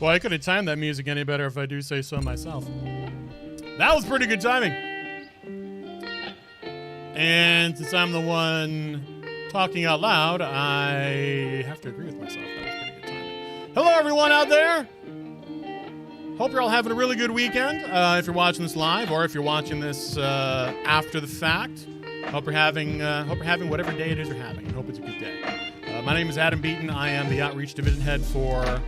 Well, I couldn't time that music any better if I do say so myself. That was pretty good timing. And since I'm the one talking out loud, I have to agree with myself. That was pretty good timing. Hello, everyone out there. Hope you're all having a really good weekend. If you're watching this live, or if you're watching this after the fact, hope you're having whatever day it is you're having. I hope it's a good day. My name is Adam Beaton. I am the Outreach Division Head for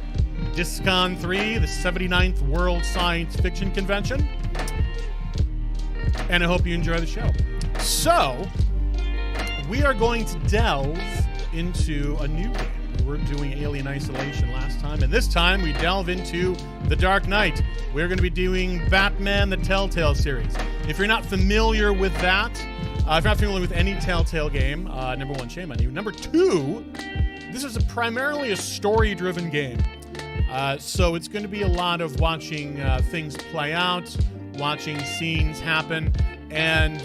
DISCON 3, the 79th World Science Fiction Convention. And I hope you enjoy the show. So, we are going to delve into a new game. We were doing Alien Isolation last time, and this time we delve into The Dark Knight. We're going to be doing Batman, the Telltale Series. If you're not familiar with that, if you're not familiar with any Telltale game, number one, shame on you. Number two, this is primarily a story-driven game. So it's going to be a lot of watching things play out, watching scenes happen, and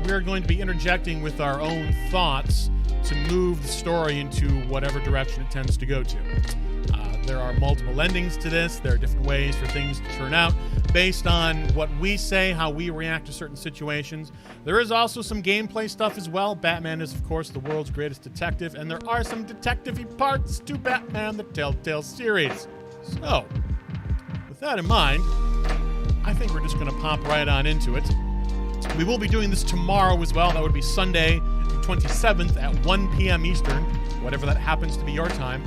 we're going to be interjecting with our own thoughts to move the story into whatever direction it tends to go to. There are multiple endings to this. There are different ways for things to turn out based on what we say, how we react to certain situations. There is also some gameplay stuff as well. Batman is, of course, the world's greatest detective, and there are some detective-y parts to Batman, the Telltale Series. So, with that in mind, I think we're just going to pop right on into it. We will be doing this tomorrow as well. That would be Sunday, the 27th at 1 p.m. Eastern, whatever that happens to be your time.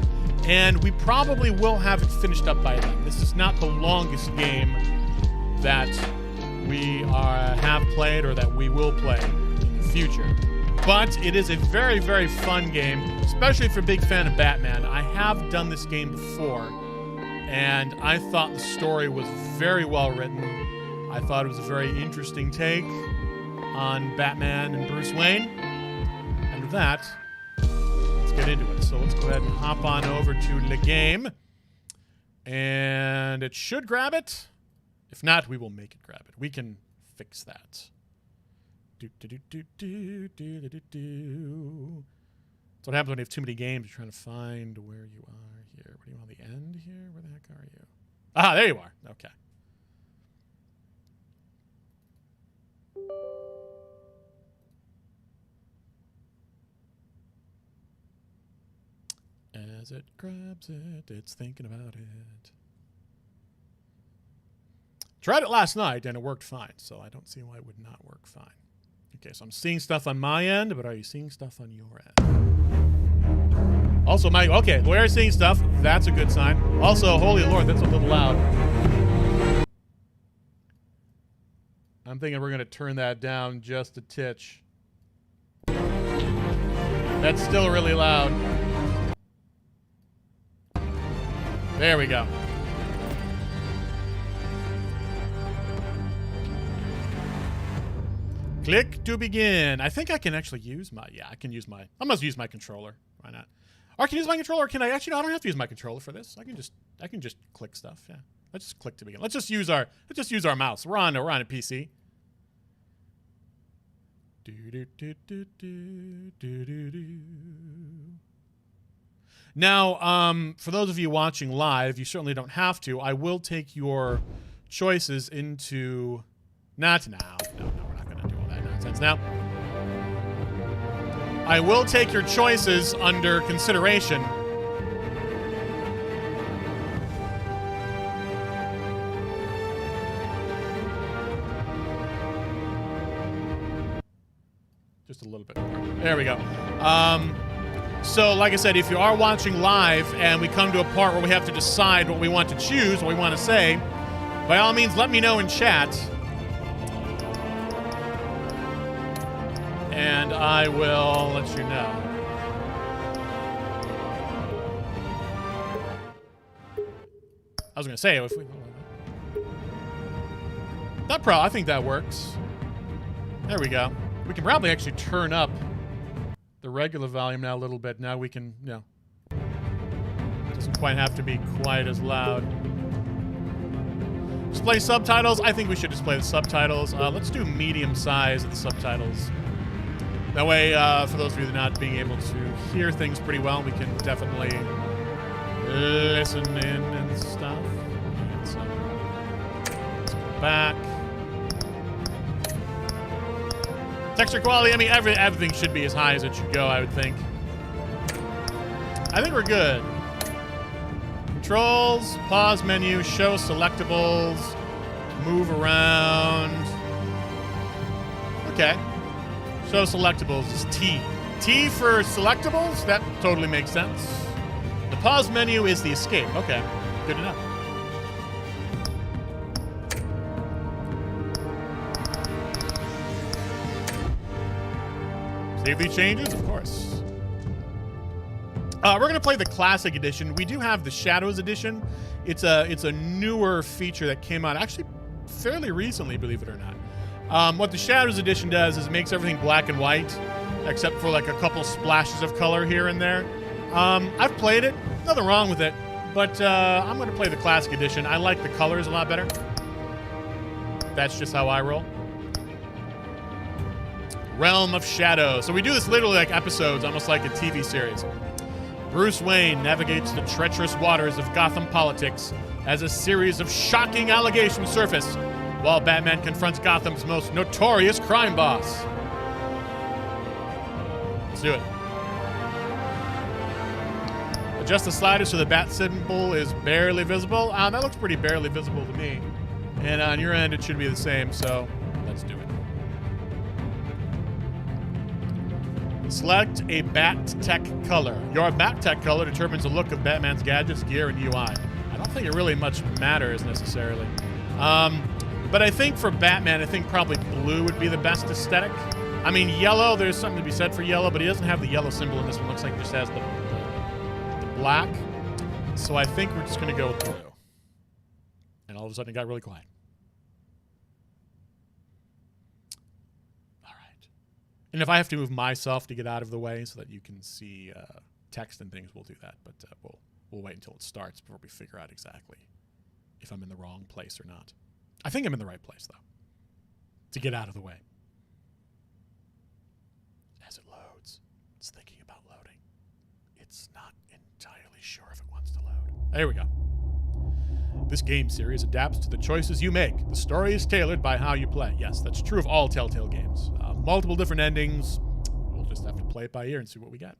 And we probably will have it finished up by then. This is not the longest game that we have played or that we will play in the future. But it is a very, very fun game, especially if you're a big fan of Batman. I have done this game before, and I thought the story was very well written. I thought it was a very interesting take on Batman and Bruce Wayne. And with that, let's get into it. So let's go ahead and hop on over to the game. And it should grab it. If not, we will make it grab it. We can fix that. That's what happens when you have too many games. You're trying to find where you are here. What do you want, the end here? Where the heck are you? Ah, there you are. Okay. As it grabs it, it's thinking about it. Tried it last night, and it worked fine, so I don't see why it would not work fine. Okay, so I'm seeing stuff on my end, but are you seeing stuff on your end? Also, okay, we're seeing stuff. That's a good sign. Also, holy Lord, that's a little loud. I'm thinking we're going to turn that down just a titch. That's still really loud. There we go. Click to begin. I think I can actually use my... Yeah, I can use my... I must use my controller. Why not? Or I can use my controller. Can I actually... No, I don't have to use my controller for this. I can just click stuff. Yeah. Let's just click to begin. Let's just use our mouse. We're on a PC. Now, for those of you watching live, you certainly don't have to. I will take your choices into... Not now. No, we're not going to do all that nonsense now. I will take your choices under consideration. Just a little bit more. There we go. So, like I said, if you are watching live and we come to a part where we have to decide what we want to choose, what we want to say, by all means, let me know in chat. And I will let you know. I was going to say, if we... I think that works. There we go. We can probably actually turn up the regular volume now a little bit. Now we can, you know, it doesn't quite have to be quite as loud. Display subtitles. I think we should display the subtitles. Let's do medium size of the subtitles. That way, for those of you that are not being able to hear things pretty well, we can definitely listening and stuff. So, let's go back. Texture quality, I mean, everything should be as high as it should go, I would think. I think we're good. Controls, pause menu, show selectables, move around. Okay. Show selectables is T. T for selectables? That totally makes sense. The pause menu is the escape. Okay. Good enough. Save these changes? Of course. We're going to play the Classic Edition. We do have the Shadows Edition. It's a newer feature that came out actually fairly recently, believe it or not. What the Shadows Edition does is it makes everything black and white, except for like a couple splashes of color here and there. I've played it. Nothing wrong with it. But I'm going to play the Classic Edition. I like the colors a lot better. That's just how I roll. Realm of Shadow. So we do this literally like episodes, almost like a TV series. Bruce Wayne navigates the treacherous waters of Gotham politics as a series of shocking allegations surface, while Batman confronts Gotham's most notorious crime boss. Let's do it. Adjust the slider so the bat symbol is barely visible. That looks pretty barely visible to me. And on your end, it should be the same, so let's do it. Select a Bat Tech color. Your Bat Tech color determines the look of Batman's gadgets, gear, and UI. I don't think it really much matters necessarily. But I think for Batman, I think probably blue would be the best aesthetic. I mean, yellow, there's something to be said for yellow, but he doesn't have the yellow symbol in this one. Looks like he just has the black. So I think we're just going to go with blue. And all of a sudden it got really quiet. And if I have to move myself to get out of the way so that you can see text and things, we'll do that. But we'll wait until it starts before we figure out exactly if I'm in the wrong place or not. I think I'm in the right place, though, to get out of the way. As it loads, it's thinking about loading. It's not entirely sure if it wants to load. There we go. This game series adapts to the choices you make. The story is tailored by how you play. Yes, that's true of all Telltale games. Multiple different endings. We'll just have to play it by ear and see what we get.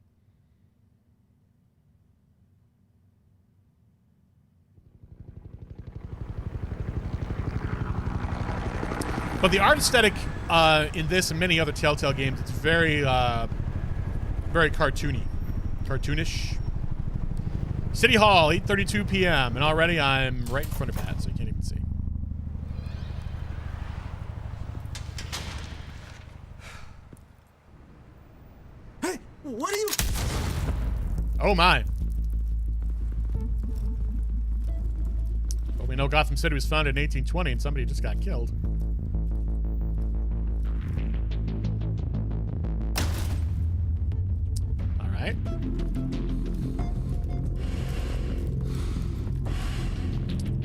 But the art aesthetic in this and many other Telltale games, it's very, very cartoonish. City Hall, 8:32 p.m. And already I'm right in front of that, so you can't even see. Hey, what are you? Oh my. Well, we know Gotham City was founded in 1820 and somebody just got killed. All right.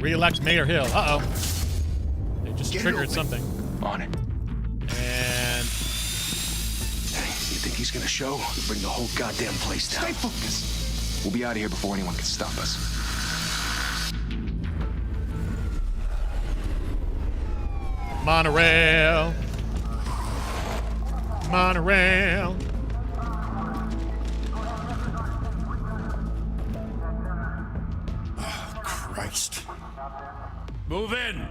Re-elect Mayor Hill. Uh-oh. They just triggered something. On it. And... Hey, you think he's gonna show? We'll bring the whole goddamn place down. Stay focused. We'll be out of here before anyone can stop us. Monorail. Monorail. Christ. Move in.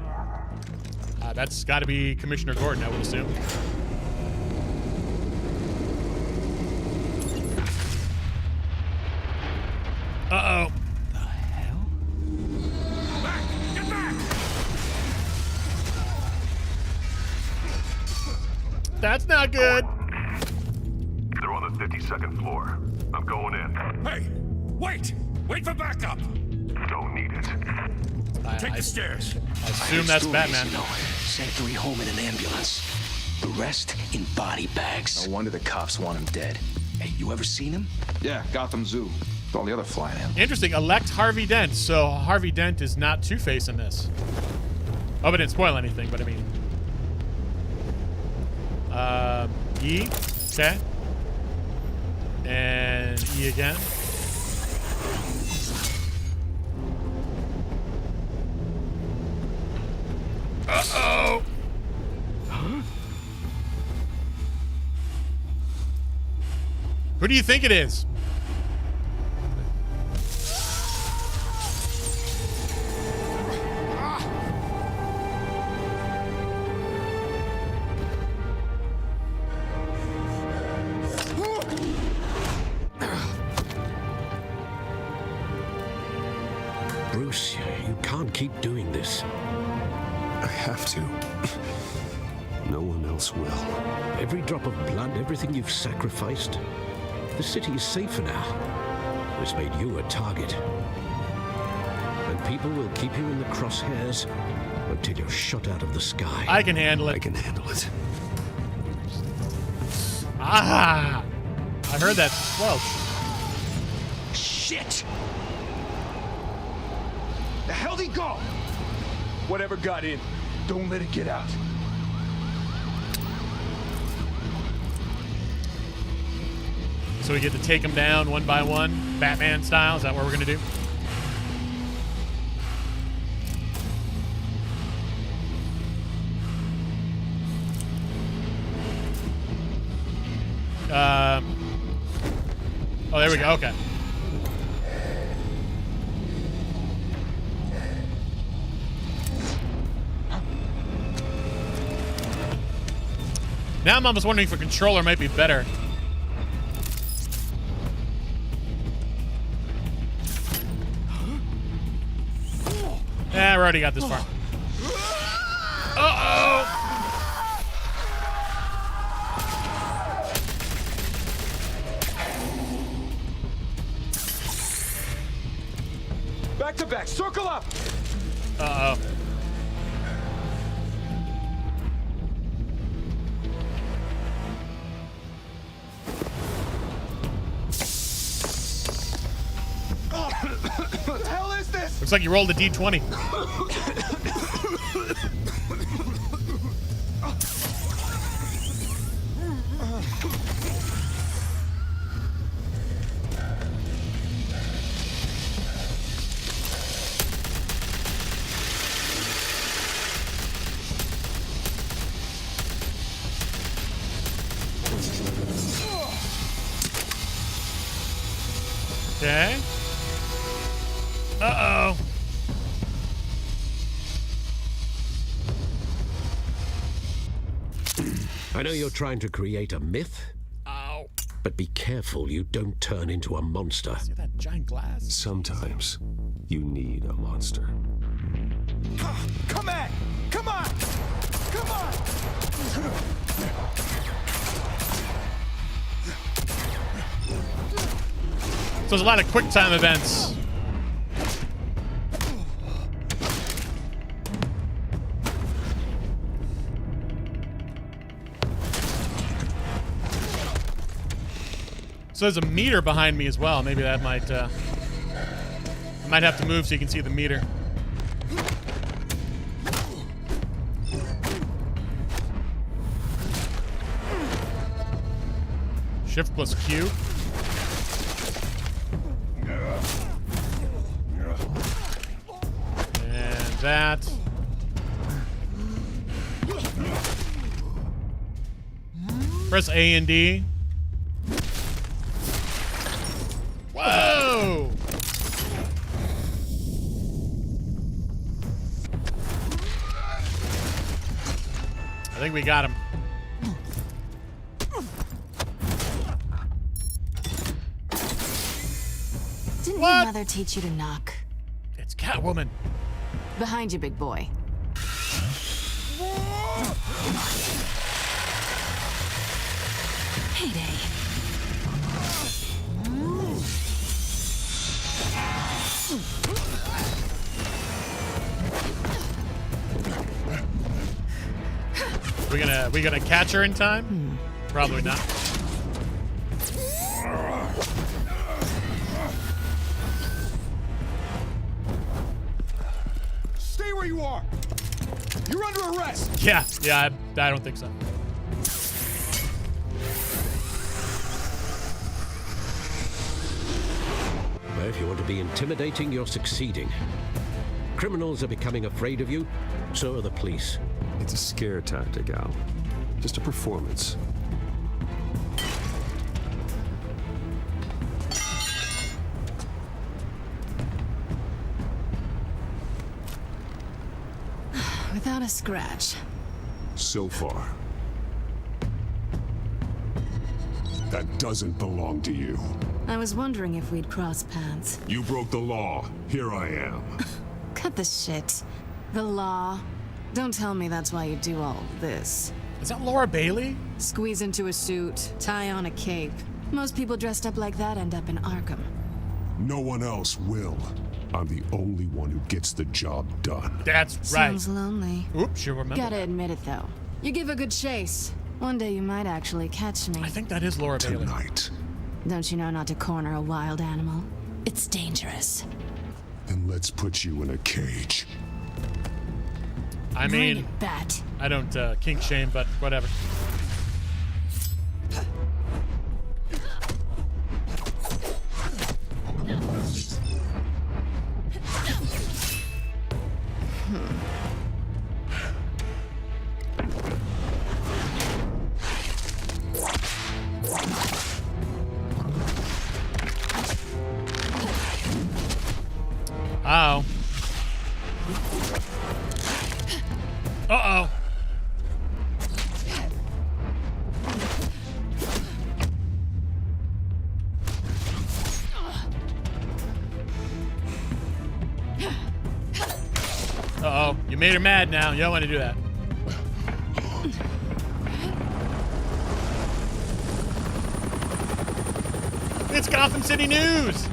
That's got to be Commissioner Gordon, I would assume. Uh-oh. The hell? Back! Get back! That's not good. They're on the 52nd floor. I'm going in. Hey! Wait! Wait for backup! Don't need it. Take the stairs. I assume that's Batman. You know, sent 3 home in an ambulance. The rest in body bags. No wonder the cops want him dead. Hey, you ever seen him? Yeah, Gotham Zoo. With all the other flying animals. Interesting. Elect Harvey Dent. So Harvey Dent is not Two-Face in this. Oh, but didn't spoil anything, but I mean. E. Okay. And E again. Uh-oh. Huh? Who do you think it is? Bruce, you can't keep doing this. I have to. No one else will. Every drop of blood, everything you've sacrificed. The city is safer now. It's made you a target. And people will keep you in the crosshairs until you're shot out of the sky. I can handle it. I can handle it. Ah! I heard that. Whoa. Shit! The hell'd he go? Whatever got in, don't let it get out. So we get to take them down one by one, Batman style. Is that what we're gonna do? Oh, there we go. Okay. Now I'm almost wondering if a controller might be better. Yeah, we already got this far. Uh-oh! Back to back, circle up! Uh-oh. What the hell is this? Looks like you rolled a D20. Okay. Uh-oh. I know you're trying to create a myth, Ow. but be careful you don't turn into a monster. See that giant glass? Sometimes you need a monster. Come on! Come on! Come on! So there's a lot of quick time events. So there's a meter behind me as well. Maybe that might, I might have to move so you can see the meter. Shift plus Q. And that. Press A and D. Whoa! I think we got him. Didn't What? your mother teach you to knock? It's Catwoman. Behind you, big boy. Heyday. We gonna catch her in time? Probably not. Stay where you are! You're under arrest! Yeah, I don't think so. Well, if you want to be intimidating, you're succeeding. Criminals are becoming afraid of you, so are the police. It's a scare tactic, Al. Just a performance. Without a scratch. So far. That doesn't belong to you. I was wondering if we'd cross paths. You broke the law. Here I am. Cut the shit. The law. Don't tell me that's why you do all this. Is that Laura Bailey? Squeeze into a suit, tie on a cape. Most people dressed up like that end up in Arkham. No one else will. I'm the only one who gets the job done. That's right. Sounds lonely. Oops, you remember Gotta that. admit it, though. You give a good chase. One day you might actually catch me. I think that is Laura Bailey. Tonight. Don't you know not to corner a wild animal? It's dangerous. Then let's put you in a cage. I Bring mean, it, Bat. I don't kink shame, but whatever. Uh-oh. Uh-oh. Uh-oh. You made her mad now. You don't want to do that. It's Gotham City News!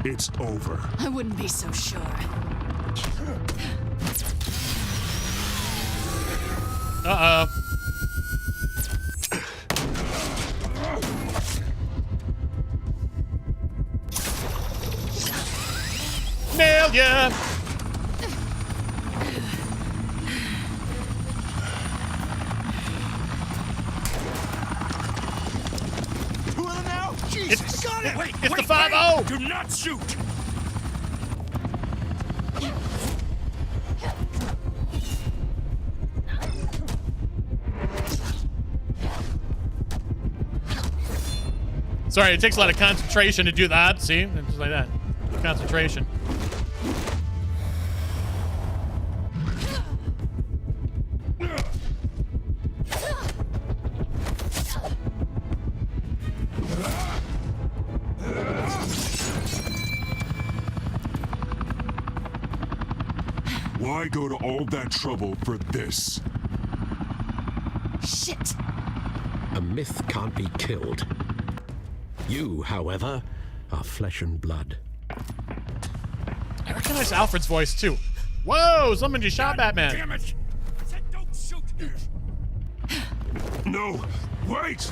It's over. I wouldn't be so sure. Uh-oh. Nailed ya! Two of them now? Jesus! Got it! Wait, It's the 5-0! Do not shoot! Sorry, it takes a lot of concentration to do that. See? Just like that. Concentration. Why go to all that trouble for this? Shit! A myth can't be killed. You, however, are flesh and blood. I recognize Alfred's voice, too. Whoa! Someone just shot Batman. Damn it! I said don't shoot! No! Wait!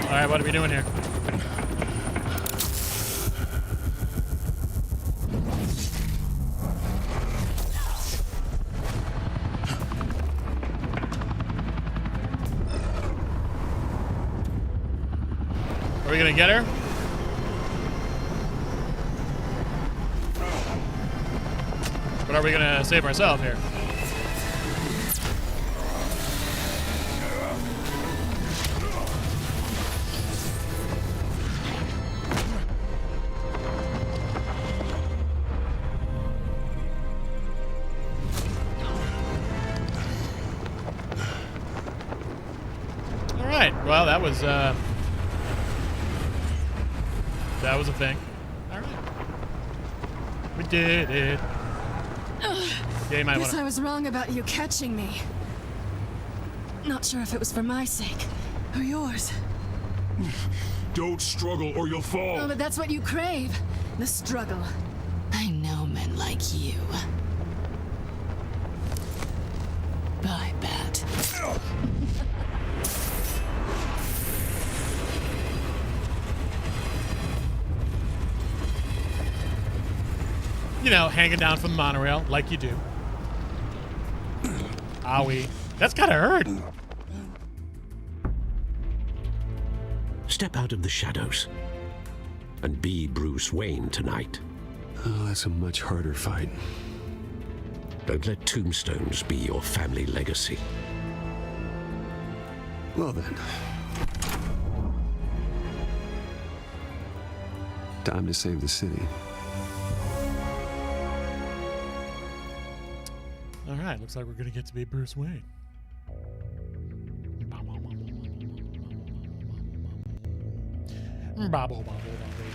Alright, what are we doing here? Are we gonna get her? But are we gonna save ourselves here? All right. Well, that was a thing. All right. We did it. Yeah, you might Guess want I was wrong about you catching me. Not sure if it was for my sake or yours. Don't struggle or you'll fall. Oh, but that's what you crave. The struggle. I know men like you. Bye, Bat. You know, hanging down from the monorail like you do. Owie. That's kind of hurt. Step out of the shadows and be Bruce Wayne tonight. Oh, that's a much harder fight. Don't let tombstones be your family legacy. Well then. Time to save the city. All right, looks like we're going to get to be Bruce Wayne.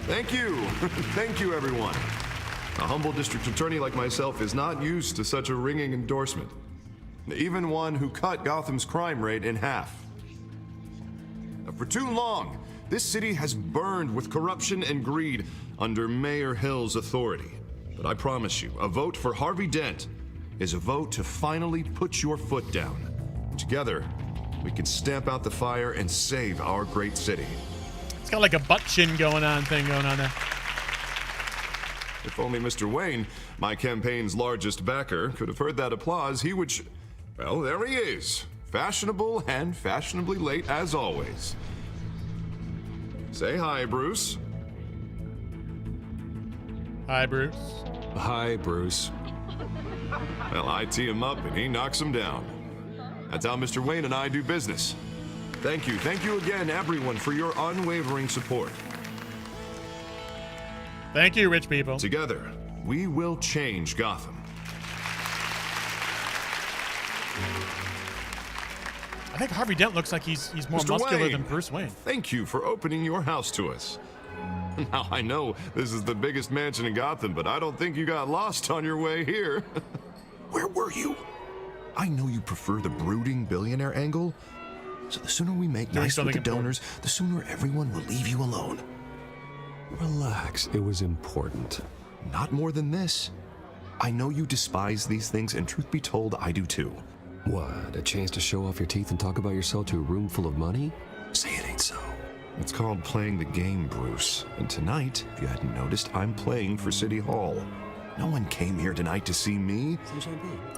Thank you. Thank you, everyone. A humble district attorney like myself is not used to such a ringing endorsement. Even one who cut Gotham's crime rate in half. For too long, this city has burned with corruption and greed under Mayor Hill's authority. But I promise you, a vote for Harvey Dent is a vote to finally put your foot down. Together, we can stamp out the fire and save our great city. It's got like a butt chin going on there. If only Mr. Wayne, my campaign's largest backer, could have heard that applause, he would well, there he is. Fashionable and fashionably late as always. Say hi, Bruce. Hi, Bruce. Hi, Bruce. Well, I tee him up and he knocks him down. That's how Mr. Wayne and I do business. Thank you again, everyone, for your unwavering support. Thank you, rich people. Together, we will change Gotham. I think Harvey Dent looks like he's more Mr. muscular Wayne, than Bruce Wayne. Thank you for opening your house to us. Now, I know this is the biggest mansion in Gotham, but I don't think you got lost on your way here. Where were you? I know you prefer the brooding billionaire angle, so the sooner we make nice with the donors, the sooner everyone will leave you alone. Relax, it was important. Not more than this. I know you despise these things, and truth be told, I do too. What, a chance to show off your teeth and talk about yourself to a room full of money? Say it ain't so. It's called playing the game, Bruce. And tonight, if you hadn't noticed, I'm playing for City Hall. No one came here tonight to see me.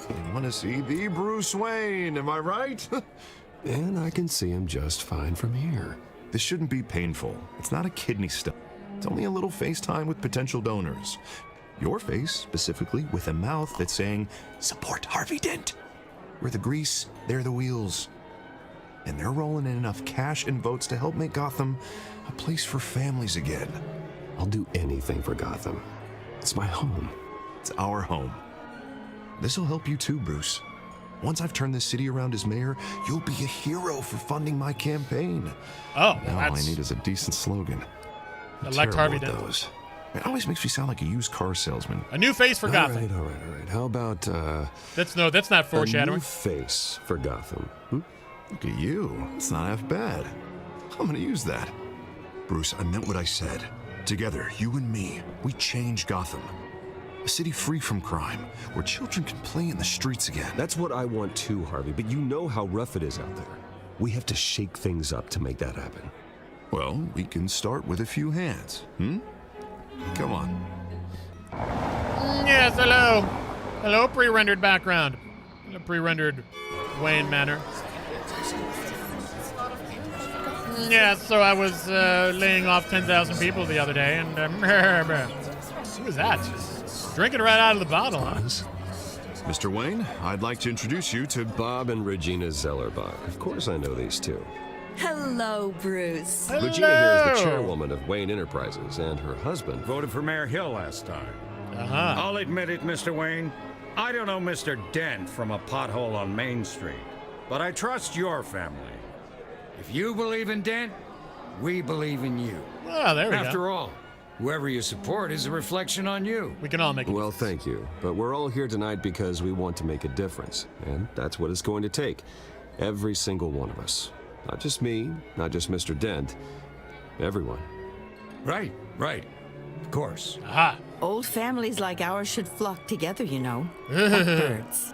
They want to see the Bruce Wayne, am I right? And I can see him just fine from here. This shouldn't be painful. It's not a kidney stone. It's only a little FaceTime with potential donors. Your face, specifically, with a mouth that's saying, support Harvey Dent. We're the grease, they're the wheels. And they're rolling in enough cash and votes to help make Gotham a place for families again. I'll do anything for Gotham. It's my home. It's our home. This'll help you too, Bruce. Once I've turned this city around as mayor, you'll be a hero for funding my campaign. Oh, now all I need is a decent slogan. Elect Harvey Dent. Those. It always makes me sound like a used car salesman. A new face for Gotham. All right. How about that's not foreshadowing. A new face for Gotham. Look at you. It's not half bad. I'm gonna use that. Bruce, I meant what I said. Together, you and me, we change Gotham. A city free from crime, where children can play in the streets again. That's what I want too, Harvey, but you know how rough it is out there. We have to shake things up to make that happen. Well, we can start with a few hands, Come on. Yes, hello. Hello, pre-rendered background. Hello, pre-rendered Wayne Manor. Yeah, so I was laying off 10,000 people the other day, and who was that? Drinking right out of the bottle, huh? Mr. Wayne, I'd like to introduce you to Bob and Regina Zellerbach. Of course I know these two. Hello, Bruce. Hello. Regina here is the chairwoman of Wayne Enterprises, and her husband voted for Mayor Hill last time. I'll admit it, Mr. Wayne. I don't know Mr. Dent from a pothole on Main Street, but I trust your family. If you believe in Dent, we believe in you. Oh, there we go. After all, whoever you support is a reflection on you. We can all make it. Well, thank you. But we're all here tonight because we want to make a difference. And that's what it's going to take. Every single one of us. Not just me, not just Mr. Dent. Everyone. Right. Of course. Aha. Old families like ours should flock together, you know. Like birds.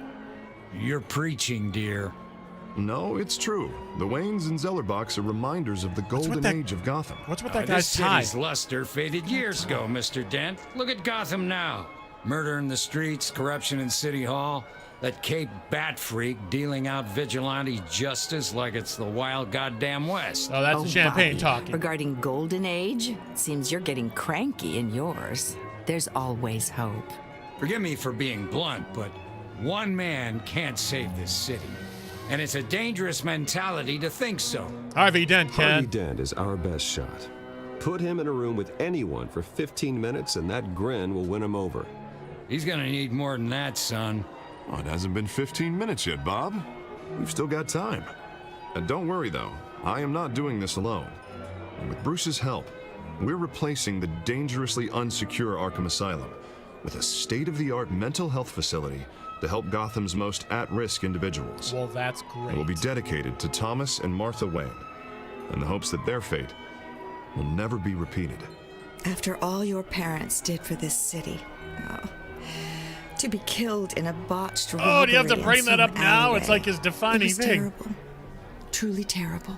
You're preaching, dear. No, it's true. The Waynes and Zellerbachs are reminders of the golden age of Gotham. What's with that guy's tie? This city's luster faded years ago, Mr. Dent. Look at Gotham now. Murder in the streets, corruption in City Hall, that Cape Bat freak dealing out vigilante justice like it's the wild goddamn West. Oh, that's the champagne Bobby, talking. Regarding Golden Age, seems you're getting cranky in yours. There's always hope. Forgive me for being blunt, but one man can't save this city. And it's a dangerous mentality to think so. Harvey Dent can. Harvey Dent is our best shot. Put him in a room with anyone for 15 minutes and that grin will win him over. He's gonna need more than that, son. Oh, it hasn't been 15 minutes yet, Bob. We've still got time. And don't worry, though. I am not doing this alone. And with Bruce's help, we're replacing the dangerously unsecure Arkham Asylum with a state-of-the-art mental health facility to help Gotham's most at-risk individuals. Well, that's great. It will be dedicated to Thomas and Martha Wayne, in the hopes that their fate will never be repeated. After all your parents did for this city, to be killed in a botched robbery. Oh, do you have to bring that up now? Alleyway. It's like his defining It was thing. terrible. Truly terrible.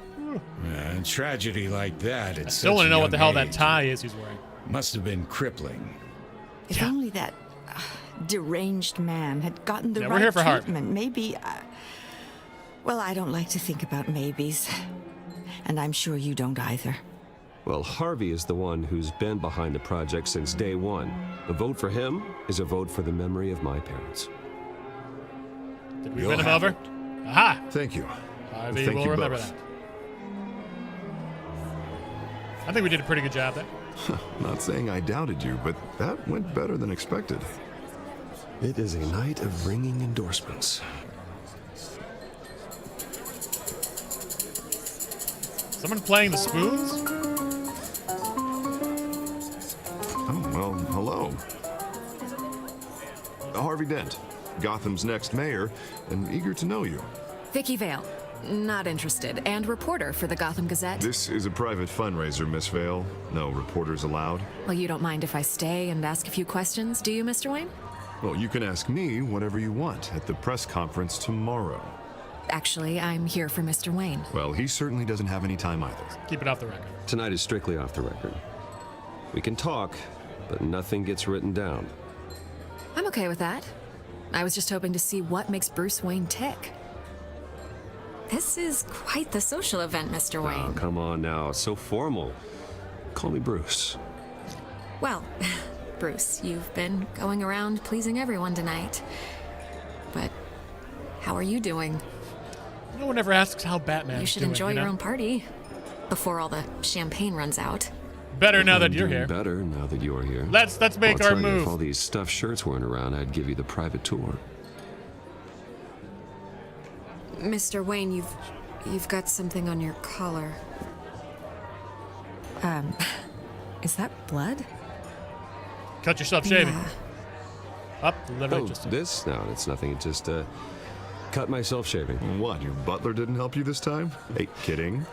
A tragedy like that, it's I still want to know what the hell that tie is he's wearing. Must have been crippling. If only that deranged man had gotten the Yeah, we're here right for Harvey. treatment, maybe. Well, I don't like to think about maybes. And I'm sure you don't either. Well, Harvey is the one who's been behind the project since day one. A vote for him is a vote for the memory of my parents. Did we win him over? Aha! Thank you. Harvey Thank will you remember both. that. I think we did a pretty good job there. Not saying I doubted you, but that went better than expected. It is a night of ringing endorsements. Someone playing the spoons? Oh, well, hello. Harvey Dent, Gotham's next mayor, and eager to know you. Vicky Vale, not interested, and reporter for the Gotham Gazette. This is a private fundraiser, Miss Vale. No reporters allowed. Well, you don't mind if I stay and ask a few questions, do you, Mr. Wayne? Well, you can ask me whatever you want at the press conference tomorrow. Actually, I'm here for Mr. Wayne. Well, he certainly doesn't have any time either. Keep it off the record. Tonight is strictly off the record. We can talk, but nothing gets written down. I'm okay with that. I was just hoping to see what makes Bruce Wayne tick. This is quite the social event, Mr. Wayne. Oh, come on now. So formal. Call me Bruce. Well, Bruce, you've been going around pleasing everyone tonight. But how are you doing? No one ever asks how Batman's You should doing, enjoy you know? your own party before all the champagne runs out. Better now that I'm you're doing here. Better now that you're here. Let's make I'll our tell you, move. if all these stuffed shirts weren't around, I'd give you the private tour. Mr. Wayne, you've got something on your collar. Is that blood? Cut yourself shaving. Yeah. Up, literally Oh, just. this? No, it's nothing. It just, cut myself shaving. What, your butler didn't help you this time? Hey, kidding.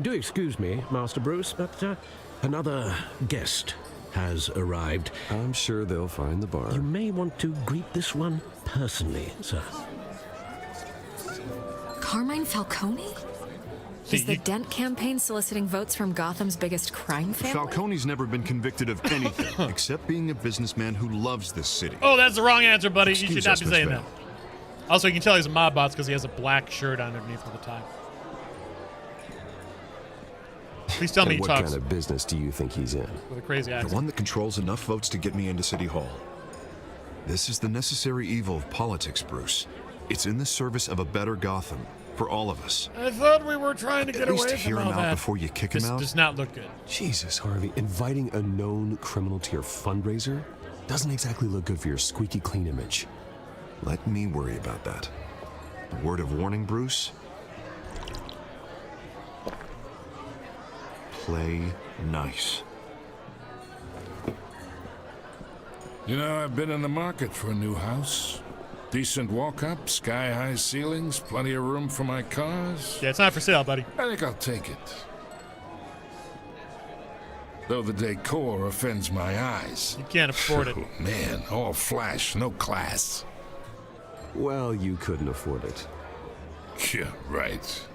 Do excuse me, Master Bruce, but another guest has arrived. I'm sure they'll find the bar. You may want to greet this one personally, sir. Carmine Falcone? Is the Dent campaign soliciting votes from Gotham's biggest crime family? Falcone's never been convicted of anything except being a businessman who loves this city. Oh, that's the wrong answer, buddy. You Excuse should not us, be Miss saying Vale. that. Also, you can tell he's a mob boss because he has a black shirt underneath of the tie. Please tell me he And what talks kind of business do you think he's in? with a crazy The accent. one that controls enough votes to get me into City Hall. This is the necessary evil of politics, Bruce. It's in the service of a better Gotham, for all of us. I thought we were trying to get At least away to hear from all him out that. before you kick This him out. does not look good. Jesus, Harvey, inviting a known criminal to your fundraiser doesn't exactly look good for your squeaky clean image. Let me worry about that. A word of warning, Bruce. Play nice. You know, I've been in the market for a new house. Decent walk-up, sky-high ceilings, plenty of room for my cars. Yeah, it's not for sale, buddy. I think I'll take it. Though the decor offends my eyes. You can't afford it. Oh, man, all flash, no class. Well, you couldn't afford it. Yeah, right.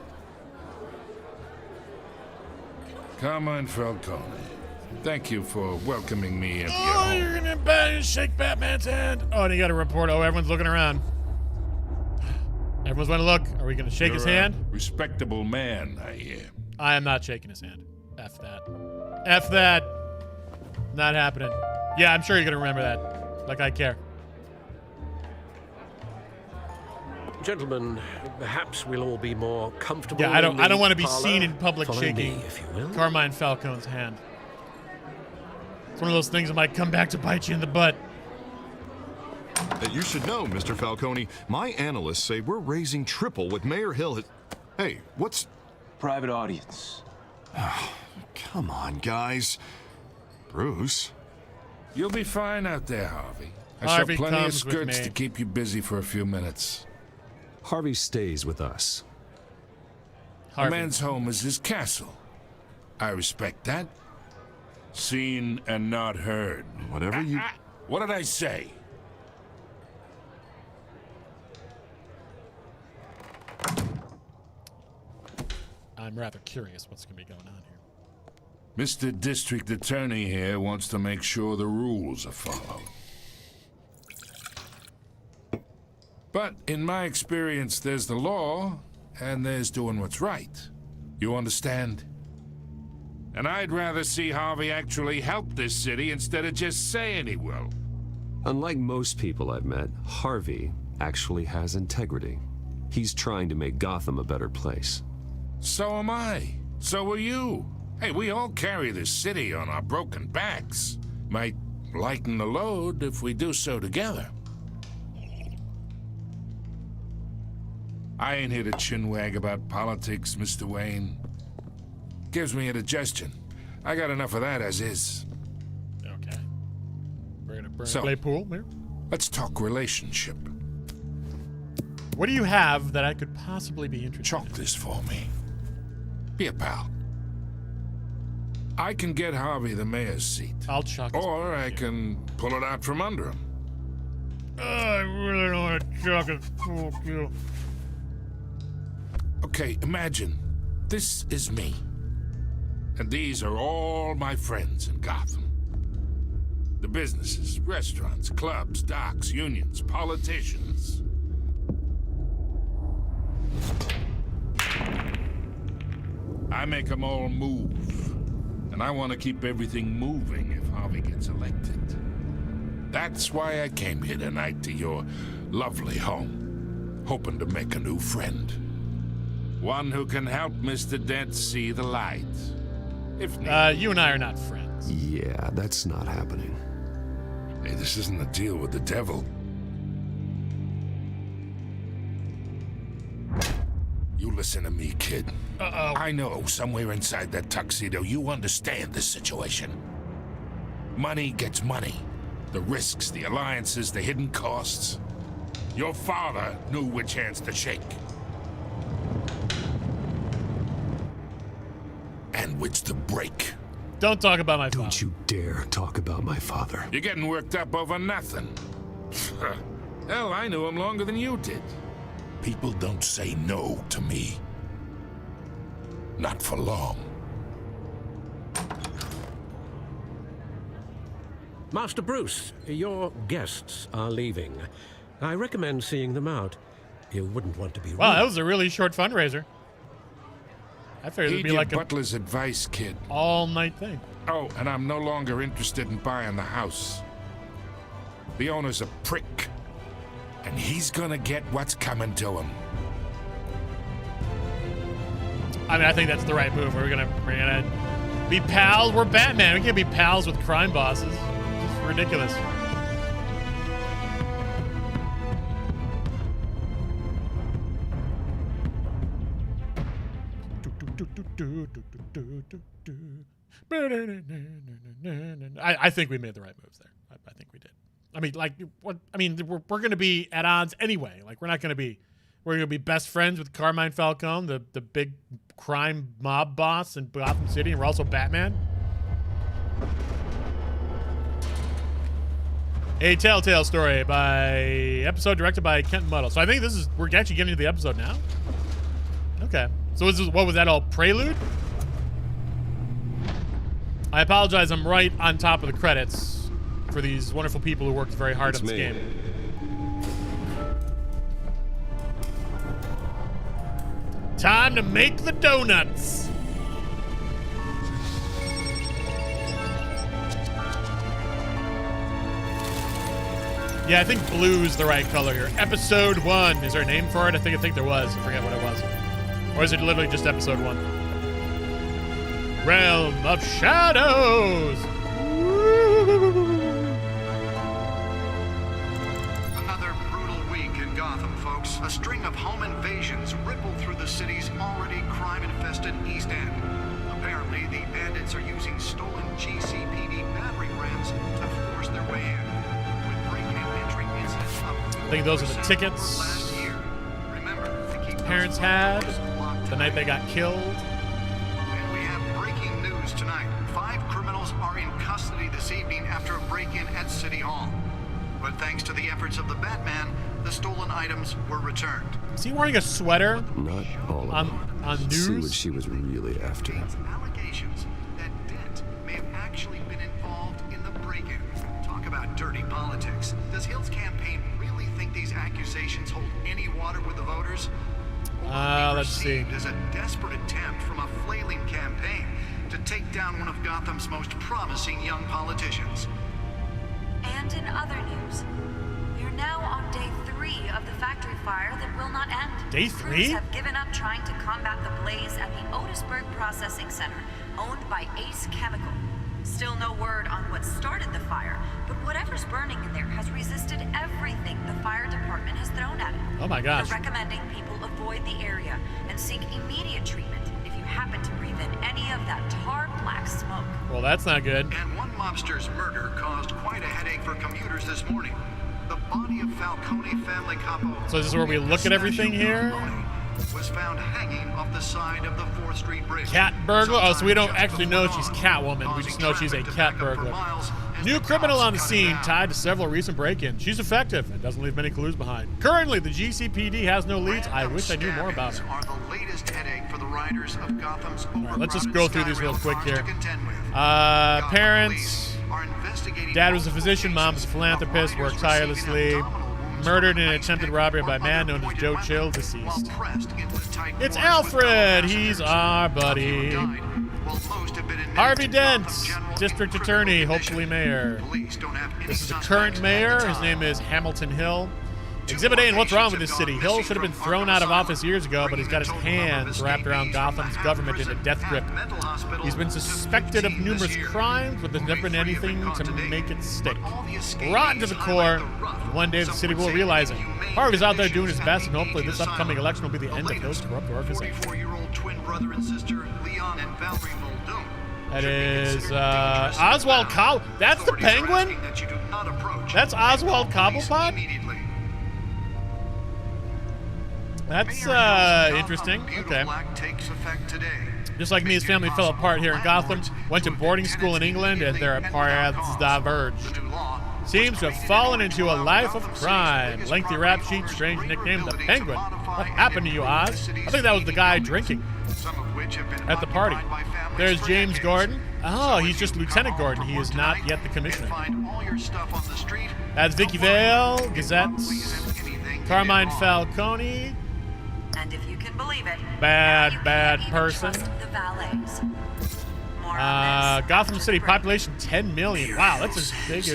Carmine Falcone. Thank you for welcoming me into your Oh, home. you're gonna shake Batman's hand. Oh, and you got to report. Oh, everyone's looking around. Everyone's going to look. Are we going to shake his You're a hand? respectable man, I hear. I am not shaking his hand. F that. F that. Not happening. Yeah, I'm sure you're going to remember that. Like I care. Gentlemen, perhaps we'll all be more comfortable. Yeah, I don't want to be parlor. seen in public Follow shaking me, if you will. Carmine Falcone's hand. It's one of those things that might come back to bite you in the butt. You should know, Mr. Falcone, my analysts say we're raising triple what Mayor Hill has... Hey, what's... Private audience. Come on, guys. Bruce. You'll be fine out there, Harvey. I Harvey saw plenty of comes with skirts me. to keep you busy for a few minutes. Harvey stays with us. A man's home is his castle. I respect that. Seen and not heard. Whatever you... What did I say? I'm rather curious what's going to be going on here. Mr. District Attorney here wants to make sure the rules are followed. But in my experience, there's the law, and there's doing what's right. You understand? And I'd rather see Harvey actually help this city instead of just saying he will. Unlike most people I've met, Harvey actually has integrity. He's trying to make Gotham a better place. So am I. So are you. Hey, we all carry this city on our broken backs. Might lighten the load if we do so together. I ain't here to chinwag about politics, Mr. Wayne. Gives me indigestion. I got enough of that as is. Okay. We're going to So, play pool here. Let's talk relationship. What do you have that I could possibly be interested Chalk this for me. Be a pal. I can get Harvey the mayor's seat. I'll chalk it. Or I can pull it out from under him. I really don't want to chalk it. Fuck you. Okay, imagine this is me. And these are all my friends in Gotham. The businesses, restaurants, clubs, docks, unions, politicians. I make them all move. And I want to keep everything moving if Harvey gets elected. That's why I came here tonight to your lovely home, hoping to make a new friend. One who can help Mr. Dent see the light. If need. You and I are not friends. Yeah, that's not happening. Hey, this isn't a deal with the devil. You listen to me, kid. Uh-oh. I know somewhere inside that tuxedo you understand this situation. Money gets money. The risks, the alliances, the hidden costs. Your father knew which hands to shake. And which to break. Don't talk about my father. Don't you dare talk about my father. You're getting worked up over nothing. Hell, I knew him longer than you did. People don't say no to me. Not for long. Master Bruce, your guests are leaving. I recommend seeing them out. You wouldn't want to be rude. Wow, that was a really short fundraiser. I figured it'd Heed be your like a butler's advice, kid. all-night thing. Oh, and I'm no longer interested in buying the house. The owner's a prick. And he's gonna get what's coming to him. I mean, I think that's the right move. We're gonna be pals. We're Batman. We can't be pals with crime bosses. It's ridiculous. I think we made the right moves there. I think we did. I mean, like, what? I mean, we're going to be at odds anyway. Like, we're going to be best friends with Carmine Falcone, the big crime mob boss in Gotham City, and we're also Batman. A Telltale story episode directed by Kent Muddle. So I think we're actually getting to the episode now. Okay. So what was that all prelude? I apologize, I'm right on top of the credits for these wonderful people who worked very hard on this game. Time to make the donuts. Yeah, I think blue's the right color here. Episode 1. Is there a name for it? I think there was. I forget what it was. Or is it literally just episode 1? Realm of Shadows! Another brutal week in Gotham, folks. A string of home invasions rippled through the city's already crime-infested East End. Apparently, the bandits are using stolen GCPD battering rams to force their way in. With break-in and entry incidents up. I think those are the tickets parents had the night they got killed. And we have breaking news tonight. 5 criminals are in custody this evening after a break-in at City Hall. But thanks to the efforts of the Batman, the stolen items were returned. Is he wearing a sweater? Not all of them. On Let's see news? what she was really after. Allegations that Dent may have actually been involved in the break-in. Talk about dirty politics. Does Hill's campaign really think these accusations hold any water with the voters? Let's see. As a desperate attempt from a flailing campaign to take down one of Gotham's most promising young politicians. And in other news, we're now on day 3 of the factory fire that will not end. Day 3? Crews have given up trying to combat the blaze at the Otisburg Processing Center, owned by Ace Chemical. Still no word on what started the fire, but whatever's burning in there has resisted everything the fire department has thrown at it. Oh my gosh. They're recommending people avoid the area and seek immediate treatment if you happen to breathe in any of that tar black smoke. Well, that's not good. And one mobster's murder caused quite a headache for commuters this morning. The body of Falcone family capo. So this is where we look at everything here? Was found hanging off the side of the 4th Street Bridge. Cat burglar? Oh, so we don't actually know she's Catwoman. We just know she's a cat burglar. New criminal on the scene tied to several recent break-ins. She's effective and doesn't leave many clues behind. Currently, the GCPD has no leads. I wish I knew more about her. Are the latest headache for the riders of Gotham's Right, let's just go through these real quick here. Parents. Dad was a physician. Mom was a philanthropist. Worked tirelessly. Murdered in an attempted robbery by a man known as Joe Chill, deceased. It's Alfred! He's our buddy. Harvey Dent, district attorney, hopefully mayor. This is the current mayor. His name is Hamilton Hill. Exhibit A, and what's wrong with this city? Hill should have been thrown out of office years ago, but he's got his hands wrapped around Gotham's government in a death grip. He's been suspected of numerous crimes, but there's never been anything to make it stick. Rotten to the core, one day the city will realize it. Harvey's out there doing his best, and hopefully this upcoming election will be the end of those corrupt organizations. That is Oswald Cobb. That's the Penguin? That's Oswald Cobblepot? That's interesting. Okay. Just like me, his family fell apart here in Gotham, went to boarding school in England, and their paths diverged. Seems to have fallen into a life of crime. Lengthy rap sheet, strange nickname, the Penguin. What happened to you, Oz? I think that was the guy drinking at the party. There's James Gordon. Oh, he's just Lieutenant Gordon. He is not yet the commissioner. That's Vicky Vale, Gazette, Carmine Falcone. And if you can believe it, bad person. The valets. Gotham City population 10 million. Wow, that's as big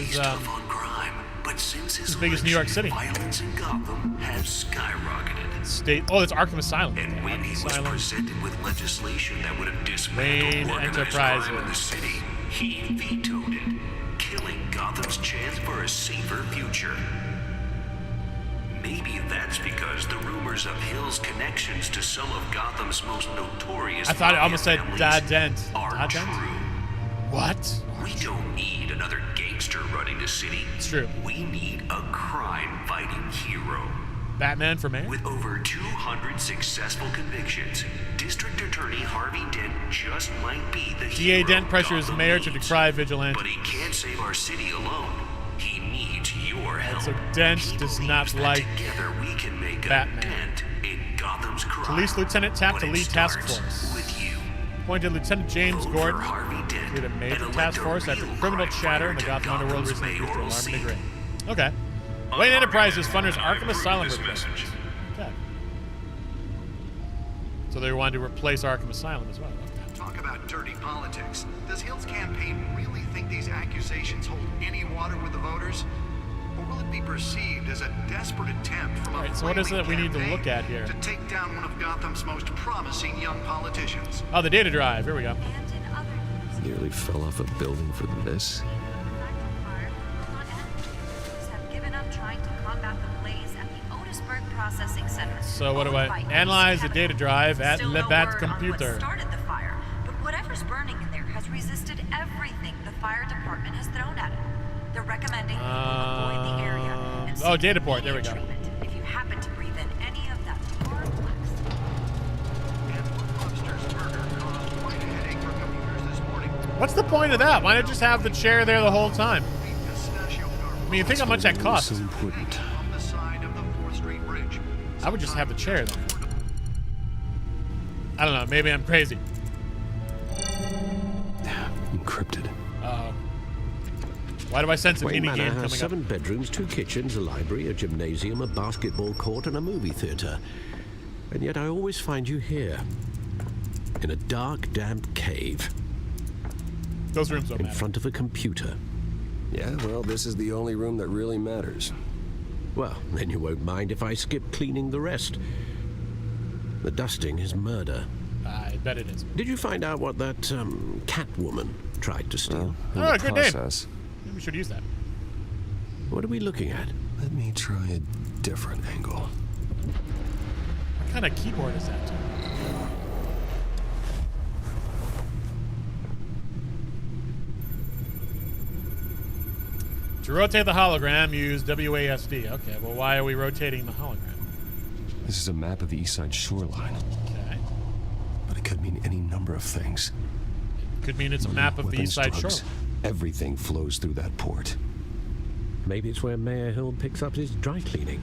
as New York City. Violence in Gotham has skyrocketed. State. Oh, that's Arkham Asylum. And when he was presented with legislation that would have dismantled organized crime in the city, he vetoed it, killing Gotham's chance for a safer future. Maybe that's because the rumors of Hill's connections to some of Gotham's most notorious I thought it almost said Dad Dent. are true. What? We don't need another gangster running the city. It's true. We need a crime-fighting hero. Batman for mayor? With over 200 successful convictions, District Attorney Harvey Dent just might be the DA hero Dent pressures Gotham mayor needs. to decry vigilante. But he can't save our city alone. He needs your help. So Dent does not like Together we can make Batman. a dent in Gotham's crime. Police Lieutenant tapped to lead task force. With you. Appointed Lieutenant James Gordon to the major task force after criminal chatter in the Gotham underworld recently used to alarm and degrade. Okay. Wayne Enterprises funders Arkham Asylum replacements. Okay. So they wanted to replace Arkham Asylum as well. Talk about dirty politics. Does Hill's campaign really think these accusations hold any water with the voters? Or will it be perceived as a desperate attempt from a so what is it we need to look at here? To take down one of Gotham's most promising young politicians? Oh, the data drive. Here we go. Nearly fell off a building for this. Processing center. So what do I analyze the data drive at Still no that word computer? On what started the fire, but whatever's burning in there has resisted everything the fire department has thrown at it. They're recommending people avoid the area and seek data port. There we go. treatment if you happen to breathe in any of that tar wax. What's the point of that? Why not just have the chair there the whole time? I mean, think how much that costs. So important. I would just have the chair there. I don't know. Maybe I'm crazy. Encrypted. Uh-oh. Why do I sense a Wayne mini Manor game has coming 7 bedrooms, 2 kitchens, a library, a gymnasium, a basketball court, and a movie theater. And yet I always find you here. In a dark, damp cave. Those rooms don't in matter. front of a computer. Yeah, well, this is the only room that really matters. Well, then you won't mind if I skip cleaning the rest. The dusting is murder. I bet it is. Did you find out what that Catwoman tried to steal? Oh, good name. Maybe we should use that. What are we looking at? Let me try a different angle. What kind of keyboard is that? To rotate the hologram, use WASD. Okay, well, why are we rotating the hologram? This is a map of the East Side shoreline. Okay. But it could mean any number of things. Could mean it's a map of the East Side drugs, shoreline. Everything flows through that port. Maybe it's where Mayor Hill picks up his dry cleaning.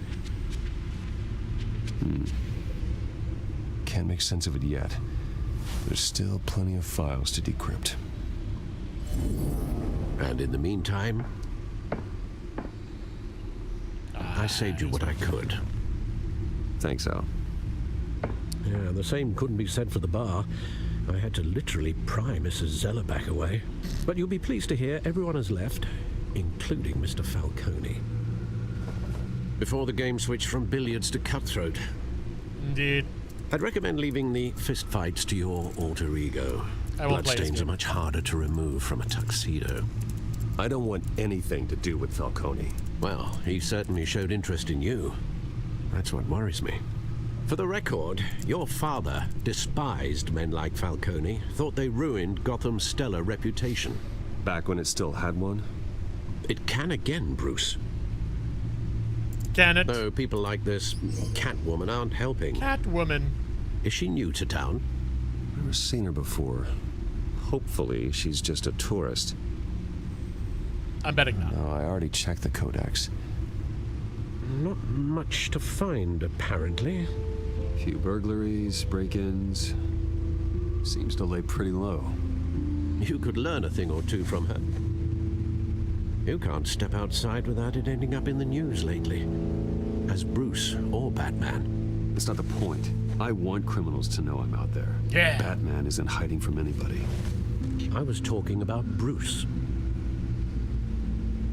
Can't make sense of it yet. There's still plenty of files to decrypt. And in the meantime, I saved you what I could. Thanks, Al. Yeah, the same couldn't be said for the bar. I had to literally pry Mrs. Zeller back away. But you'll be pleased to hear everyone has left, including Mr. Falcone. Before the game switched from billiards to cutthroat. Indeed. I'd recommend leaving the fistfights to your alter ego. I won't play this Bloodstains are game. much harder to remove from a tuxedo. I don't want anything to do with Falcone. Well, he certainly showed interest in you. That's what worries me. For the record, your father despised men like Falcone, thought they ruined Gotham's stellar reputation. Back when it still had one? It can again, Bruce. Can it? Though people like this Catwoman aren't helping. Catwoman. Is she new to town? Never seen her before. Hopefully, she's just a tourist. I'm betting not. No, I already checked the codex. Not much to find, apparently. Few burglaries, break-ins. Seems to lay pretty low. You could learn a thing or two from her. You can't step outside without it ending up in the news lately. As Bruce or Batman. That's not the point. I want criminals to know I'm out there. Yeah. Batman isn't hiding from anybody. I was talking about Bruce.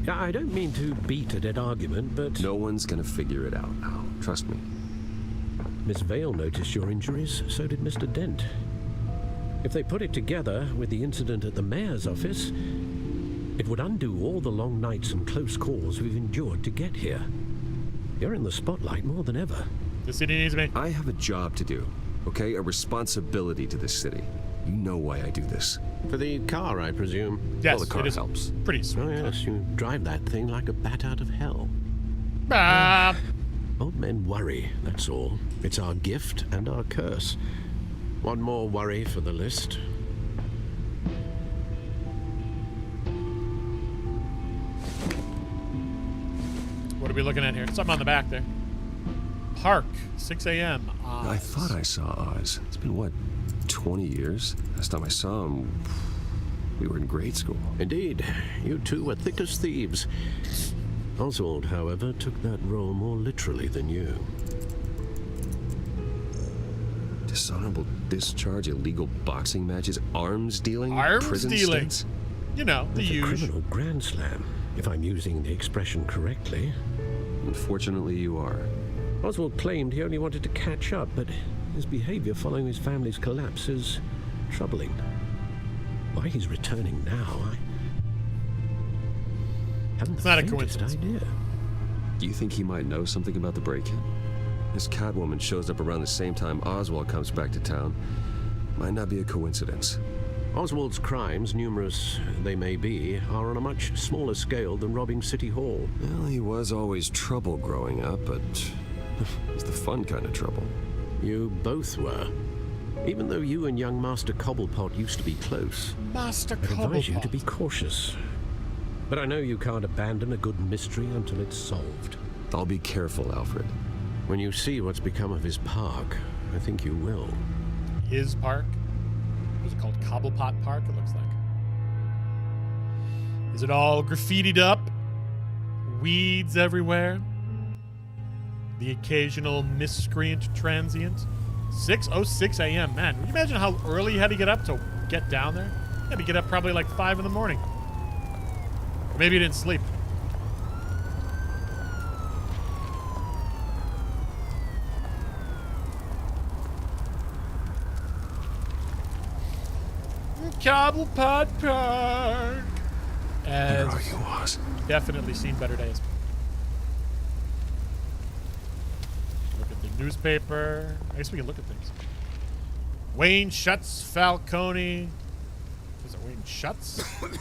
Yeah, I don't mean to beat a dead argument, but... No one's gonna figure it out now. Trust me. Miss Vale noticed your injuries, so did Mr. Dent. If they put it together with the incident at the mayor's office, it would undo all the long nights and close calls we've endured to get here. You're in the spotlight more than ever. The city needs me. I have a job to do, okay? A responsibility to this city. You know why I do this. For the car, I presume? Yes, well, the car it is helps. Pretty sweet. Oh, yes, you drive that thing like a bat out of hell. Ah. Old men worry, that's all. It's our gift and our curse. One more worry for the list. What are we looking at here? Something on the back there. Park, 6 a.m. I thought I saw Oz. It's been, what, 20 years. Last time I saw him, we were in grade school. Indeed, you two were thick as thieves. Oswald, however, took that role more literally than you. Dishonorable discharge, illegal boxing matches, arms dealing, Arms prison dealing. stints. You know, the That's a usual. criminal grand slam, if I'm using the expression correctly. Unfortunately, you are. Oswald claimed he only wanted to catch up, but his behavior following his family's collapse is troubling. Why he's returning now, I haven't It's not a the faintest coincidence. idea. Do you think he might know something about the break-in? This Catwoman shows up around the same time Oswald comes back to town. Might not be a coincidence. Oswald's crimes, numerous they may be, are on a much smaller scale than robbing City Hall. Well, he was always trouble growing up, but it's the fun kind of trouble. You both were. Even though you and young Master Cobblepot used to be close, Master I advise you to Cobblepot. be cautious. But I know you can't abandon a good mystery until it's solved. I'll be careful, Alfred. When you see what's become of his park, I think you will. His park? What's it called? Cobblepot Park, it looks like. Is it all graffitied up? Weeds everywhere? The occasional miscreant transient? 6:06 a.m. Man, can you imagine how early you had to get up to get down there? You had to get up probably like 5 in the morning. Or maybe you didn't sleep. Cobblepot Park. Where are you, Oz? Definitely seen better days. Look at the newspaper. I guess we can look at things. Wayne Schutz Falcone. Is it Wayne Schutz? What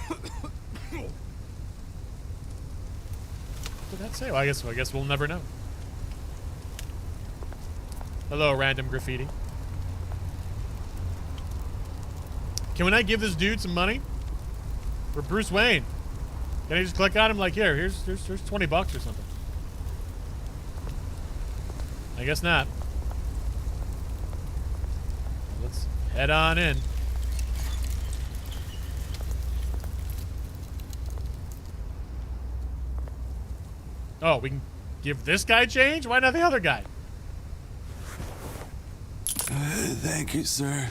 did that say? Well, I guess we'll never know. Hello, random graffiti. Can I give this dude some money? For Bruce Wayne. Can I just click on him like, here's $20 or something? I guess not. Let's head on in. Oh, we can give this guy change? Why not the other guy? Thank you, sir.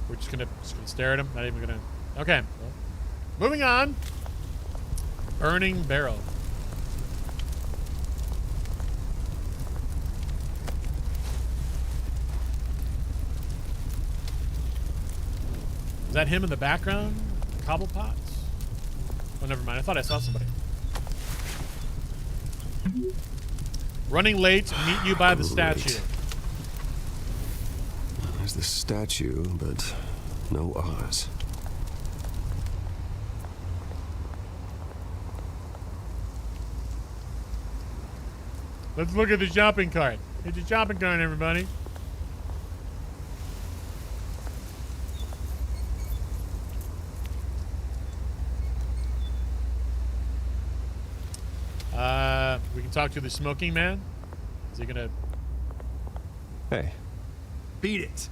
We're just gonna stare at him. Not even gonna. Okay. Well, moving on. Burning barrel. Is that him in the background? Cobblepots? Oh, never mind. I thought I saw somebody. Running late. Meet you by the statue. There's the statue, but no Oz. Let's look at the shopping cart. Hit your shopping cart, everybody. We can talk to the smoking man. Is he gonna... Hey. Beat it.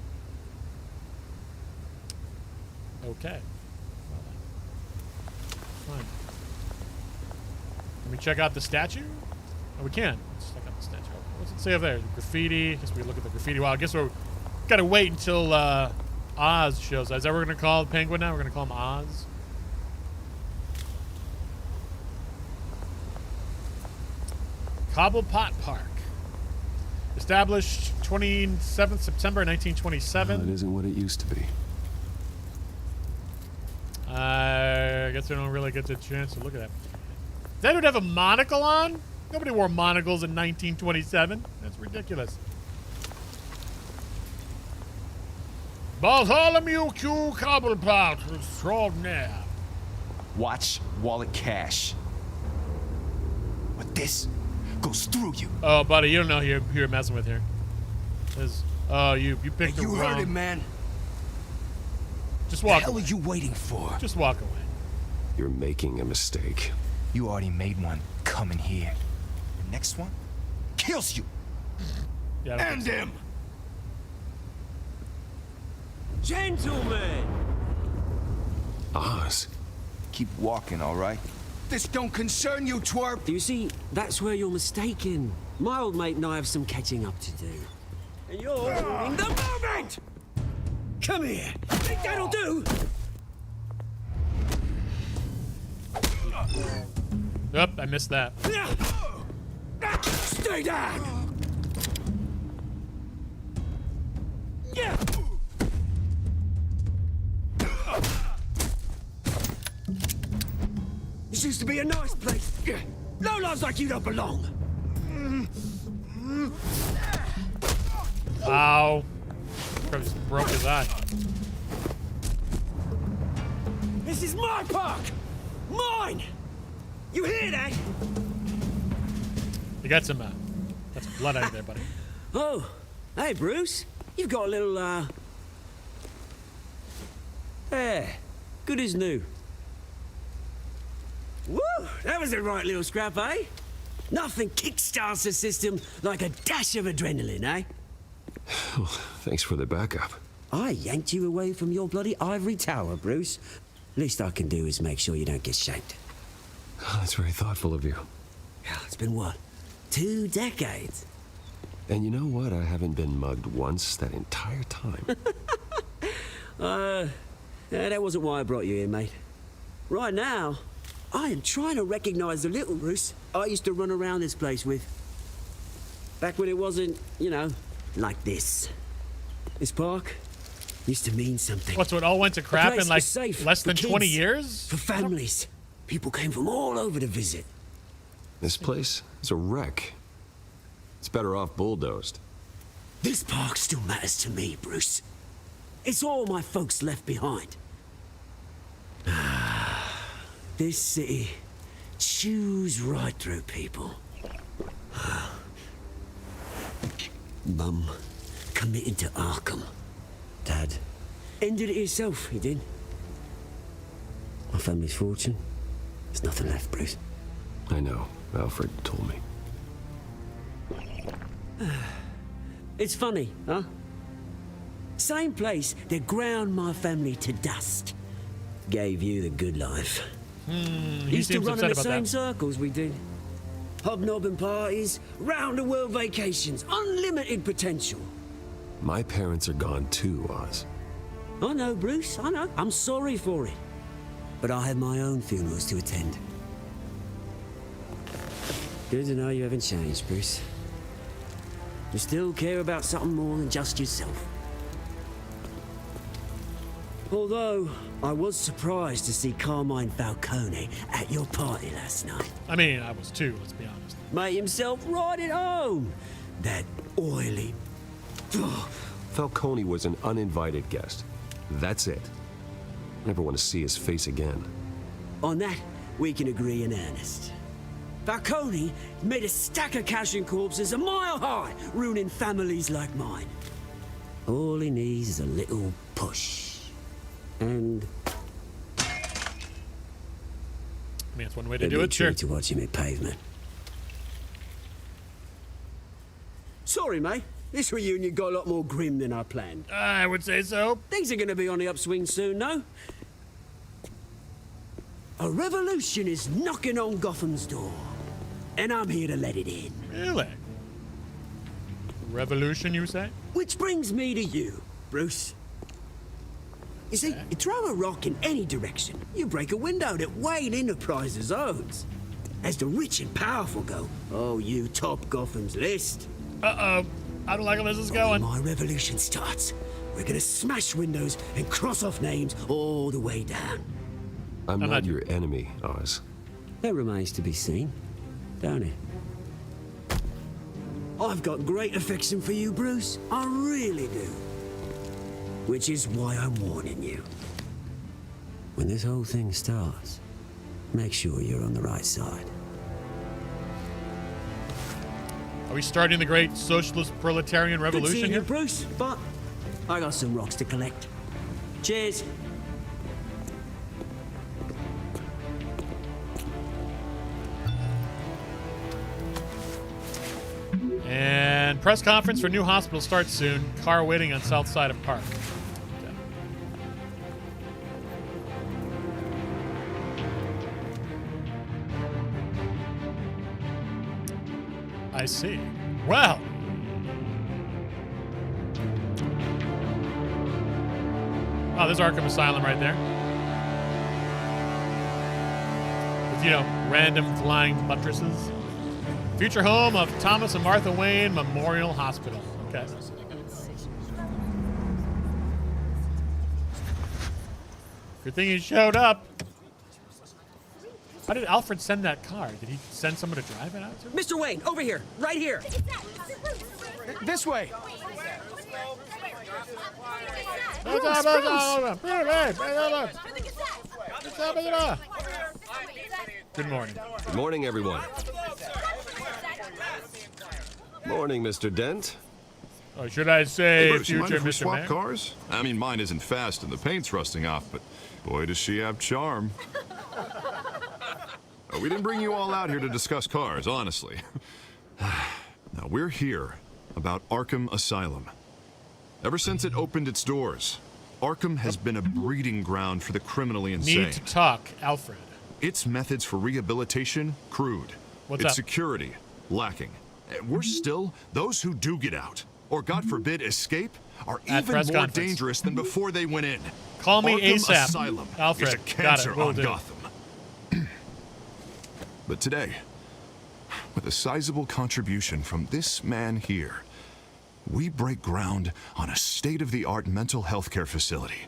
Okay. Well, then. Fine. Can we check out the statue? Oh, we can. Let's check out the statue. What's it say over there? Graffiti. I guess we look at the graffiti. Well, I guess we're gotta wait until Oz shows up. Is that what we're gonna call the penguin now? We're gonna call him Oz. Cobblepot Park. Established 27th September 1927. It isn't what it used to be. I guess I don't really get the chance to look at that. Does that dude have a monocle on? Nobody wore monocles in 1927. That's ridiculous. Bartholomew Q. Cobblepot extraordinaire. Watch wallet cash. But this goes through you. Oh, buddy, you don't know who you're messing with here. Oh, you picked the wrong. You heard it, man. Just walk away. away. What the hell are you waiting for? Just walk away. You're making a mistake. You already made one coming here. The next one kills you. Yeah, End him! Gentlemen! Oz. Keep walking, all right? This don't concern you, twerp. You see, that's where you're mistaken. My old mate and I have some catching up to do. And you're ruining the moment! Come here. Think that'll do? Yep, I missed that. Stay down! Yeah. This used to be a nice place. No lives like you don't belong. Ow. Probably just broke his eye. This is my park! Mine! You hear that? You got some, that's blood out of there, buddy. Oh, hey, Bruce. You've got a little, there. Good as new. Woo! That was a right little scrap, eh? Nothing kickstarts the system like a dash of adrenaline, eh? Well, thanks for the backup. I yanked you away from your bloody ivory tower, Bruce. Least I can do is make sure you don't get shanked. Oh, that's very thoughtful of you. Yeah, it's been what? 2 decades? And you know what? I haven't been mugged once that entire time. Yeah, that wasn't why I brought you here, mate. Right now, I am trying to recognize the little Bruce I used to run around this place with. Back when it wasn't, you know, like this. This park used to mean something. What, so it all went to crap in like safe less than for 20 kids, years? For families. People came from all over to visit. This place is a wreck. It's better off bulldozed. This park still matters to me, Bruce. It's all my folks left behind. This city chews right through people. Mum committed to Arkham. Dad ended it himself, he did. My family's fortune. There's nothing left, Bruce. I know. Alfred told me. It's funny, huh? Same place that ground my family to dust. Gave you the good life. He Used to seems run in upset the about same that. circles we did. Hobnobbing parties, round-the-world vacations, unlimited potential. My parents are gone too, Oz. I know, Bruce, I know. I'm sorry for it. But I have my own funerals to attend. Good to know you haven't changed, Bruce. You still care about something more than just yourself. Although, I was surprised to see Carmine Falcone at your party last night. I mean, I was too, let's be honest. Made himself right at home. That oily... Falcone was an uninvited guest. That's it. Never want to see his face again. On that, we can agree in earnest. Falcone made a stack of cash and corpses a mile high, ruining families like mine. All he needs is a little push. And... I mean, it's one way to do it, sure. To watch him hit pavement. Sorry, mate. This reunion got a lot more grim than I planned. I would say so. Things are going to be on the upswing soon, no? A revolution is knocking on Gotham's door. And I'm here to let it in. Really? Revolution, you say? Which brings me to you, Bruce. You see, you throw a rock in any direction, you break a window that Wayne Enterprises owns. As the rich and powerful go, oh, you top Gotham's list. Uh-oh. I don't like how this is going. When my revolution starts, we're gonna smash windows and cross off names all the way down. I'm not your enemy, Oz. That remains to be seen, don't it? I've got great affection for you, Bruce. I really do. Which is why I'm warning you. When this whole thing starts, make sure you're on the right side. Are we starting the great socialist proletarian Good revolution seeing here? you, Bruce, but I got some rocks to collect. Cheers. press conference for new hospital starts soon. Car waiting on south side of park. Okay. I see. Well. Oh, there's Arkham Asylum right there. With, random flying buttresses. Future home of Thomas and Martha Wayne Memorial Hospital. Okay. Good thing he showed up. How did Alfred send that car? Did he send someone to drive it out to him? Mr. Wayne, over here. Right here. This way. Good morning. Good morning, everyone. Morning, Mr. Dent. Or should I say, hey, Bruce, you mind future if we Mr. swap Mayor? cars? I mean, mine isn't fast and the paint's rusting off, but boy, does she have charm. We didn't bring you all out here to discuss cars, honestly. Now, we're here about Arkham Asylum. Ever since it opened its doors, Arkham has been a breeding ground for the criminally insane. Need to talk, Alfred. Its methods for rehabilitation, crude. What's its up? security, lacking. Worse still, those who do get out, or God forbid escape, are At even press more conference. dangerous than before they went in. Call me Arkham ASAP. Asylum Alfred, is a got cancer it, will on do. Gotham. But today, with a sizable contribution from this man here, we break ground on a state-of-the-art mental health care facility.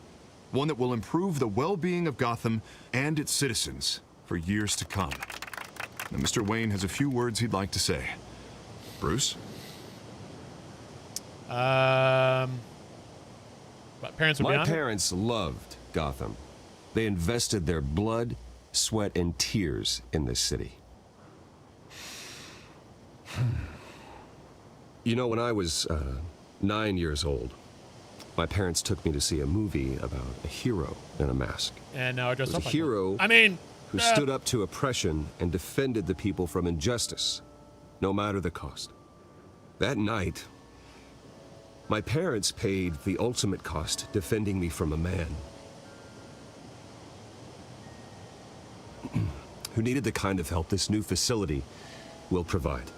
One that will improve the well-being of Gotham and its citizens for years to come. Now, Mr. Wayne has a few words he'd like to say. Bruce? What, parents would be My on it? parents loved Gotham. They invested their blood, sweat, and tears in this city. When I was 9 years old, my parents took me to see a movie about a hero in a mask. And now I It dress was up a like hero one. I mean, who stood up to oppression and defended the people from injustice, no matter the cost. That night, my parents paid the ultimate cost defending me from a man who needed the kind of help this new facility will provide.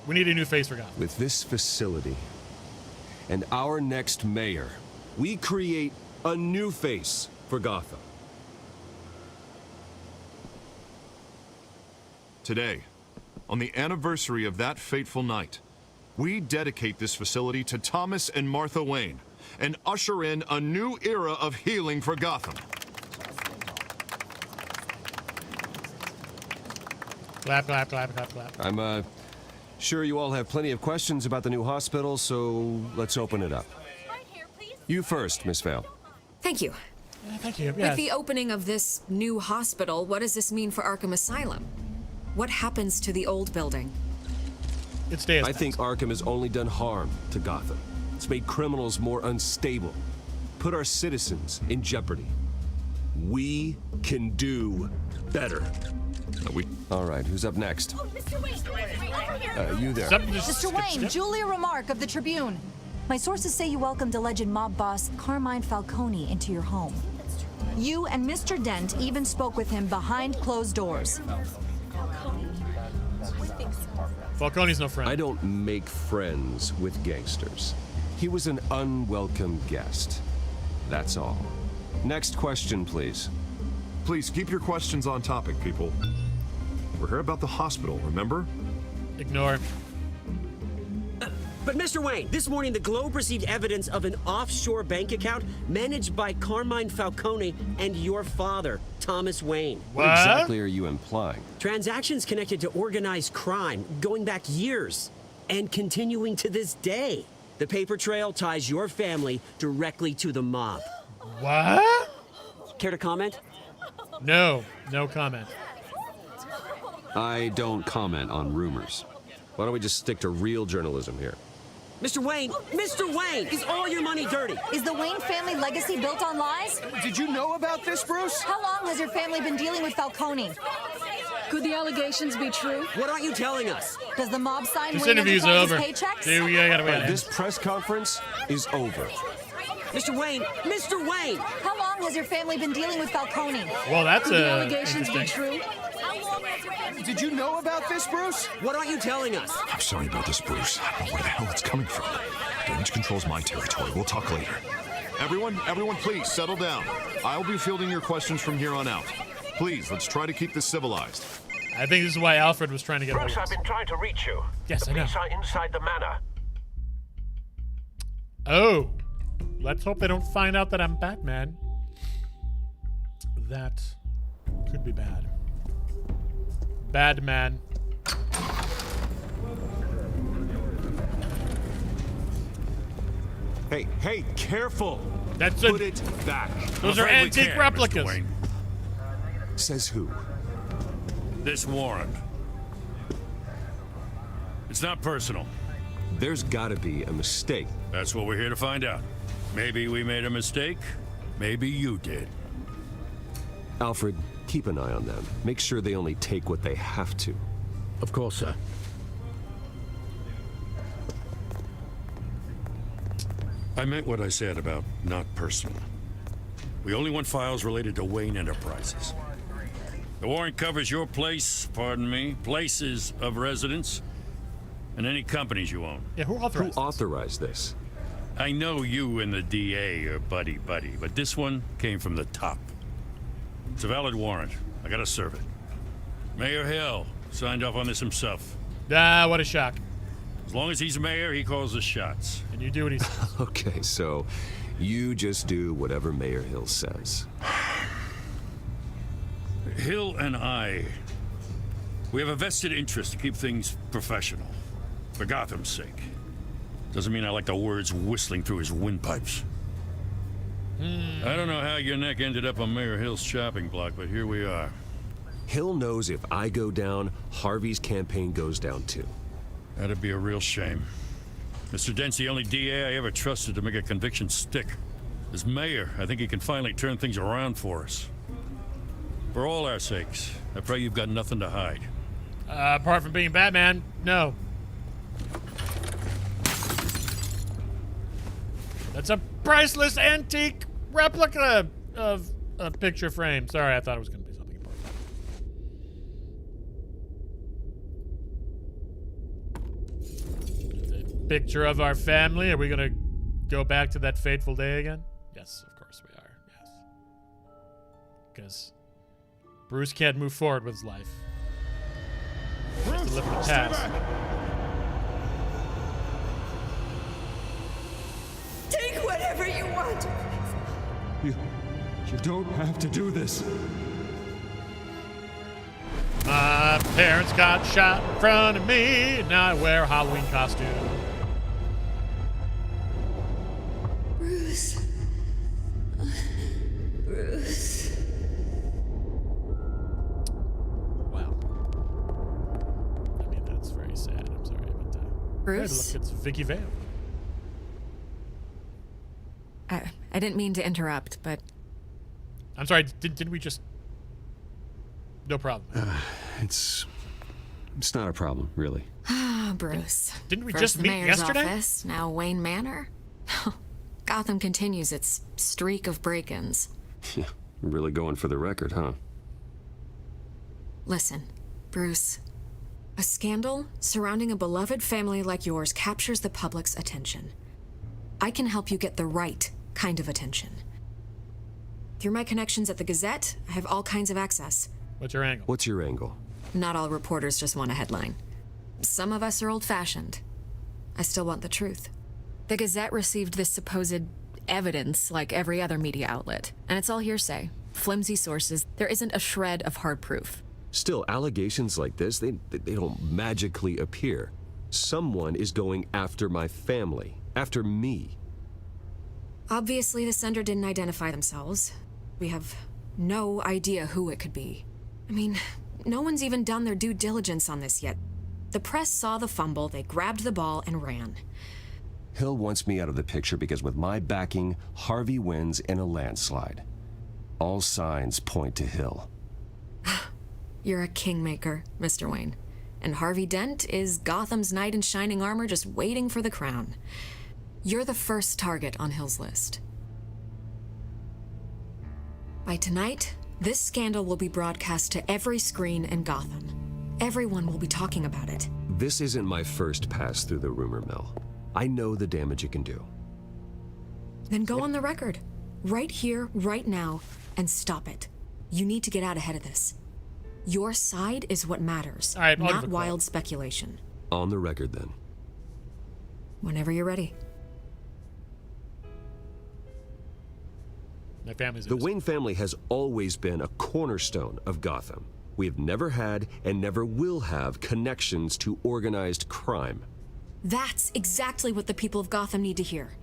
we need a new face for Gotham. With this facility and our next mayor, we create a new face for Gotham. Today, on the anniversary of that fateful night, we dedicate this facility to Thomas and Martha Wayne and usher in a new era of healing for Gotham. Clap, clap, clap, clap, clap. I'm sure you all have plenty of questions about the new hospital, so let's open it up. You first, Miss Vale. Thank you. Thank you. With Yes. the opening of this new hospital, what does this mean for Arkham Asylum? What happens to the old building? It stays. I think Arkham has only done harm to Gotham. It's made criminals more unstable, put our citizens in jeopardy. We can do better. All right, who's up next? You there. Mr. Wayne, Julia Remark of the Tribune. My sources say you welcomed alleged mob boss Carmine Falcone into your home. You and Mr. Dent even spoke with him behind closed doors. Falcone's no friend. I don't make friends with gangsters. He was an unwelcome guest. That's all. Next question, please. Please keep your questions on topic, people. We're here about the hospital, remember? Ignore. But Mr. Wayne, this morning the Globe received evidence of an offshore bank account managed by Carmine Falcone and your father, Thomas Wayne. What exactly are you implying? Transactions connected to organized crime going back years and continuing to this day. The paper trail ties your family directly to the mob. What? Care to comment? No comment. I don't comment on rumors. Why don't we just stick to real journalism here? Mr. Wayne! Mr. Wayne! Is all your money dirty? Is the Wayne family legacy built on lies? Did you know about this, Bruce? How long has your family been dealing with Falcone? Could the allegations be true? What aren't you telling us? Does the mob sign This Wayne interview's Enterprises over. paychecks? Dude, we gotta wait. This press conference is over. Mr. Wayne! Mr. Wayne! How long has your family been dealing with Falcone? Well, that's Could the allegations be interesting. true? Did you know about this, Bruce? What aren't you telling us? I'm sorry about this, Bruce. I don't know where the hell it's coming from. Damage control's my territory. We'll talk later. Everyone, please settle down. I'll be fielding your questions from here on out. Please, let's try to keep this civilized. I think this is why Alfred was trying to get Bruce, hold I've of been trying to reach you. Yes, the I know. police are inside the manor. Oh. Let's hope they don't find out that I'm Batman. That could be bad. Bad man. Hey, careful! That's Put it back. Those are Afraid we antique can't, replicas. Mr. Wayne. Says who? This warrant. It's not personal. There's gotta be a mistake. That's what we're here to find out. Maybe we made a mistake. Maybe you did. Alfred, keep an eye on them. Make sure they only take what they have to. Of course, sir. I meant what I said about not personal. We only want files related to Wayne Enterprises. The warrant covers your place, pardon me, places of residence, and any companies you own. Yeah, who authorized this? I know you and the DA are buddy-buddy, but this one came from the top. It's a valid warrant. I gotta serve it. Mayor Hill signed off on this himself. Ah, what a shock. As long as he's mayor, he calls the shots. And you do what he says. Okay, so you just do whatever Mayor Hill says. Hill and I, we have a vested interest to keep things professional. For Gotham's sake. Doesn't mean I like the words whistling through his windpipes. I don't know how your neck ended up on Mayor Hill's chopping block, but here we are. Hill knows if I go down, Harvey's campaign goes down too. That'd be a real shame. Mr. Dent's the only DA I ever trusted to make a conviction stick. As mayor, I think he can finally turn things around for us. For all our sakes, I pray you've got nothing to hide. Apart from being Batman, no. That's a priceless antique replica of a picture frame. Sorry, I thought it was going to be something important. It's a picture of our family. Are we going to go back to that fateful day again? Yes, of course we are. Yes. Because Bruce can't move forward with his life. He has to live in the past. Take whatever you want. You don't have to do this. My parents got shot in front of me, and now I wear a Halloween costume. Bruce. Bruce. Wow. I mean, that's very sad. I'm sorry about that. Bruce? Hey, look, it's Vicky Vale. I didn't mean to interrupt, but... I'm sorry, did we just... No problem. It's not a problem, really. Ah, Bruce. Didn't we First just the meet mayor's yesterday? Office, now Wayne Manor. Gotham continues its streak of break-ins. Yeah, really going for the record, huh? Listen, Bruce. A scandal surrounding a beloved family like yours captures the public's attention. I can help you get the right kind of attention. Through my connections at the Gazette, I have all kinds of access. What's your angle? What's your angle? Not all reporters just want a headline. Some of us are old-fashioned. I still want the truth. The Gazette received this supposed evidence like every other media outlet, and it's all hearsay. Flimsy sources. There isn't a shred of hard proof. Still, allegations like this, they don't magically appear. Someone is going after my family, after me. Obviously, the sender didn't identify themselves. We have no idea who it could be. I mean, no one's even done their due diligence on this yet. The press saw the fumble, they grabbed the ball and ran. Hill wants me out of the picture because with my backing, Harvey wins in a landslide. All signs point to Hill. You're a kingmaker, Mr. Wayne. And Harvey Dent is Gotham's knight in shining armor just waiting for the crown. You're the first target on Hill's list. By tonight, this scandal will be broadcast to every screen in Gotham. Everyone will be talking about it. This isn't my first pass through the rumor mill. I know the damage it can do. Then go on the record. Right here, right now, and stop it. You need to get out ahead of this. Your side is what matters, all right, not wild speculation. On the record, then. Whenever you're ready. My family's The Wayne family has always been a cornerstone of Gotham. We have never had and never will have connections to organized crime. That's exactly what the people of Gotham need to hear.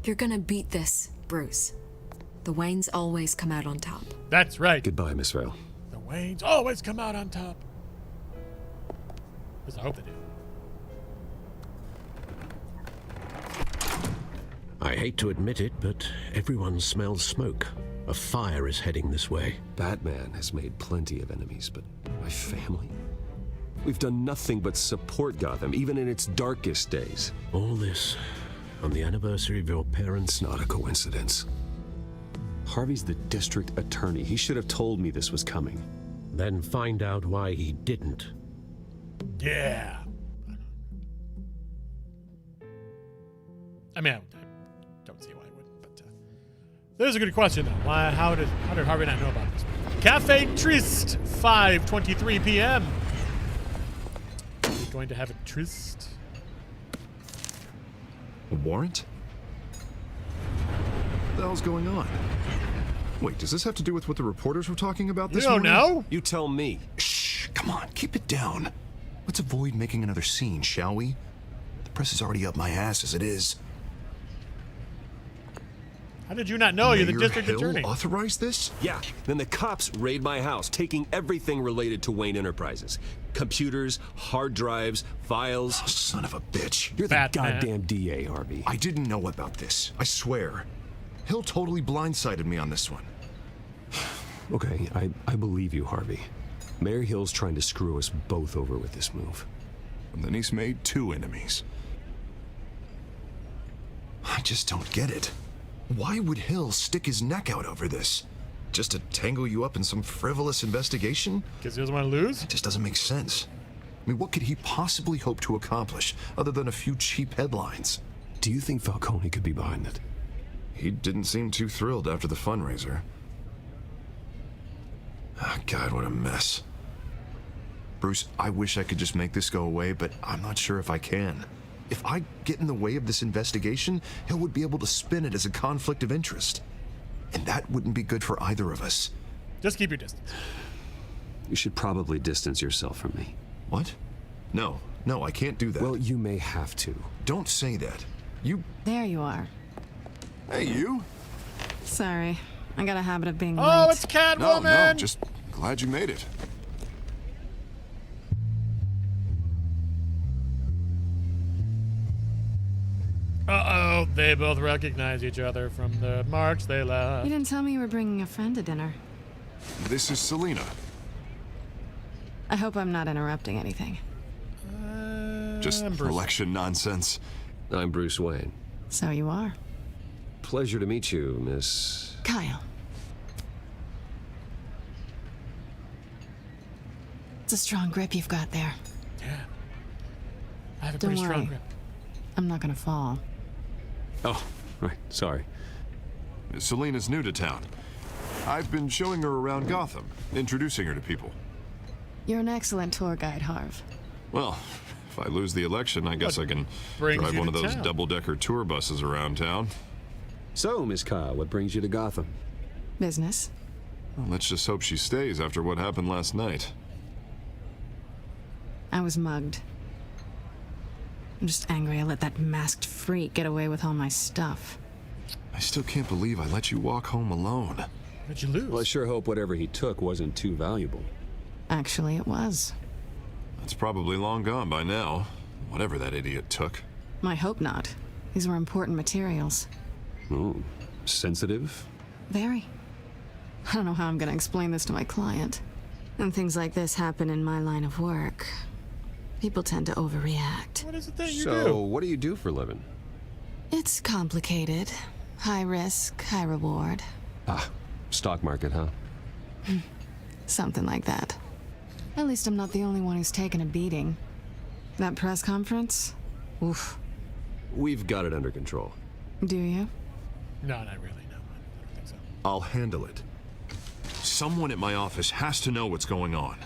You're gonna beat this, Bruce. The Waynes always come out on top. That's right. Goodbye, Miss Vale. The Waynes always come out on top. At least I hope they do. I hate to admit it, but everyone smells smoke. A fire is heading this way. Batman has made plenty of enemies, but my family? We've done nothing but support Gotham, even in its darkest days. All this on the anniversary of your parents? Not a coincidence. Harvey's the district attorney. He should have told me this was coming. Then find out why he didn't. Yeah. I mean, I don't see why I wouldn't, but there's a good question, though. How did Harvey not know about this? Cafe Triste, 5:23 p.m. Are we going to have a tryst? A warrant? What the hell's going on? Wait, does this have to do with what the reporters were talking about this morning? You don't know? You tell me. Shh, come on, keep it down. Let's avoid making another scene, shall we? The press is already up my ass as it is. How did you not know? You're the Mayor district Hill attorney. authorized this? Yeah, then the cops raid my house, taking everything related to Wayne Enterprises. Computers, hard drives, files. Oh, son of a bitch. You're the Batman. goddamn DA, Harvey. I didn't know about this, I swear. Hill totally blindsided me on this one. Okay, I believe you, Harvey. Mayor Hill's trying to screw us both over with this move. And then he's made 2 enemies. I just don't get it. Why would Hill stick his neck out over this? Just to tangle you up in some frivolous investigation? Because he doesn't want to lose? It just doesn't make sense. I mean, what could he possibly hope to accomplish other than a few cheap headlines? Do you think Falcone could be behind it? He didn't seem too thrilled after the fundraiser. Ah, God, what a mess. Bruce, I wish I could just make this go away, but I'm not sure if I can. If I get in the way of this investigation, Hill would be able to spin it as a conflict of interest. And that wouldn't be good for either of us. Just keep your distance. You should probably distance yourself from me. What? No, I can't do that. Well, you may have to. Don't say that. You... There you are. Hey, you. Sorry. I got a habit of being late. Oh, it's Catwoman! No, just glad you made it. Uh-oh, they both recognize each other from the march they left. You didn't tell me you were bringing a friend to dinner. This is Selina. I hope I'm not interrupting anything. Just election nonsense. I'm Bruce Wayne. So you are. Pleasure to meet you, Miss... Kyle. It's a strong grip you've got there. Yeah. I have a Don't pretty strong worry. grip. I'm not gonna fall. Oh, right, sorry. Selina's new to town. I've been showing her around Gotham, introducing her to people. You're an excellent tour guide, Harv. Well, if I lose the election, I guess I can brings drive you one of to those town? double-decker tour buses around town. So, Miss Kyle, what brings you to Gotham? Business. Well, let's just hope she stays after what happened last night. I was mugged. I'm just angry I let that masked freak get away with all my stuff. I still can't believe I let you walk home alone. What'd you lose? Well, I sure hope whatever he took wasn't too valuable. Actually, it was. It's probably long gone by now, whatever that idiot took. I hope not. These were important materials. Ooh, sensitive? Very. I don't know how I'm gonna explain this to my client. When things like this happen in my line of work, people tend to overreact. What is it that you do? do? What do you do for a living? It's complicated. High risk, high reward. Ah, stock market, huh? Something like that. At least I'm not the only one who's taken a beating. That press conference? Oof. We've got it under control. Do you? No, not really, no. I don't think so. I'll handle it. Someone at my office has to know what's going on.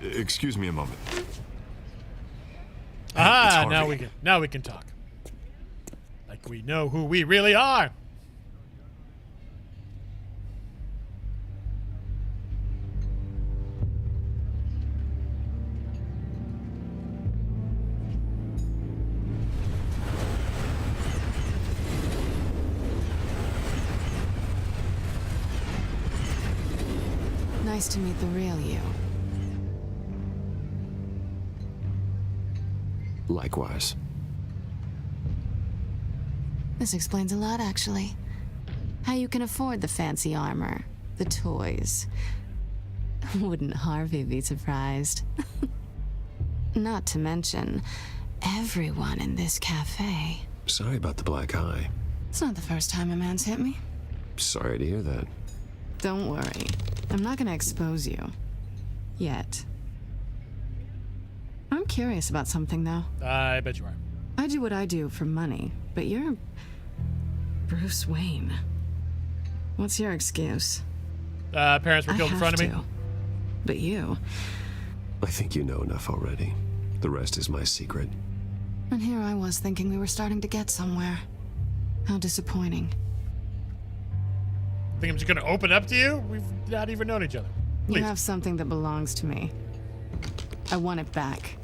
Excuse me a moment. Ah, now we can talk. Like we know who we really are. Nice to meet the real you. Likewise. This explains a lot, actually. How you can afford the fancy armor, the toys. Wouldn't Harvey be surprised? Not to mention, everyone in this cafe. Sorry about the black eye. It's not the first time a man's hit me. Sorry to hear that. Don't worry. I'm not gonna expose you. Yet. I'm curious about something, though. I bet you are. I do what I do for money, but you're Bruce Wayne. What's your excuse? Parents were killed in front of me. But you... I think you know enough already. The rest is my secret. And here I was thinking we were starting to get somewhere. How disappointing. Think I'm just gonna open up to you? We've not even known each other. Please. You have something that belongs to me. I want it back.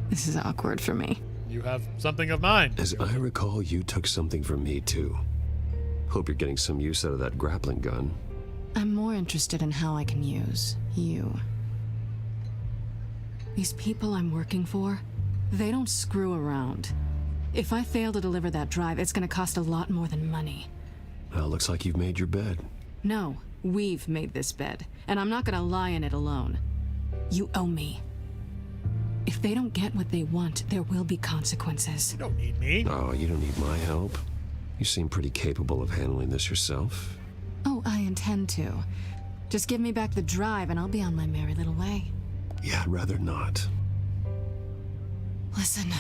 This is awkward for me. You have something of mine. As I recall, you took something from me, too. Hope you're getting some use out of that grappling gun. I'm more interested in how I can use you. These people I'm working for, they don't screw around. If I fail to deliver that drive, it's gonna cost a lot more than money. Well, looks like you've made your bed. No, we've made this bed, and I'm not gonna lie in it alone. You owe me. If they don't get what they want, there will be consequences. You don't need me. Oh, you don't need my help. You seem pretty capable of handling this yourself. Oh, I intend to. Just give me back the drive and I'll be on my merry little way. Yeah, I'd rather not. Listen,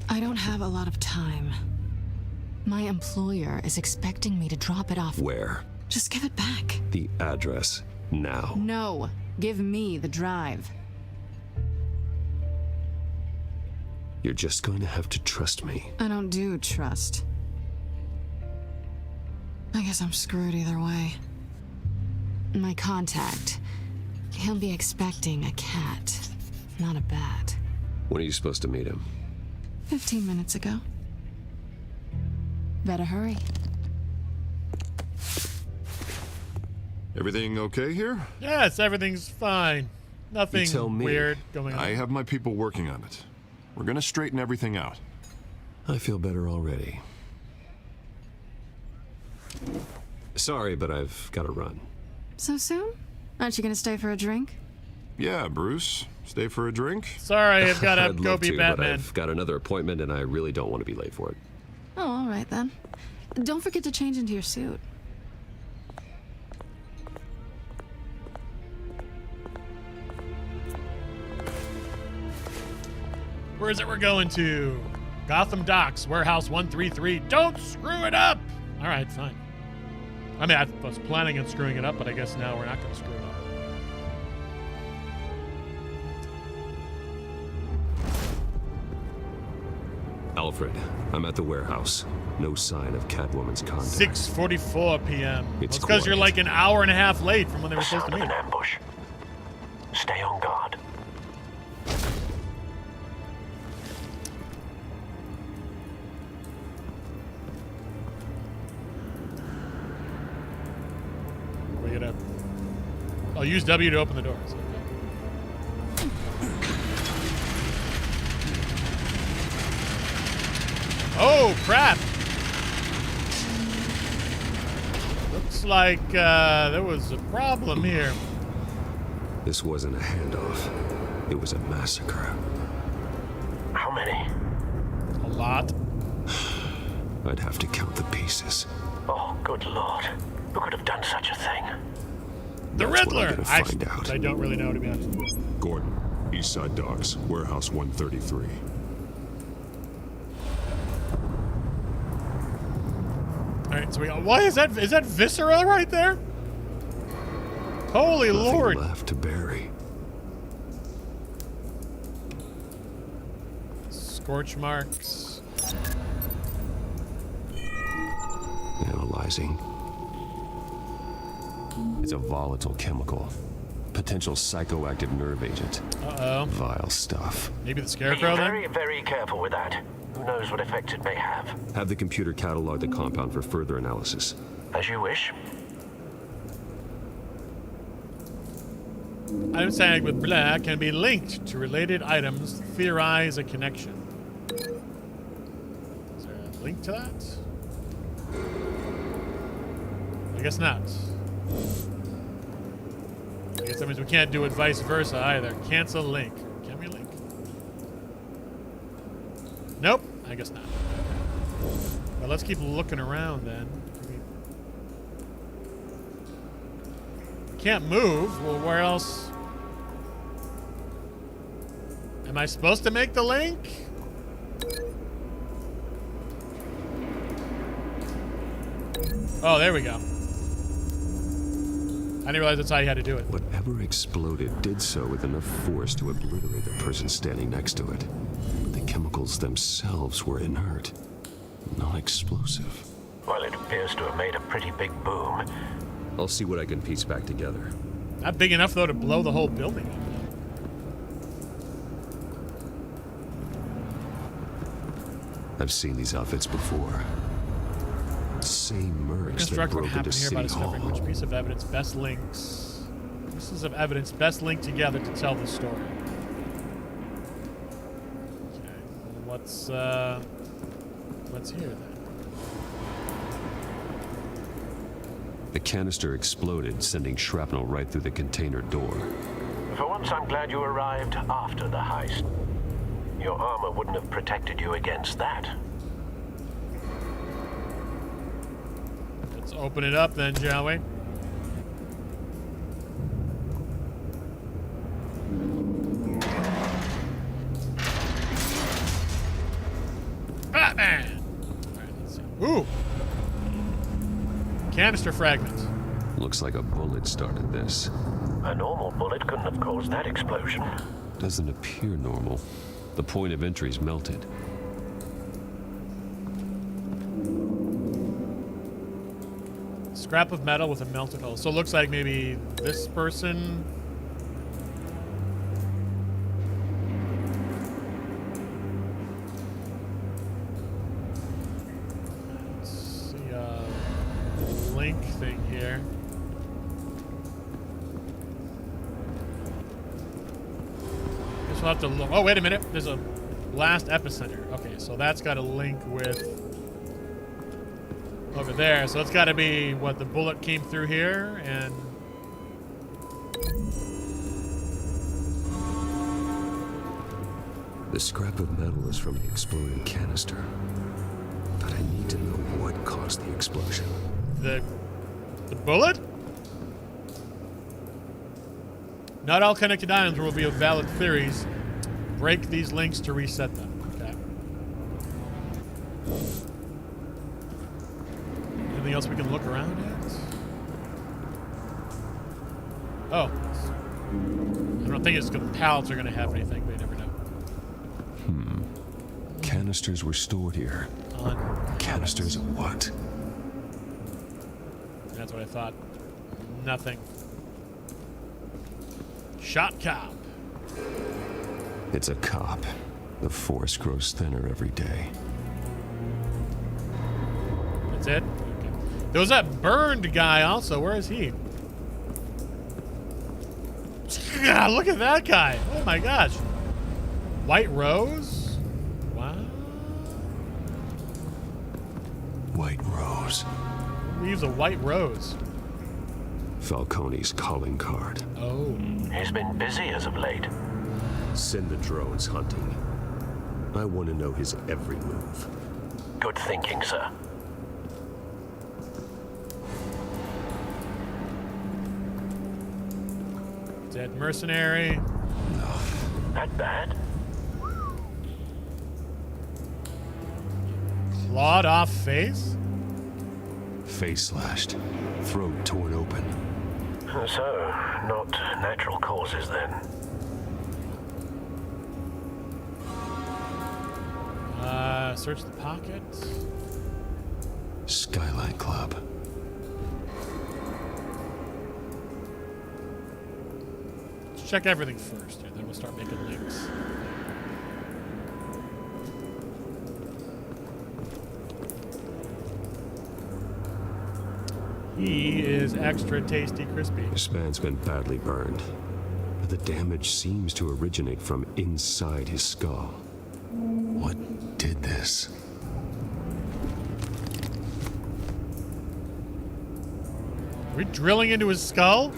I don't have a lot of time. My employer is expecting me to drop it off. Where? Just give it back. The address, now. No, give me the drive. You're just going to have to trust me. I don't do trust. I guess I'm screwed either way. My contact, he'll be expecting a cat, not a bat. When are you supposed to meet him? 15 minutes ago. Better hurry. Everything okay here? Yes, everything's fine. Nothing weird going on. I have my people working on it. We're gonna straighten everything out. I feel better already. Sorry, but I've got to run. So soon? Aren't you gonna stay for a drink? Yeah, Bruce. Stay for a drink? Sorry, I've got to I'd go love be to, Batman. But I've got another appointment and I really don't want to be late for it. Oh, all right then. Don't forget to change into your suit. Where is it we're going to? Gotham Docks, Warehouse 133. Don't screw it up! All right, fine. I mean, I was planning on screwing it up, but I guess now we're not going to screw it up. Alfred, I'm at the warehouse. No sign of Catwoman's contact. 6:44 p.m. It's because you're like an hour and a half late from when they were supposed to meet. An ambush. Stay on guard. I'll use W to open the doors. Okay. Oh, crap. Looks like there was a problem here. This wasn't a handoff. It was a massacre. How many? A lot. I'd have to count the pieces. Oh, good lord. Who could have done such a thing? The That's Riddler! what I'm gonna find out. I don't really know, to be honest. Gordon, East Side Docks, Warehouse 133. Alright, so we got. Why is that Viscera right there? Holy Nothing Lord. left to bury. Scorch marks. Analyzing. It's a volatile chemical. Potential psychoactive nerve agent. Uh-oh. Vile stuff. Maybe the Be Scarecrow then? very, very careful with that. Who knows what effects it may have? Have the computer catalog the compound for further analysis. As you wish. Items tagged with black can be linked to related items. Theorize a connection. Is there a link to that? I guess not. I guess that means we can't do it vice versa either. Cancel link. Can we link? Nope. I guess not. Well, let's keep looking around then. We can't move. Well, where else? Am I supposed to make the link? Oh, there we go. I didn't realize that's how you had to do it. Whatever exploded did so with enough force to obliterate the person standing next to it. But the chemicals themselves were inert, not explosive. Well, it appears to have made a pretty big boom. I'll see what I can piece back together. Not big enough, though, to blow the whole building up. I've seen these outfits before. Same mercs that Construct what broke into happened here by City discovering Hall. which piece of evidence best links. Pieces of evidence best linked together to tell the story. Okay. What's here then? The canister exploded, sending shrapnel right through the container door. For once, I'm glad you arrived after the heist. Your armor wouldn't have protected you against that. Let's open it up then, shall we? Batman! Alright, let's see. Ooh! Canister fragment. Looks like a bullet started this. A normal bullet couldn't have caused that explosion. Doesn't appear normal. The point of entry's melted. Scrap of metal with a melted hole. So it looks like maybe this person. Let's see a link thing here. Guess we'll have to look. Oh, wait a minute. There's a blast epicenter. Okay, so that's got a link with over there, so it's got to be what the bullet came through here, and The scrap of metal is from the exploding canister. But I need to know what caused the explosion. the bullet? Not all connected items will reveal valid theories. Break these links to reset them. Okay. Anything else we can look around at? Oh. I don't think it's the pallets are going to have anything, but you never know. Canisters were stored here. Canisters of what? That's what I thought. Nothing. Shot cop. It's a cop. The force grows thinner every day. That's it? Okay. There was that burned guy also. Where is he? Yeah, look at that guy. Oh my gosh. White Rose? Wow. White Rose. Who leaves a white rose? Falcone's calling card. Oh. He's been busy as of late. Send the drones hunting. I want to know his every move. Good thinking, sir. Dead mercenary. That bad? Clawed off face? Face slashed. Throat torn open. So, not natural causes then. Search the pocket. Skylight Club. Let's check everything first, and then we'll start making links. He is extra tasty crispy. This man's been badly burned, but the damage seems to originate from inside his skull. What did this? Are we drilling into his skull?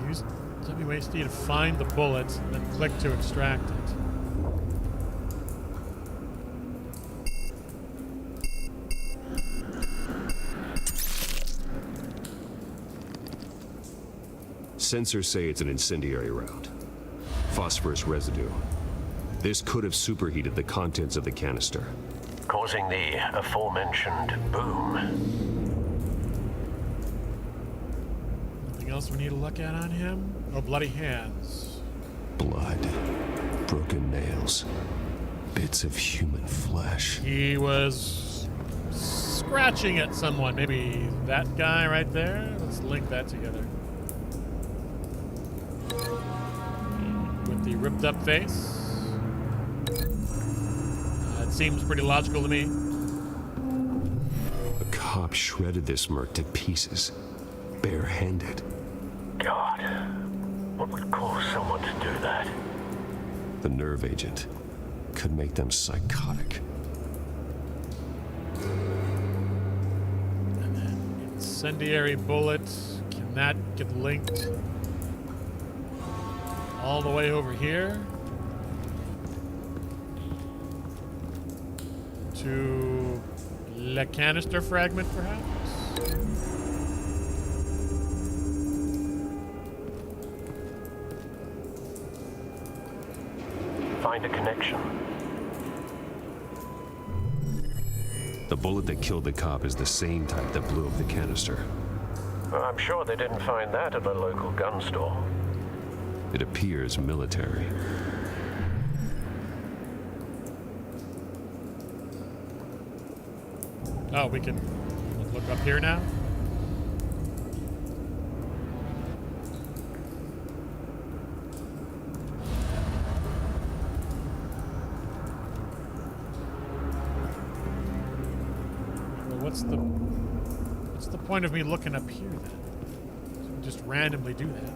Use WASD to find the bullets, and then click to extract it. Sensors say it's an incendiary round. Phosphorus residue. This could have superheated the contents of the canister, causing the aforementioned boom. Anything else we need to look at on him? Oh, bloody hands. Blood. Broken nails. Bits of human flesh. He was scratching at someone. Maybe that guy right there? Let's link that together. With the ripped up face. It seems pretty logical to me. A cop shredded this merc to pieces, barehanded. God, what would cause someone to do that? The nerve agent could make them psychotic. And then incendiary bullet. Can that get linked all the way over here? To the canister fragment, perhaps? Find a connection. The bullet that killed the cop is the same type that blew up the canister. I'm sure they didn't find that at a local gun store. It appears military. Oh, we can look up here now? Well, what's the point of me looking up here then? Just randomly do that.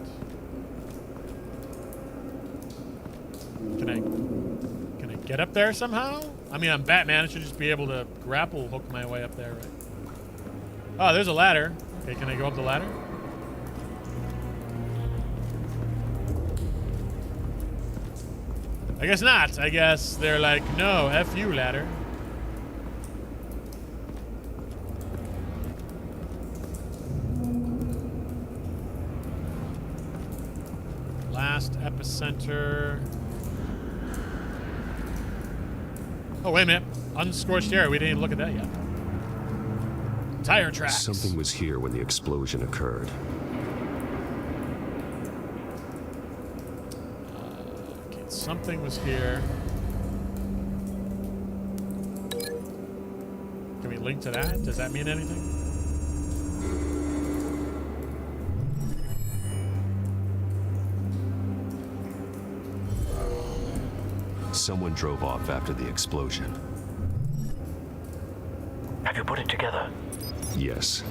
Can I get up there somehow? I mean, I'm Batman. I should just be able to grapple hook my way up there, right? Oh, there's a ladder. Okay, can I go up the ladder? I guess not. I guess they're like, no, F you, ladder. Last epicenter. Oh, wait a minute. Unscorched area. We didn't even look at that yet. Tire tracks. Something was here when the explosion occurred. Okay, something was here. Can we link to that? Does that mean anything? Someone drove off after the explosion. Have you put it together? Yes.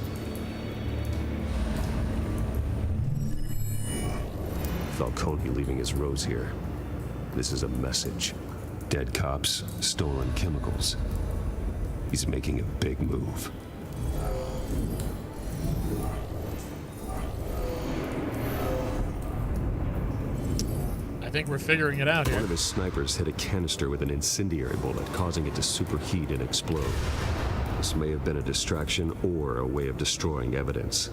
Falcone leaving his rose here. This is a message. Dead cops, stolen chemicals. He's making a big move. I think we're figuring it out here. One of his snipers hit a canister with an incendiary bullet, causing it to superheat and explode. This may have been a distraction or a way of destroying evidence.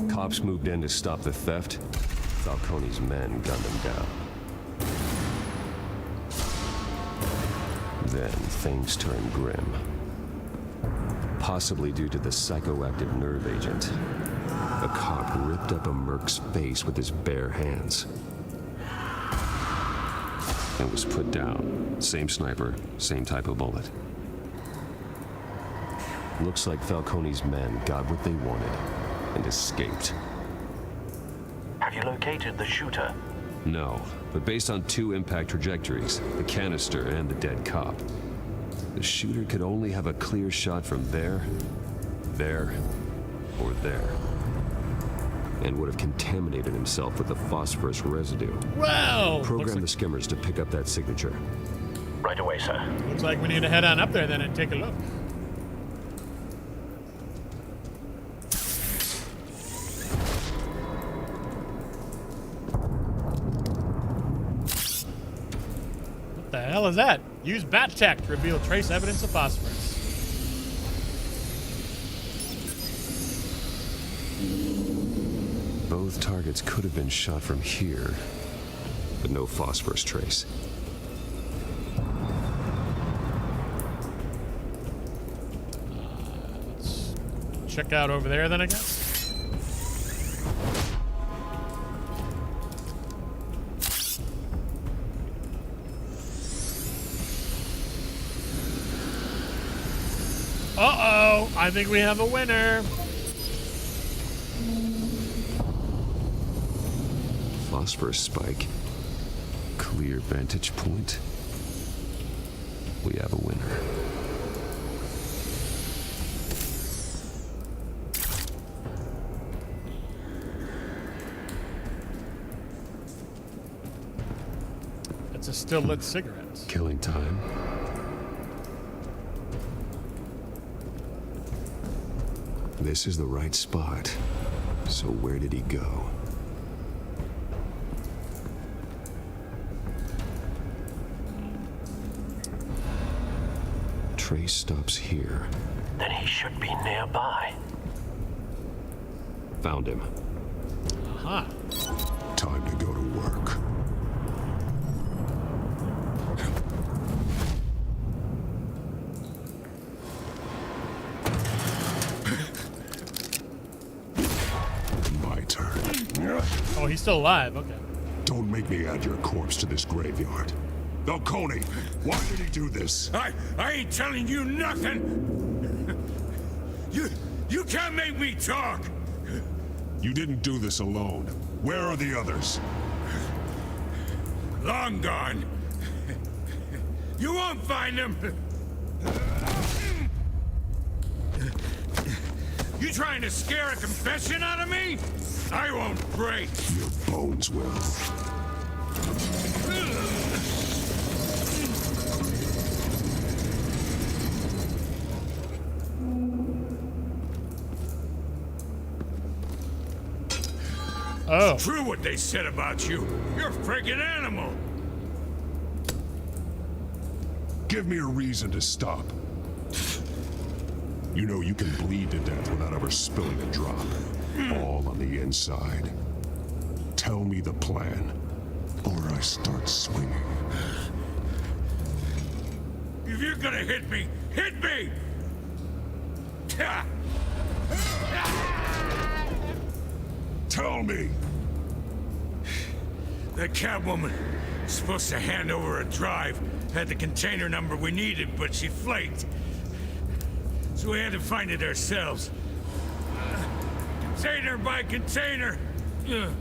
Cops moved in to stop the theft. Falcone's men gunned him down. Then things turned grim. Possibly due to the psychoactive nerve agent. A cop ripped up a merc's face with his bare hands. And was put down. Same sniper, same type of bullet. Looks like Falcone's men got what they wanted and escaped. Have you located the shooter? No, but based on 2 impact trajectories, the canister and the dead cop, the shooter could only have a clear shot from there, or there. And would have contaminated himself with the phosphorus residue. Wow! Program the skimmers to pick up that signature. Right away, sir. Looks like we need to head on up there then and take a look. What the hell is that? Use bat tech to reveal trace evidence of phosphorus. Both targets could have been shot from here, but no phosphorus trace. Let's check out over there then, I guess. Uh-oh, I think we have a winner. Phosphorus spike. Clear vantage point. We have a winner. It's a still lit cigarette. Killing time. This is the right spot. So where did he go? Trace stops here. Then he should be nearby. Found him. Huh. Time to go to work. My turn. Oh, he's still alive. Okay. Don't make me add your corpse to this graveyard. Falcone, why did he do this? I ain't telling you nothing. You can't make me talk. You didn't do this alone. Where are the others? Long gone. You won't find them. You trying to scare a confession out of me? I won't break. Your bones will. Oh. It's true what they said about you. You're a friggin' animal. Give me a reason to stop. You know you can bleed to death without ever spilling a drop. All on the inside. Tell me the plan, or I start swinging. If you're gonna hit me, hit me! Tell me! That Catwoman was supposed to hand over a drive, had the container number we needed, but she flaked. So we had to find it ourselves. Container by container. At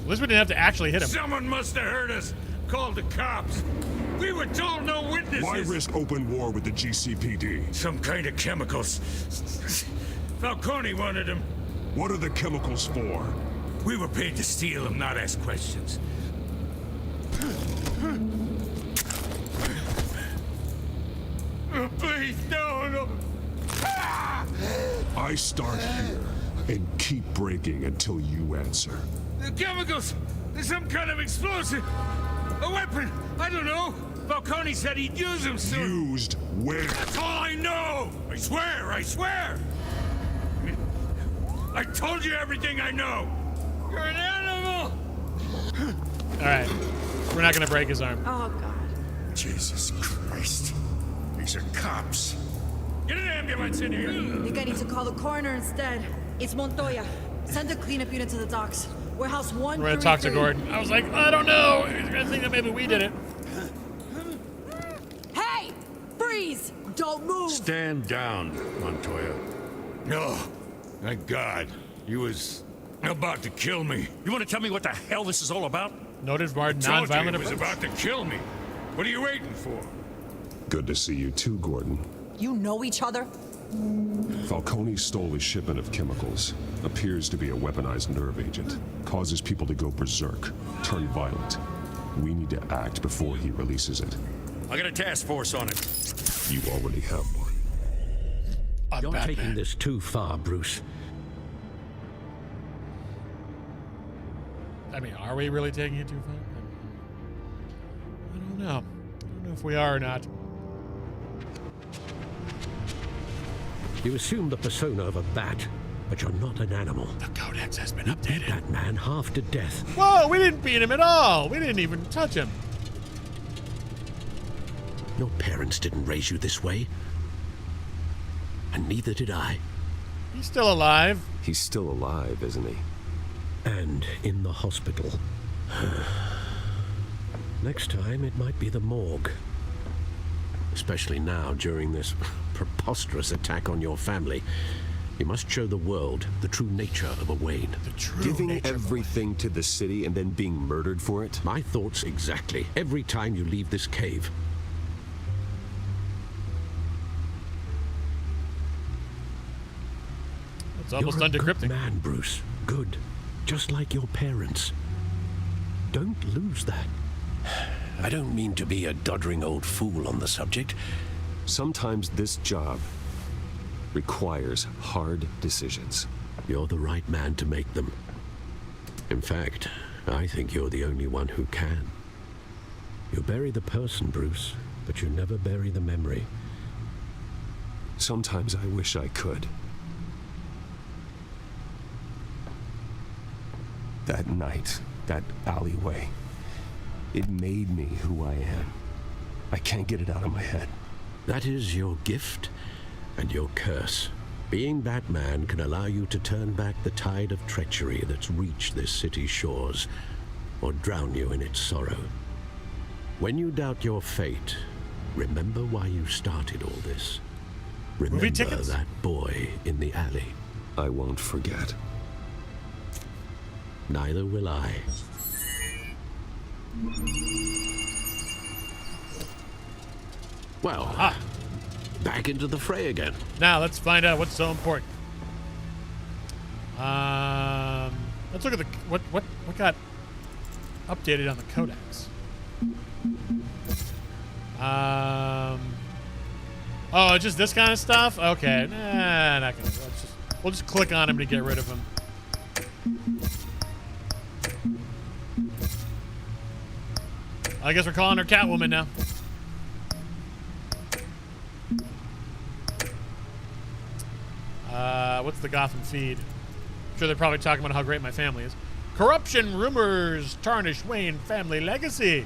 least we didn't have to actually hit him. Someone must have heard us. Called the cops. We were told no witnesses. Why risk open war with the GCPD? Some kind of chemicals. Falcone wanted them. What are the chemicals for? We were paid to steal them, not ask questions. Oh, please, no. I start here and keep breaking until you answer. The chemicals! There's some kind of explosive! A weapon! I don't know! Falcone said he'd use them soon! Used where? That's all I know! I swear! I told you everything I know! You're an animal! Alright. We're not gonna break his arm. Oh, God. Jesus Christ. These are cops. Get an ambulance in here! You guys need to call the coroner instead. It's Montoya. Send a cleanup unit to the docks. Warehouse 133. We're gonna talk to Gordon. I was like, I don't know. He's gonna think that maybe we did it. Hey! Freeze! Don't move! Stand down, Montoya. No. Thank God. He was about to kill me. You want to tell me what the hell this is all about? Noted Bard Told you nonviolent he was approach. about to kill me. What are you waiting for? Good to see you too, Gordon. You know each other? Falcone stole a shipment of chemicals. Appears to be a weaponized nerve agent. Causes people to go berserk, turn violent. We need to act before he releases it. I got a task force on it. You already have one. You're taking this too far, Bruce. I mean, are we really taking it too far? I don't know. I don't know if we are or not. You assume the persona of a bat, but you're not an animal. The codex has been You beat that man half to death. Whoa, we didn't beat him at all. We didn't even touch him. Your parents didn't raise you this way. And neither did I. He's still alive. He's still alive, isn't he? And in the hospital. Next time, it might be the morgue. Especially now, during this preposterous attack on your family. You must show the world the true nature of a Wayne. The true Giving nature everything to the city and then being murdered for it? My thoughts exactly. Every time you leave this cave. It's almost You're a undecrypting. good man, Bruce. Good. Just like your parents. Don't lose that. I don't mean to be a doddering old fool on the subject. Sometimes this job requires hard decisions. You're the right man to make them. In fact, I think you're the only one who can. You bury the person, Bruce, but you never bury the memory. Sometimes I wish I could. That night, that alleyway, it made me who I am. I can't get it out of my head. That is your gift and your curse. Being Batman can allow you to turn back the tide of treachery that's reached this city's shores, or drown you in its sorrow. When you doubt your fate, remember why you started all this. Remember that boy in the alley. I won't forget. Neither will I. Well, back into the fray again. Now let's find out what's so important. Let's look at the what got updated on the codex. Oh, just this kind of stuff. Okay, nah, not gonna. We'll just click on him to get rid of him. I guess we're calling her Catwoman now. What's the Gotham feed? I'm sure they're probably talking about how great my family is. Corruption rumors tarnish Wayne family legacy.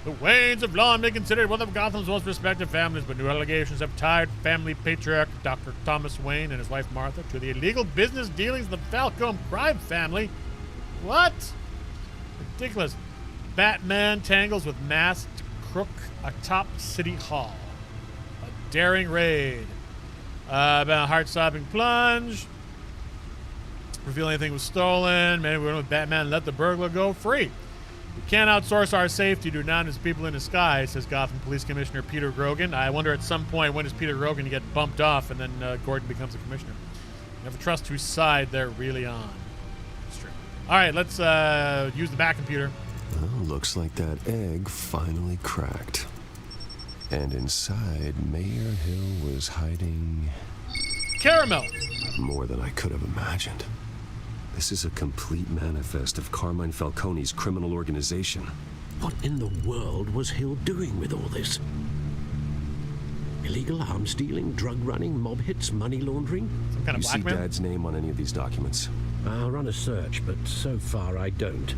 The Waynes have long been considered one of Gotham's most respected families, but new allegations have tied family patriarch Dr. Thomas Wayne and his wife Martha to the illegal business dealings of the Falcone crime family. What? Ridiculous. Batman tangles with masked crook atop City Hall. A daring raid. About a heart-stopping plunge. Reveal anything was stolen. Maybe we went with Batman and let the burglar go free. We can't outsource our safety to anonymous people in the sky, says Gotham Police Commissioner Peter Grogan. I wonder at some point when does Peter Grogan get bumped off and then Gordon becomes a commissioner. Never trust whose side they're really on. It's true. All right, let's use the back computer. Well, looks like that egg finally cracked. And inside, Mayor Hill was hiding... caramel! More than I could have imagined. This is a complete manifest of Carmine Falcone's criminal organization. What in the world was Hill doing with all this? Illegal arms dealing, drug running, mob hits, money laundering? Some kind of blackmail? You see Dad's name on any of these documents? I'll run a search, but so far I don't.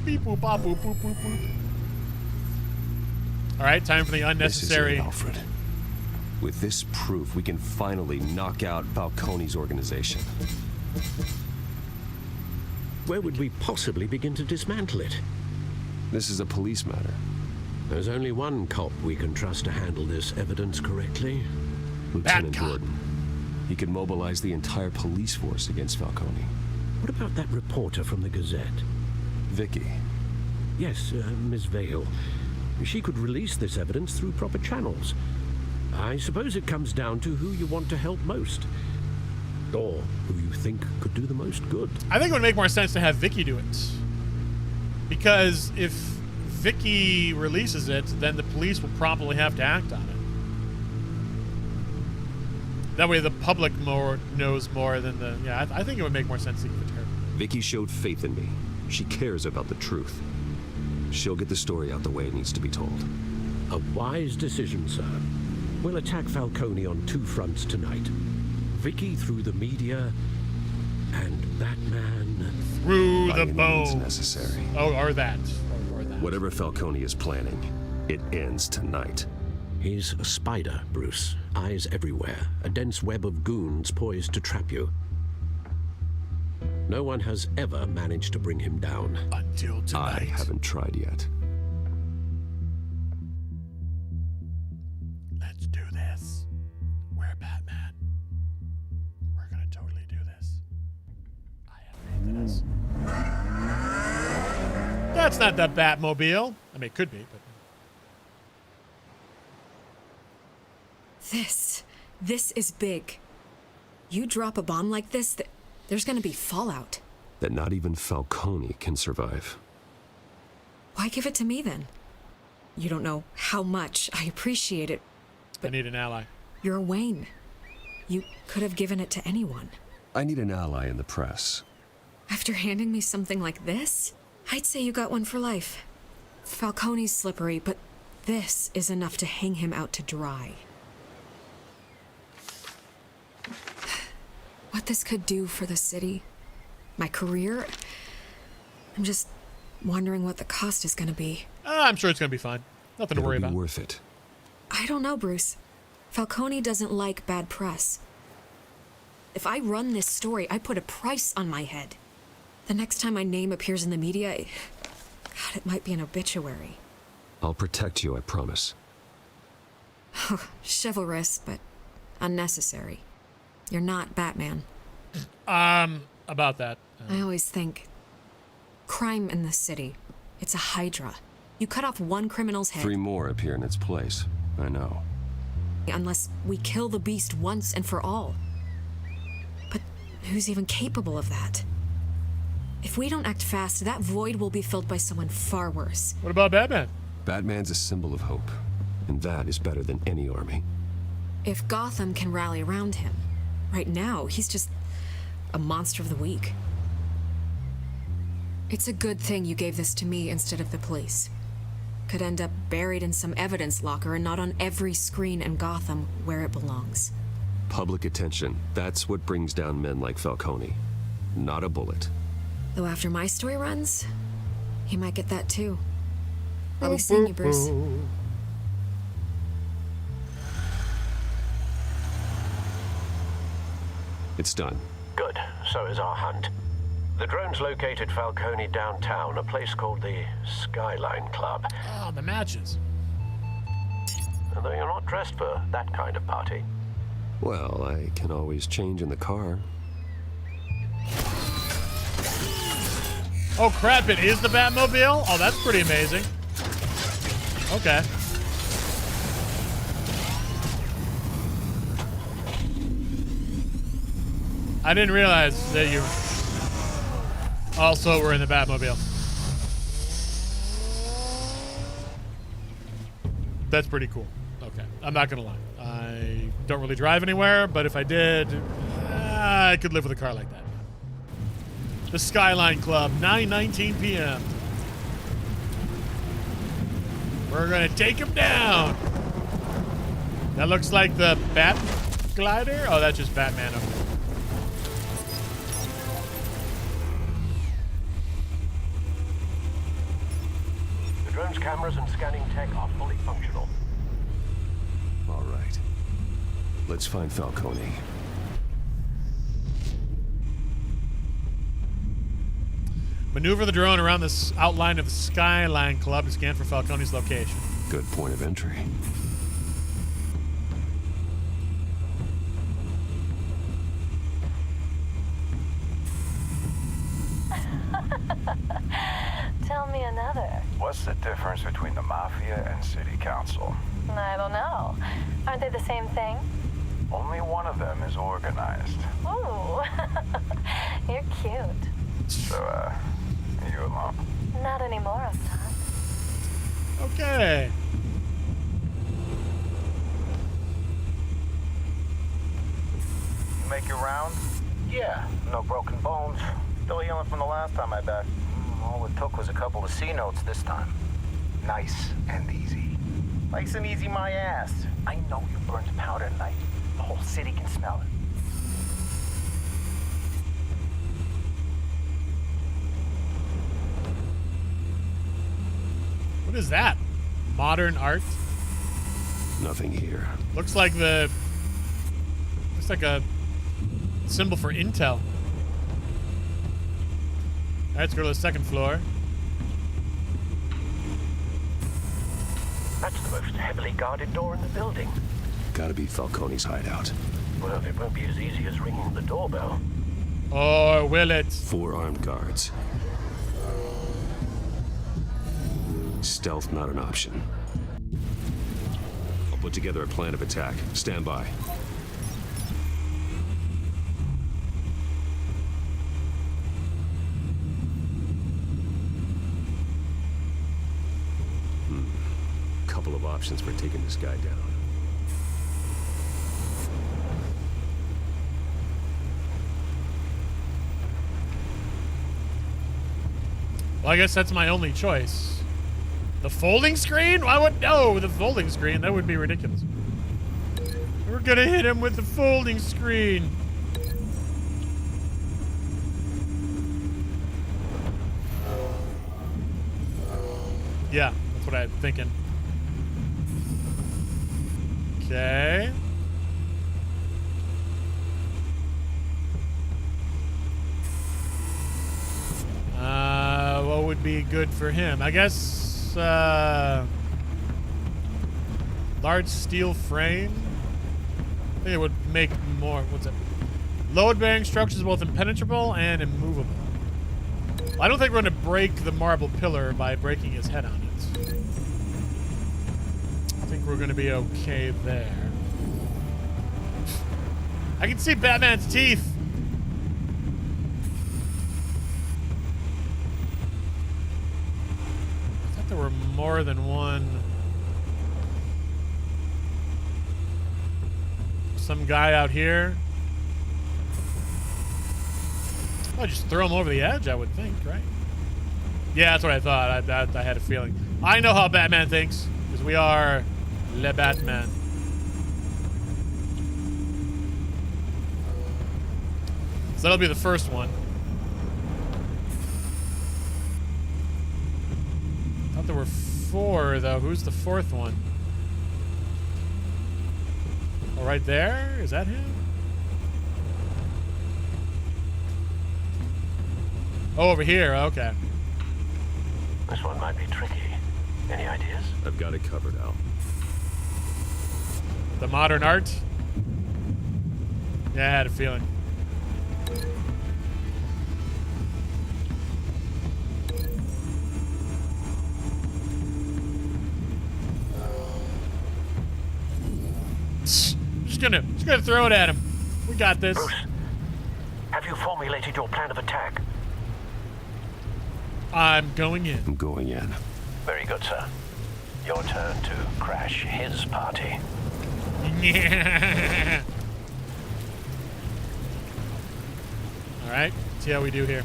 Beep boop bop boop boop boop boop. All right, time for the unnecessary. This is it, Alfred. With this proof, we can finally knock out Falcone's organization. Where would we possibly begin to dismantle it? This is a police matter. There's only one cop we can trust to handle this evidence correctly. Lieutenant Gordon. He could mobilize the entire police force against Falcone. What about that reporter from the Gazette? Vicky. Yes, Miss Vale. She could release this evidence through proper channels. I suppose it comes down to who you want to help most. Or who you think could do the most good. I think it would make more sense to have Vicky do it. Because if Vicky releases it, then the police will probably have to act on it. That way the public knows more than the... Yeah, I think it would make more sense to give it to her. Vicky showed faith in me. She cares about the truth. She'll get the story out the way it needs to be told. A wise decision, sir. We'll attack Falcone on two fronts tonight. Vicky through the media, and Batman... through the bone. Necessary. Oh, or that. Or that. Whatever Falcone is planning, it ends tonight. He's a spider, Bruce. Eyes everywhere. A dense web of goons poised to trap you. No one has ever managed to bring him down. Until tonight. I haven't tried yet. Let's do this. We're Batman. We're gonna totally do this. I have faith in us. That's not the Batmobile. I mean, it could be, but... This is big. You drop a bomb like this, there's gonna be fallout. That not even Falcone can survive. Why give it to me then? You don't know how much I appreciate it. But I need an ally. You're Wayne. You could have given it to anyone. I need an ally in the press. After handing me something like this, I'd say you got one for life. Falcone's slippery, but this is enough to hang him out to dry. What this could do for the city, my career, I'm just wondering what the cost is going to be. I'm sure it's going to be fine. Nothing to worry about. Worth it. I don't know, Bruce. Falcone doesn't like bad press. If I run this story, I put a price on my head. The next time my name appears in the media, God, it might be an obituary. I'll protect you, I promise. Chivalrous, but unnecessary. You're not Batman. About that. I always think, crime in the city, it's a hydra. You cut off one criminal's head. 3 more appear in its place. I know. Unless we kill the beast once and for all. But who's even capable of that? If we don't act fast, that void will be filled by someone far worse. What about Batman? Batman's a symbol of hope, and that is better than any army. If Gotham can rally around him, right now, he's just a monster of the week. It's a good thing you gave this to me instead of the police. Could end up buried in some evidence locker and not on every screen in Gotham where it belongs. Public attention, that's what brings down men like Falcone. Not a bullet. Though after my story runs, he might get that too. I'll be seeing you, Bruce. It's done. Good. So is our hunt. The drones located Falcone downtown, a place called the Skyline Club. Oh, the matches. And though you're not dressed for that kind of party. Well, I can always change in the car. Oh crap, it is the Batmobile? Oh, that's pretty amazing. Okay. I didn't realize that you also were in the Batmobile. That's pretty cool. Okay, I'm not gonna lie. I don't really drive anywhere, but if I did, I could live with a car like that. The Skyline Club, 9:19 p.m. We're gonna take him down. That looks like the Bat Glider. Oh, that's just Batman over there. The drone's cameras and scanning tech are fully functional. All right. Let's find Falcone. Maneuver the drone around this outline of the Skyline Club to scan for Falcone's location. Good point of entry. Tell me another. What's the difference between the Mafia and City Council? I don't know. Aren't they the same thing? Only one of them is organized. Ooh, you're cute. So, are you alone? Not anymore, I'm not. Okay. You make your rounds? Yeah, no broken bones. Still healing from the last time I died. All it took was a couple of C notes this time. Nice and easy. Nice and easy, my ass. I know you burned powder tonight. The whole city can smell it. What is that? Modern art? Nothing here. Looks like a symbol for Intel. All right, let's go to the second floor. That's the most heavily guarded door in the building. Gotta be Falcone's hideout. Well, it won't be as easy as ringing the doorbell. Or will it? 4 armed guards. Stealth not an option. I'll put together a plan of attack. Stand by. Couple of options for taking this guy down. Well, I guess that's my only choice. The folding screen? I would no, the folding screen. That would be ridiculous. We're gonna hit him with the folding screen. Yeah, that's what I'm thinking. Okay. What would be good for him? I guess, large steel frame. I think it would make more, what's it? Load-bearing structures both impenetrable and immovable. Well, I don't think we're going to break the marble pillar by breaking his head on it. I think we're going to be okay there. I can see Batman's teeth. I thought there were more than one. Some guy out here. I'll just throw him over the edge, I would think, right? Yeah, that's what I thought. I had a feeling. I know how Batman thinks, because we are Le Batman. So that'll be the first one. I thought there were 4, though. Who's the 4th one? Oh, right there? Is that him? Oh, over here. Okay. This one might be tricky. Any ideas? I've got it covered, Al. The modern art? Yeah, I had a feeling. Just gonna throw it at him. We got this. Bruce, you formulated your plan of attack? I'm going in. I'm going in. Very good, sir. Your turn to crash his party. Yeah. All right, see how we do here.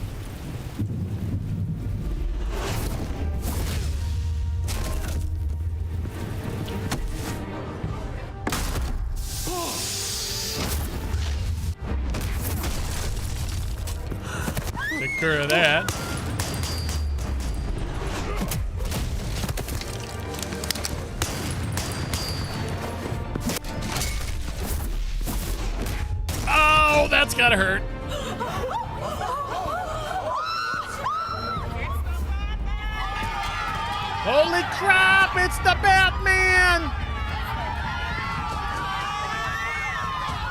Take care of that. Oh, that's gotta hurt. Holy crap, it's the Batman!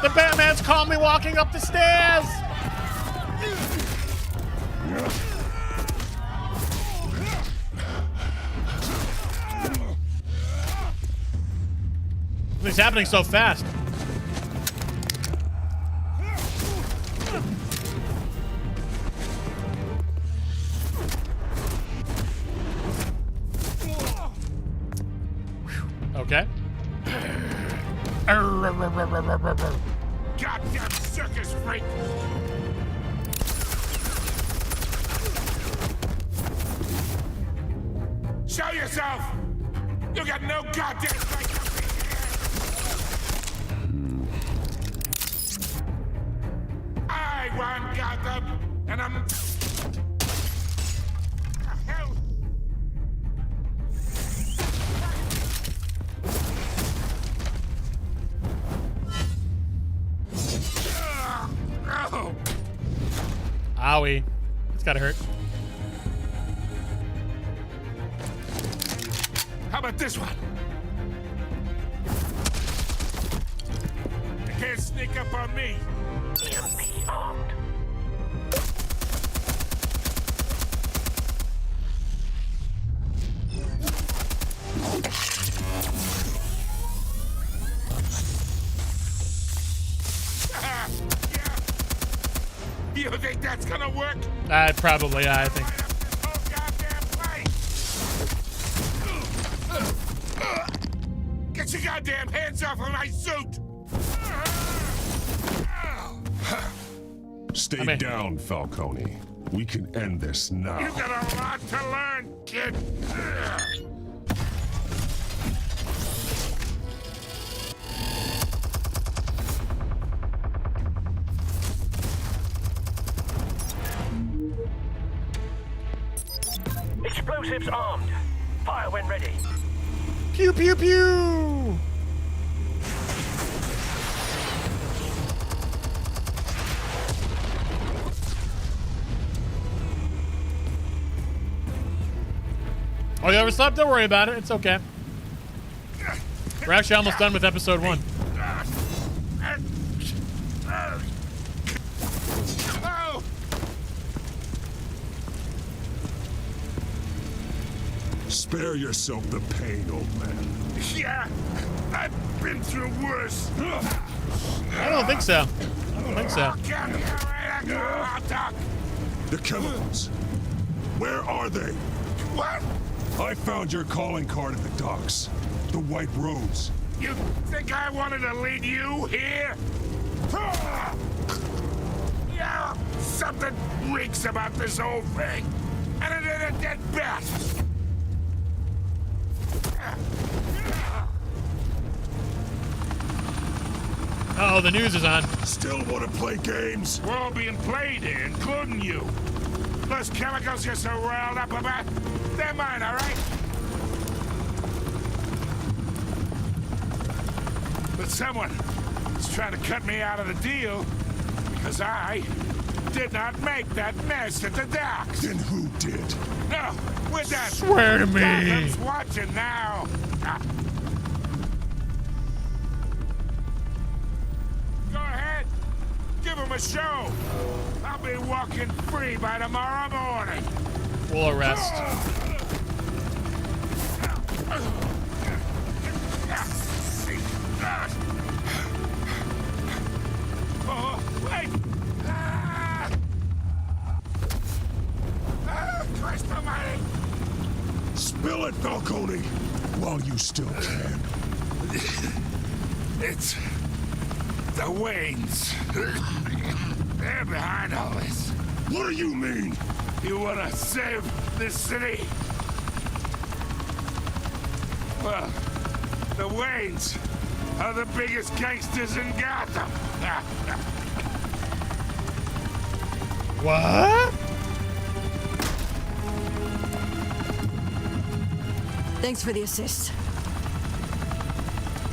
The Batman's caught me walking up the stairs! It's happening so fast. Okay. Goddamn circus freak! Show yourself! You got no goddamn right. I run Gotham, and I'm... Hell! Oh. Owie. It's gotta hurt. How about this one? You can't sneak up on me. EMP armed. You think that's gonna work? Probably, I think. Get your goddamn hands off of my suit! Stay down, Falcone. We can end this now. You got a lot to learn, kid. Explosives armed. Fire when ready. Pew, pew, pew! Oh, you ever slept? Don't worry about it. It's okay. We're actually almost done with episode 1. Spare yourself the pain, old man. Yeah, I've been through worse. I don't think so. I don't think so. The chemicals. Where are they? What? I found your calling card at the docks. The White Rose. You think I wanted to lead you here? Yeah, something reeks about this whole thing. And it ain't a dead bat. Uh-oh, the news is on. Still want to play games? We're all being played here, including you. Those chemicals you're so riled up about, they're mine, all right? But someone is trying to cut me out of the deal because I did not make that mess at the docks. Then who did? No, we're done. Swear to me. Gotham's watching now. Go ahead. Give him a show. I'll be walking free by tomorrow morning. We'll arrest. Oh, wait. Spill it, Falcone, while you still can. It's the Waynes. They're behind all this. What do you mean? You want to save this city? Well, the Waynes are the biggest gangsters in Gotham. What? Thanks for the assist.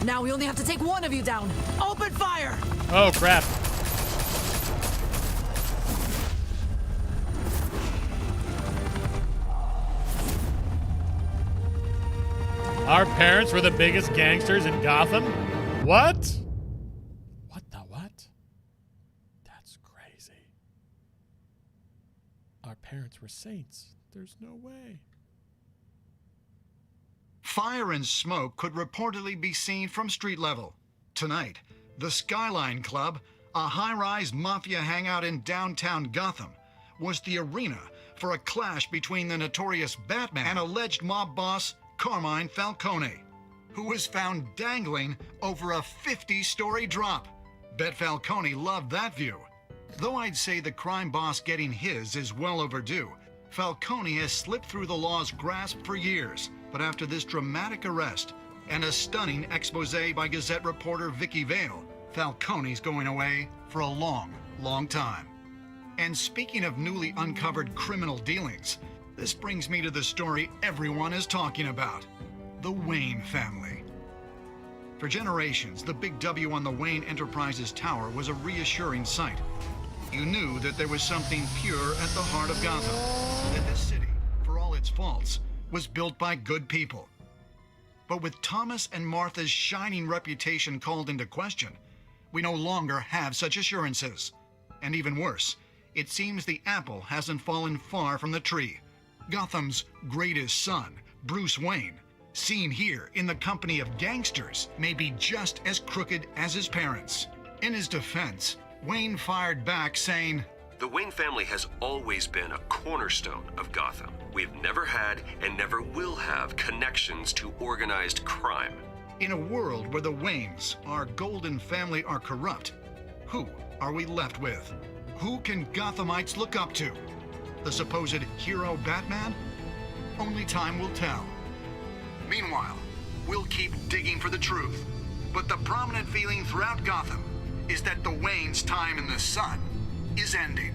Now we only have to take one of you down. Open fire! Oh, crap. Our parents were the biggest gangsters in Gotham? What? What the what? That's crazy. Our parents were saints. There's no way. Fire and smoke could reportedly be seen from street level. Tonight, the Skyline Club, a high-rise mafia hangout in downtown Gotham, was the arena for a clash between the notorious Batman and alleged mob boss Carmine Falcone, who was found dangling over a 50-story drop. Bet Falcone loved that view. Though I'd say the crime boss getting his is well overdue, Falcone has slipped through the law's grasp for years. But after this dramatic arrest and a stunning expose by Gazette reporter Vicky Vale, Falcone's going away for a long, long time. And speaking of newly uncovered criminal dealings, this brings me to the story everyone is talking about, the Wayne family. For generations, the big W on the Wayne Enterprises Tower was a reassuring sight. You knew that there was something pure at the heart of Gotham, that this city, for all its faults, was built by good people. But with Thomas and Martha's shining reputation called into question, we no longer have such assurances. And even worse, it seems the apple hasn't fallen far from the tree. Gotham's greatest son, Bruce Wayne, seen here in the company of gangsters, may be just as crooked as his parents. In his defense, Wayne fired back saying, "The Wayne family has always been a cornerstone of Gotham. We've never had and never will have connections to organized crime." In a world where the Waynes, our golden family, are corrupt, who are we left with? Who can Gothamites look up to? The supposed hero Batman? Only time will tell. Meanwhile, we'll keep digging for the truth. But the prominent feeling throughout Gotham is that the Waynes' time in the sun is ending.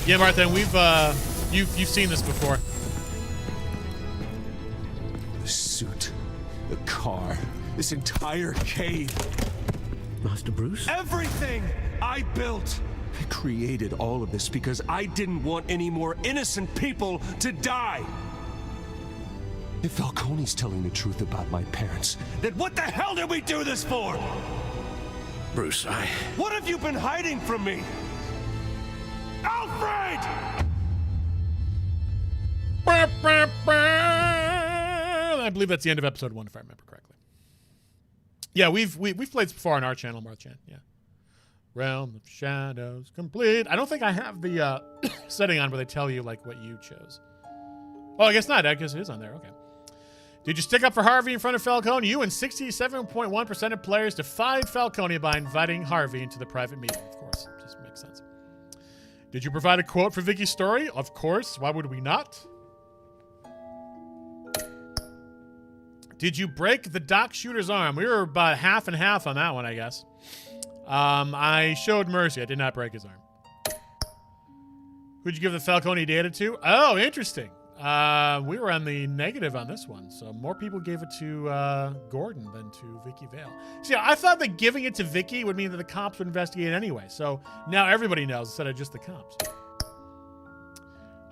Yeah, Martha, and you've seen this before. The suit, the car, this entire cave. Master Bruce? Everything I built. I created all of this because I didn't want any more innocent people to die. If Falcone's telling the truth about my parents, then what the hell did we do this for? Bruce, What have you been hiding from me? Alfred! I believe that's the end of episode 1, if I remember correctly. Yeah, we've played this before on our channel, Marchan. Yeah. Realm of Shadows complete. I don't think I have the setting on where they tell you like what you chose. Oh, I guess not. I guess it is on there. Okay. Did you stick up for Harvey in front of Falcone? You and 67.1% of players defied Falcone by inviting Harvey into the private meeting. Of course, it just makes sense. Did you provide a quote for Vicky's story? Of course. Why would we not? Did you break the dock shooter's arm? We were about half and half on that one, I guess. I showed mercy. I did not break his arm. Who'd you give the Falcone data to? Oh, interesting. We were on the negative on this one, so more people gave it to Gordon than to Vicky Vale. See, I thought that giving it to Vicky would mean that the cops would investigate anyway, so now everybody knows instead of just the cops.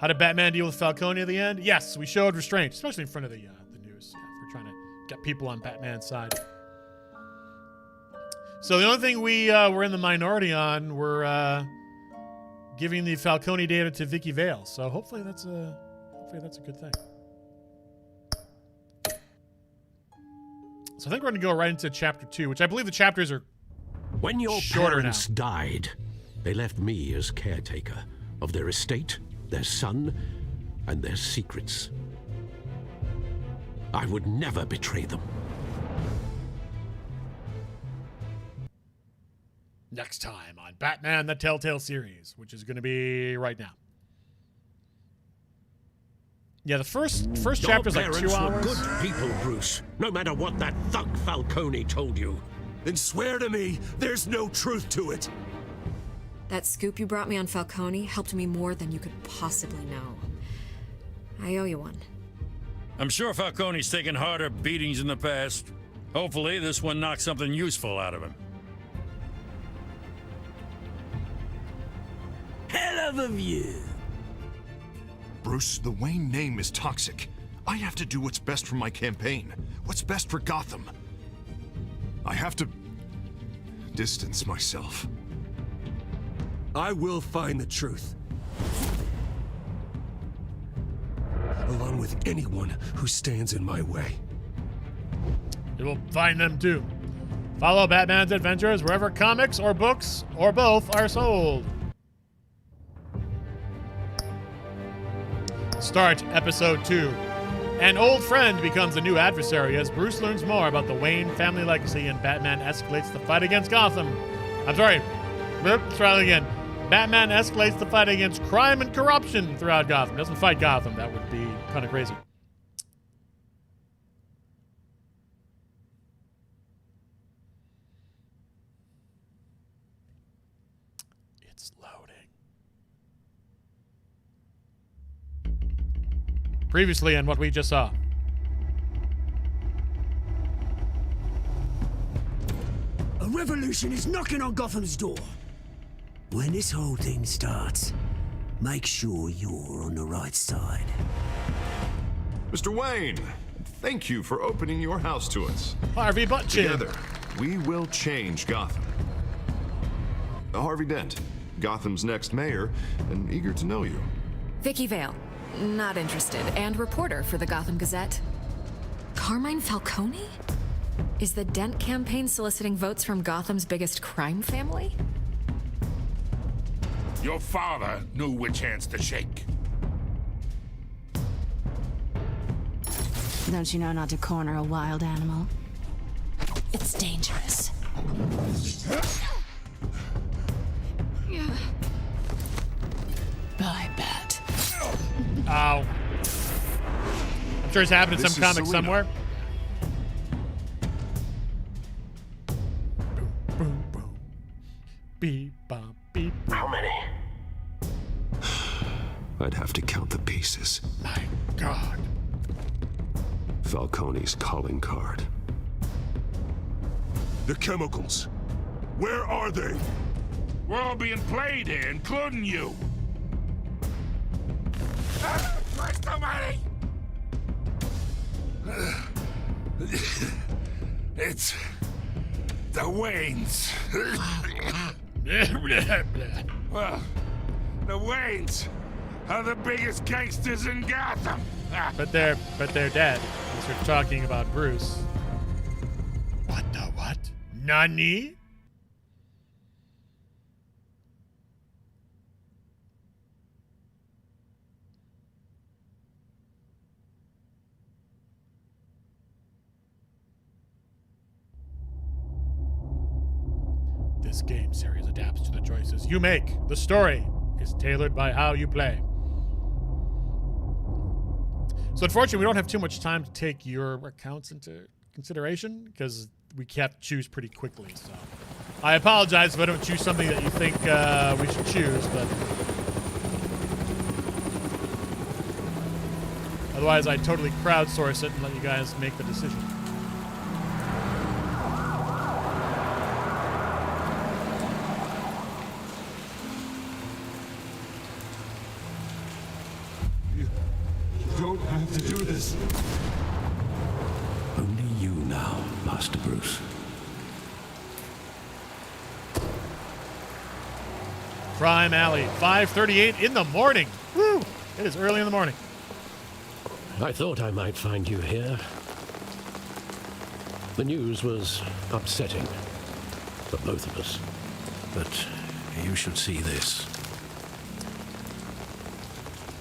How did Batman deal with Falcone at the end? Yes, we showed restraint, especially in front of the news. Yeah, we're trying to get people on Batman's side. So the only thing we were in the minority on were giving the Falcone data to Vicky Vale, so hopefully that's a good thing. So I think we're going to go right into chapter 2, which I believe the chapters are when your shorter parents now. died, They left me as caretaker of their estate, their son, and their secrets. I would never betray them. Next time on Batman the Telltale Series, which is going to be right now. Yeah, the first chapter is like 2 hours. Your parents were good people, Bruce. No matter what that thug Falcone told you. Then swear to me there's no truth to it. That scoop you brought me on Falcone helped me more than you could possibly know. I owe you one. I'm sure Falcone's taken harder beatings in the past. Hopefully, this one knocks something useful out of him. Hell of a view. Bruce, the Wayne name is toxic. I have to do what's best for my campaign. What's best for Gotham. I have to distance myself. I will find the truth. Along with anyone who stands in my way. You will find them too. Follow Batman's adventures wherever comics or books or both are sold. Start episode 2. An old friend becomes a new adversary as Bruce learns more about the Wayne family legacy and Batman escalates the fight against Gotham. I'm sorry. Let's try it again. Batman escalates the fight against crime and corruption throughout Gotham. Doesn't fight Gotham. That would be kind of crazy. It's loading. Previously on what we just saw. A revolution is knocking on Gotham's door. When this whole thing starts, make sure you're on the right side. Mr. Wayne, thank you for opening your house to us. Harvey Buttchin. Together, we will change Gotham. Harvey Dent, Gotham's next mayor, and eager to know you. Vicky Vale, not interested, and reporter for the Gotham Gazette. Carmine Falcone? Is the Dent campaign soliciting votes from Gotham's biggest crime family? Your father knew which hands to shake. Don't you know not to corner a wild animal? It's dangerous. Bye, Bat. Ow. I'm sure it's happened in some comic somewhere. Boom, boom, boom. Beep, bop, beep. How many? I'd have to count the pieces. My God. Falcone's calling card. The chemicals. Where are they? We're all being played here, including you. Where's the money? It's the Waynes. Well, the Waynes are the biggest gangsters in Gotham. But they're dead. Because we're talking about Bruce. What the what? Nani? This game series adapts to the choices you make. The story is tailored by how you play. So unfortunately, we don't have too much time to take your accounts into consideration because we have to choose pretty quickly. So I apologize if I don't choose something that you think we should choose, but otherwise I totally crowdsource it and let you guys make the decision. Don't have to do this. Only you now, Master Bruce. Crime Alley, 5:38 in the morning. Woo! It is early in the morning. I thought I might find you here. The news was upsetting for both of us, but you should see this.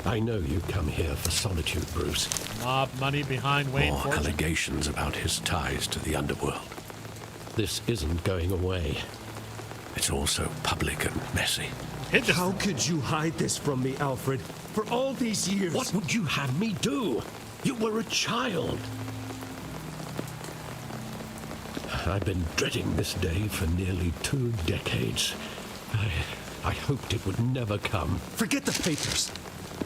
I know you come here for solitude, Bruce. Mob money behind Wayne More Fortune. allegations about his ties to the underworld. This isn't going away. It's also public and messy. How could you hide this from me, Alfred? For all these years... What would you have me do? You were a child. I've been dreading this day for nearly 2 decades. I hoped it would never come. Forget the papers.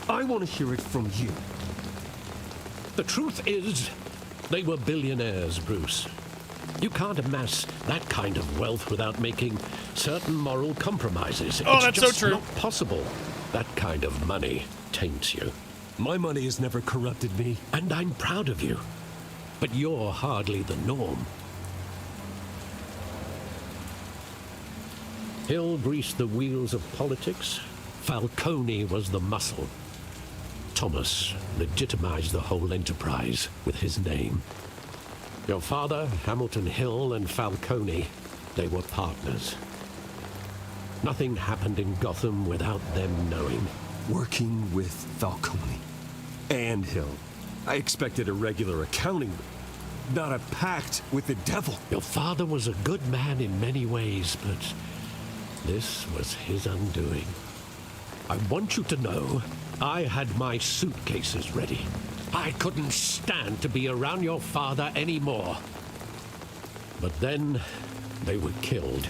I want to hear it from you. The truth is, they were billionaires, Bruce. You can't amass that kind of wealth without making certain moral compromises. Oh, it's that's just so true. not possible. That kind of money taints you. My money has never corrupted me. And I'm proud of you. But you're hardly the norm. Hill greased the wheels of politics. Falcone was the muscle. Thomas legitimized the whole enterprise with his name. Your father, Hamilton Hill, and Falcone, they were partners. Nothing happened in Gotham without them knowing. Working with Falcone and Hill. I expected a regular accounting, not a pact with the devil. Your father was a good man in many ways, but this was his undoing. I want you to know I had my suitcases ready. I couldn't stand to be around your father anymore. But then they were killed,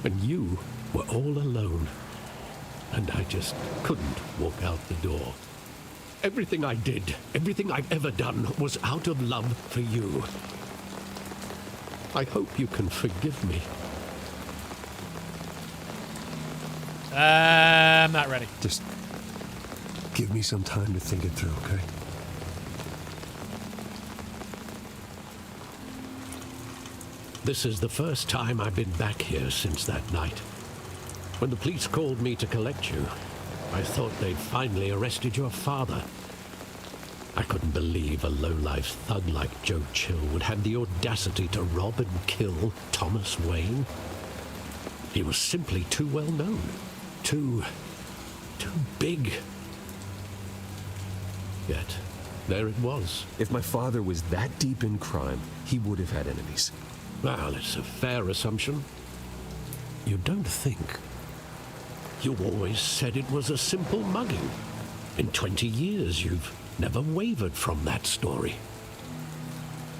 and you were all alone. And I just couldn't walk out the door. Everything I did, everything I've ever done, was out of love for you. I hope you can forgive me. I'm not ready. Just give me some time to think it through, okay? This is the first time I've been back here since that night. When the police called me to collect you, I thought they'd finally arrested your father. I couldn't believe a low-life thug like Joe Chill would have the audacity to rob and kill Thomas Wayne. He was simply too well known. Too big. Yet, there it was. If my father was that deep in crime, he would have had enemies. Well, it's a fair assumption. You don't think. You always said it was a simple mugging. In 20 years, you've never wavered from that story.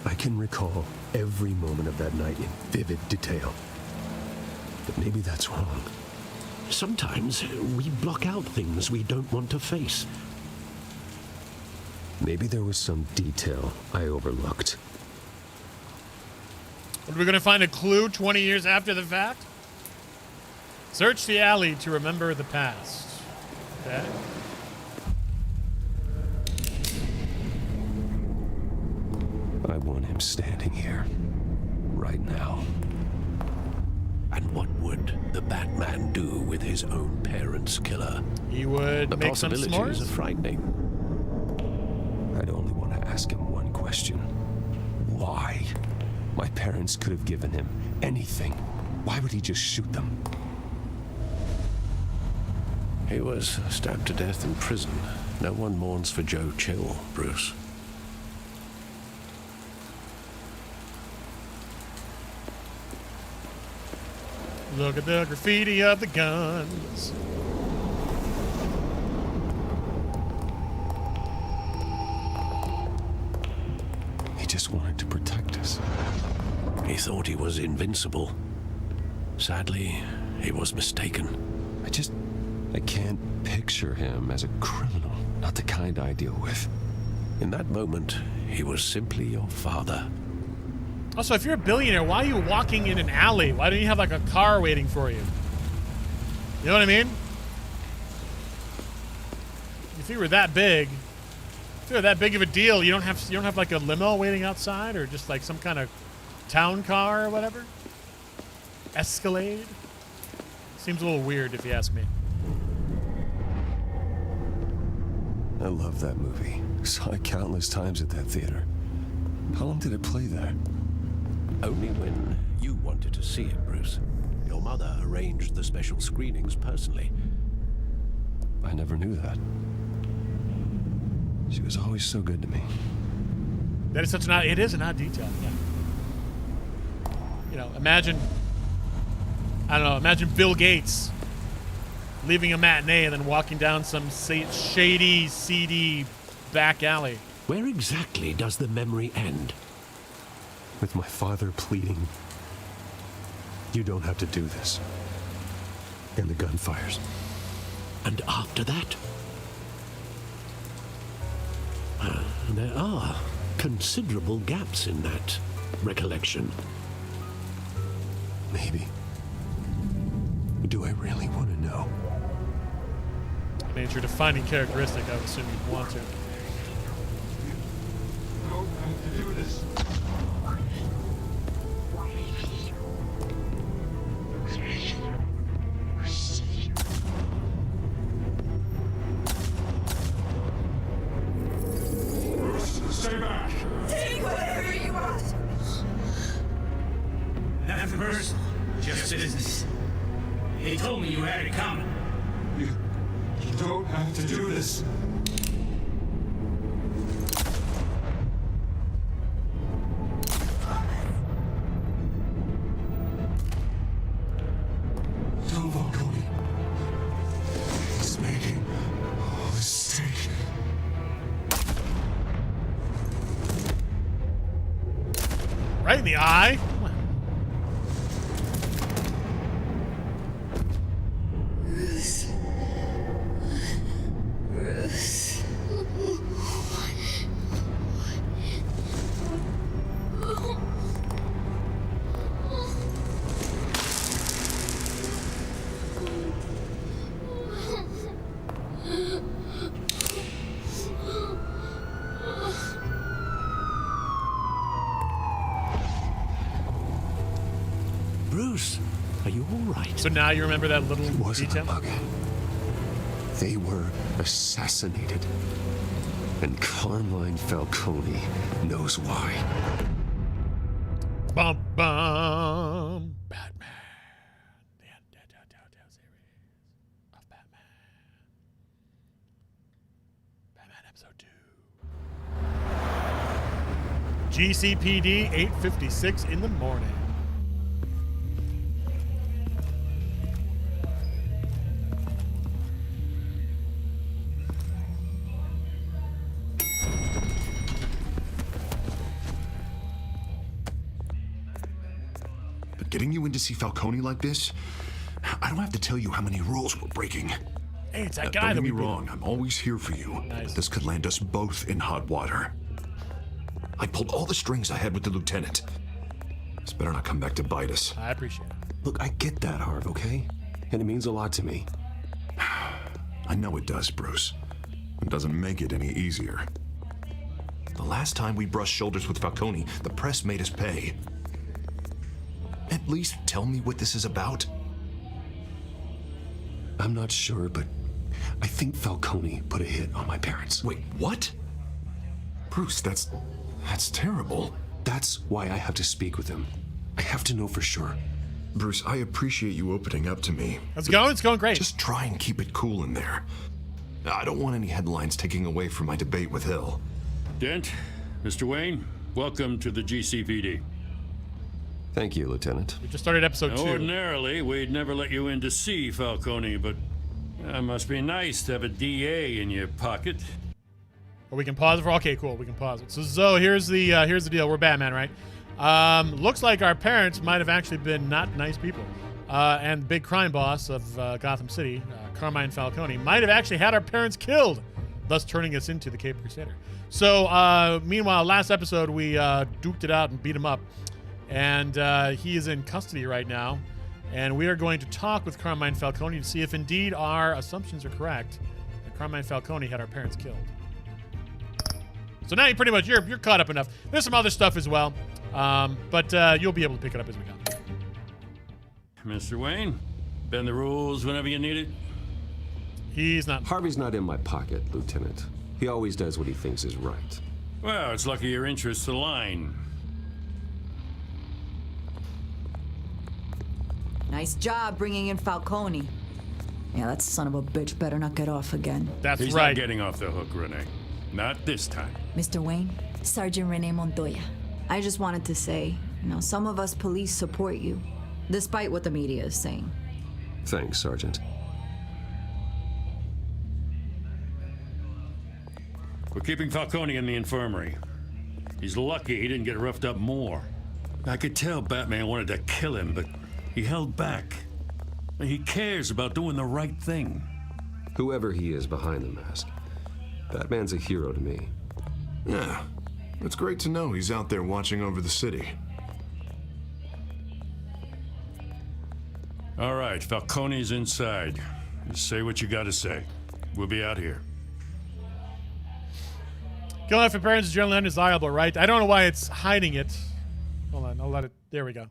I can recall every moment of that night in vivid detail. But maybe that's wrong. Sometimes we block out things we don't want to face. Maybe there was some detail I overlooked. Are we going to find a clue 20 years after the fact? Search the alley to remember the past. Okay. I want him standing here, right now. And what would the Batman do with his own parents' killer? He would make some s'mores? The possibilities are frightening. I'd only want to ask him one question. Why? My parents could have given him anything. Why would he just shoot them? He was stabbed to death in prison. No one mourns for Joe Chill, Bruce. Look at the graffiti of the guns. He just wanted to protect us. He thought he was invincible. Sadly, he was mistaken. I can't picture him as a criminal. Not the kind I deal with. In that moment, he was simply your father. Also, if you're a billionaire, why are you walking in an alley? Why don't you have like a car waiting for you? You know what I mean? If you were that big, if you're that big of a deal, you don't have like a limo waiting outside, or just like some kind of town car or whatever? Escalade? Seems a little weird if you ask me. I love that movie. Saw it countless times at that theater. How long did it play there? Only when you wanted to see it, Bruce. Your mother arranged the special screenings personally. I never knew that. She was always so good to me. That is such an odd, it is an odd detail, yeah. You know, imagine Bill Gates leaving a matinee and then walking down some shady, seedy back alley. Where exactly does the memory end? With my father pleading, "You don't have to do this." And the gun fires. And after that? There are considerable gaps in that recollection. Maybe. Do I really want to know? I mean, it's your defining characteristic. I would assume you'd want to. Don't have to do this. Stay back. Take whatever you want. Nothing personal, just business. They told me you had it coming. You don't have to do this. Tell Falcone. He's making a mistake. Right in the eye. Bruce. Bruce, are you all right? So now you remember that little wasn't detail? a bug. They were assassinated. And Carmine Falcone knows why. Bum bum. Batman. The Telltale Series of Batman. Batman episode 2. GCPD 8:56 in the morning. Getting you in to see Falcone like this, I don't have to tell you how many rules we're breaking. Hey, it's that guy that Don't we get me wrong, I'm always here for you. Nice. But this could land us both in hot water. I pulled all the strings I had with the lieutenant. This better not come back to bite us. I appreciate it. Look, I get that, Harv, okay? And it means a lot to me. I know it does, Bruce. It doesn't make it any easier. The last time we brushed shoulders with Falcone, the press made us pay. At least tell me what this is about. I'm not sure, but I think Falcone put a hit on my parents. Wait, what? Bruce, that's terrible. That's why I have to speak with him. I have to know for sure. Bruce, I appreciate you opening up to me. How's it going? It's going great. Just try and keep it cool in there. I don't want any headlines taking away from my debate with Hill. Dent, Mr. Wayne, welcome to the GCPD. Thank you, Lieutenant. We just started episode 2. Ordinarily, we'd never let you in to see Falcone, but it must be nice to have a DA in your pocket. Or we can pause it for. Okay, cool. We can pause it. So Zoe, here's the deal. We're Batman, right? Looks like our parents might have actually been not nice people, and the big crime boss of Gotham City, Carmine Falcone, might have actually had our parents killed, thus turning us into the Cape Crusader. So, meanwhile, last episode we duked it out and beat him up. And he is in custody right now. And we are going to talk with Carmine Falcone to see if indeed our assumptions are correct that Carmine Falcone had our parents killed. So now you're caught up enough. There's some other stuff as well, but you'll be able to pick it up as we go. Mr. Wayne, bend the rules whenever you need it. He's not. Harvey's not in my pocket, Lieutenant. He always does what he thinks is right. Well, it's lucky your interests align. Nice job bringing in Falcone. Yeah, that son of a bitch better not get off again. That's He's not getting off the hook, Renee. Not this time. Mr. Wayne, Sergeant Renee Montoya. I just wanted to say, some of us police support you, despite what the media is saying. Thanks, Sergeant. We're keeping Falcone in the infirmary. He's lucky he didn't get roughed up more. I could tell Batman wanted to kill him, but he held back. He cares about doing the right thing. Whoever he is behind the mask, Batman's a hero to me. Yeah, it's great to know he's out there watching over the city. All right, Falcone's inside. Just say what you gotta say. We'll be out here. Killing off your parents is generally undesirable, right? I don't know why it's hiding it. Hold on, I'll let it... There we go.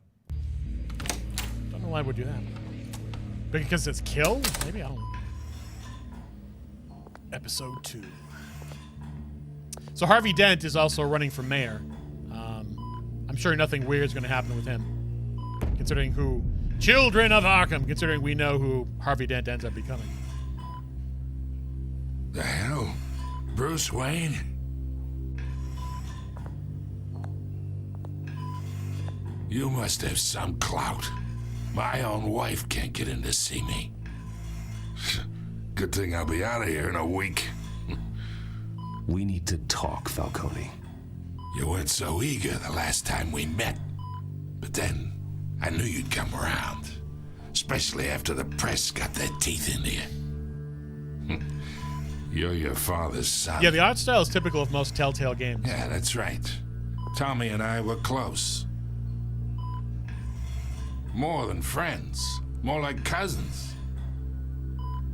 Don't know why it would do that. Because it's kill? Maybe, I don't know. Episode 2. So Harvey Dent is also running for mayor. I'm sure nothing weird is going to happen with him. Considering who... Children of Arkham! Considering we know who Harvey Dent ends up becoming. The hell? Bruce Wayne? You must have some clout. My own wife can't get in to see me. Good thing I'll be out of here in a week. We need to talk, Falcone. You weren't so eager the last time we met. But then, I knew you'd come around. Especially after the press got their teeth into you. You're your father's son. Yeah, the art style is typical of most Telltale games. Yeah, that's right. Tommy and I were close. More than friends. More like cousins.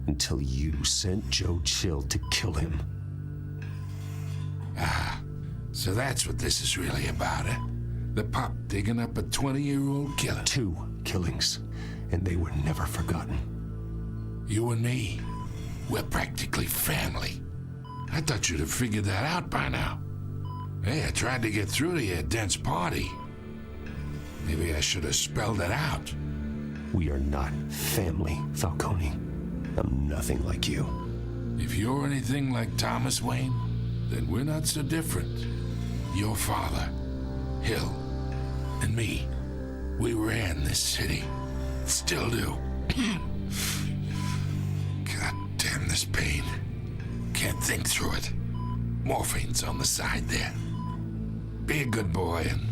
Until you sent Joe Chill to kill him. Ah, so that's what this is really about, eh? The pup digging up a 20-year-old killer. 2 killings, and they were never forgotten. You and me, we're practically family. I thought you'd have figured that out by now. Hey, I tried to get through to you at Dent's party. Maybe I should have spelled it out. We are not family, Falcone. I'm nothing like you. If you're anything like Thomas Wayne, then we're not so different. Your father, Hill, and me, we ran this city. Still do. God damn this pain. Can't think through it. Morphine's on the side there. Be a good boy and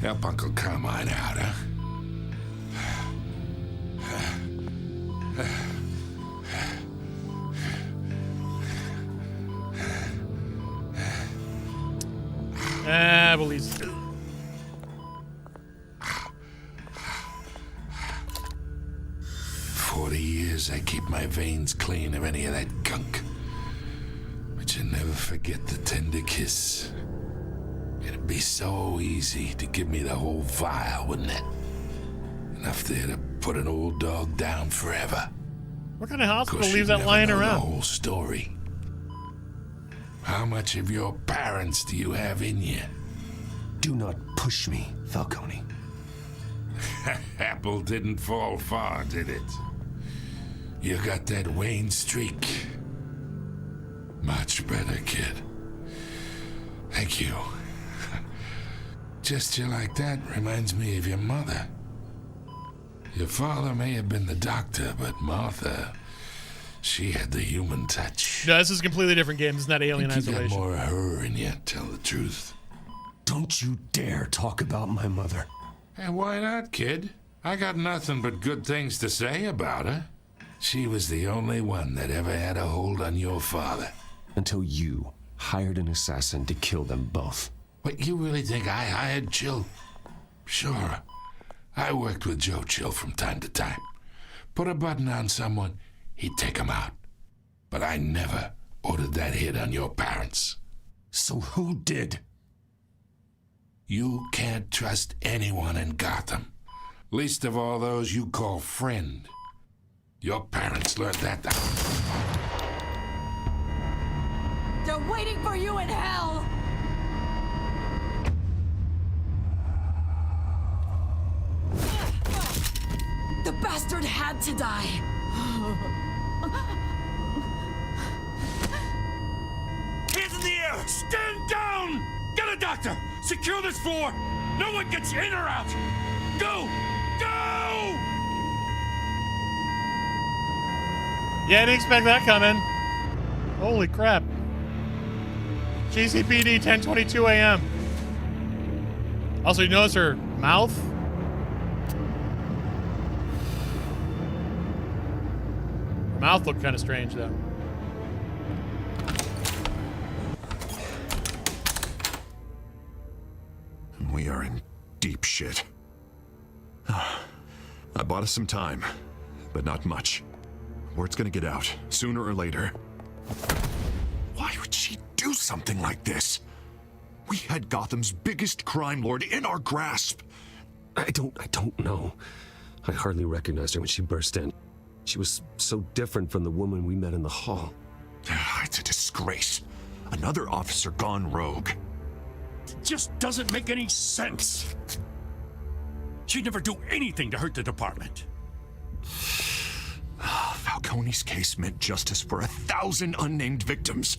help Uncle Carmine out, huh? I believe. 40 years I keep my veins clean of any of that gunk. But you never forget the tender kiss. It'd be so easy to give me the whole vial, wouldn't it? Enough there to put an old dog down forever. What kind of hospital Course leaves you that lying never know around? The whole story. How much of your parents do you have in you? Do not push me, Falcone. Apple didn't fall far, did it? You got that Wayne streak. Much better, kid. Thank you. Gesture like that reminds me of your mother. Your father may have been the doctor, but Martha, she had the human touch. No, this is a completely different game. This is not Alien You got Isolation. more of her in you, tell the truth. Don't you dare talk about my mother. And why not, kid? I got nothing but good things to say about her. She was the only one that ever had a hold on your father. Until you hired an assassin to kill them both. What, you really think I hired Chill? Sure. I worked with Joe Chill from time to time. Put a button on someone, he'd take him out. But I never ordered that hit on your parents. So who did? You can't trust anyone in Gotham. Least of all those you call friend. Your parents learned that. They're waiting for you in hell! The bastard had to die. Hands in the air! Stand down! Get a doctor! Secure this floor! No one gets in or out! Go! Go! Yeah, I didn't expect that coming. Holy crap. GCPD 10:22 a.m. Also, you notice her mouth? Her mouth looked kind of strange, though. We are in deep shit. I bought us some time, but not much. Word's gonna get out, sooner or later. Why would she do something like this? We had Gotham's biggest crime lord in our grasp. I don't know. I hardly recognized her when she burst in. She was so different from the woman we met in the hall. It's a disgrace. Another officer gone rogue. It just doesn't make any sense. She'd never do anything to hurt the department. Falcone's case meant justice for 1,000 unnamed victims.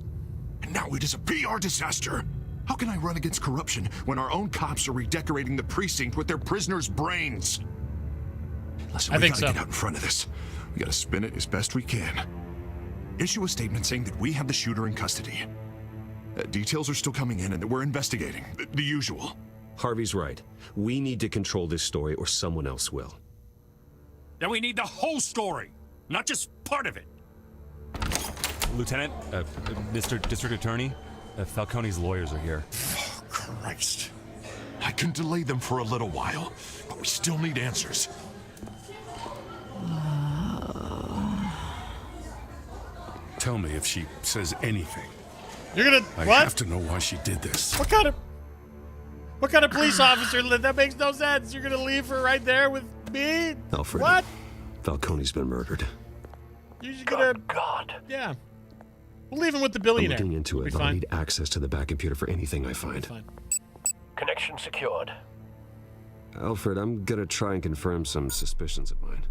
And now it is a PR disaster. How can I run against corruption when our own cops are redecorating the precinct with their prisoners' brains? Listen, we gotta get out in front of this. We gotta spin it as best we can. Issue a statement saying that we have the shooter in custody. Details are still coming in and that we're investigating. The usual. Harvey's right. We need to control this story or someone else will. Then we need the whole story, not just part of it. Lieutenant, Mr. District Attorney, Falcone's lawyers are here. Oh, Christ. I can delay them for a little while, but we still need answers. Tell me if she says anything. You're gonna I what? have to know why she did this. What kind of police officer? That makes no sense. You're gonna leave her right there with me? Alfred. What? Falcone's been murdered. You're just gonna. God. Yeah. We'll leave him with the billionaire. I'm looking into it, but I need access to the back computer for anything I find. Connection secured. Alfred, I'm gonna try and confirm some suspicions of mine.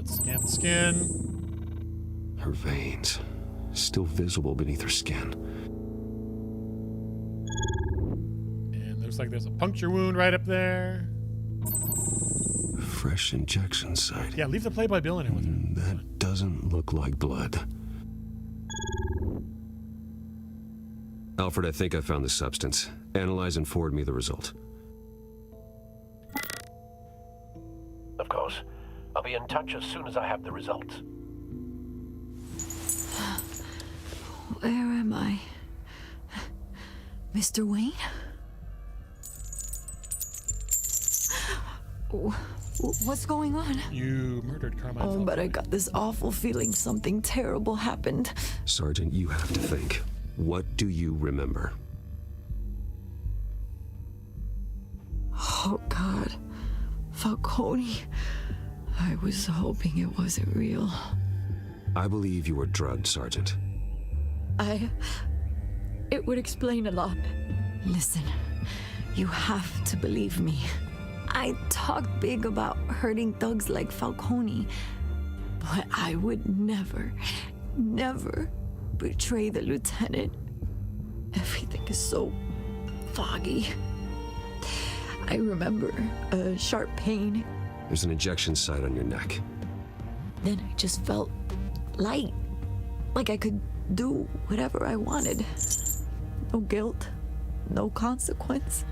Scan the skin. Her veins, still visible beneath her skin. And looks like there's a puncture wound right up there. Fresh injection site. Yeah, leave the Playboy billionaire with her. That doesn't look like blood. Alfred, I think I found the substance. Analyze and forward me the result. Of course. I'll be in touch as soon as I have the results. Where am I? Mr. Wayne? What's going on? You murdered Carmine. Oh, but I got this awful feeling something terrible happened. Sergeant, you have to think. What do you remember? Oh, God. Falcone. I was hoping it wasn't real. I believe you were drugged, Sergeant. It would explain a lot. Listen, you have to believe me. I talked big about hurting thugs like Falcone, but I would never betray the lieutenant. Everything is so foggy. I remember a sharp pain. There's an injection site on your neck. Then I just felt light, like I could do whatever I wanted. No guilt, no consequence.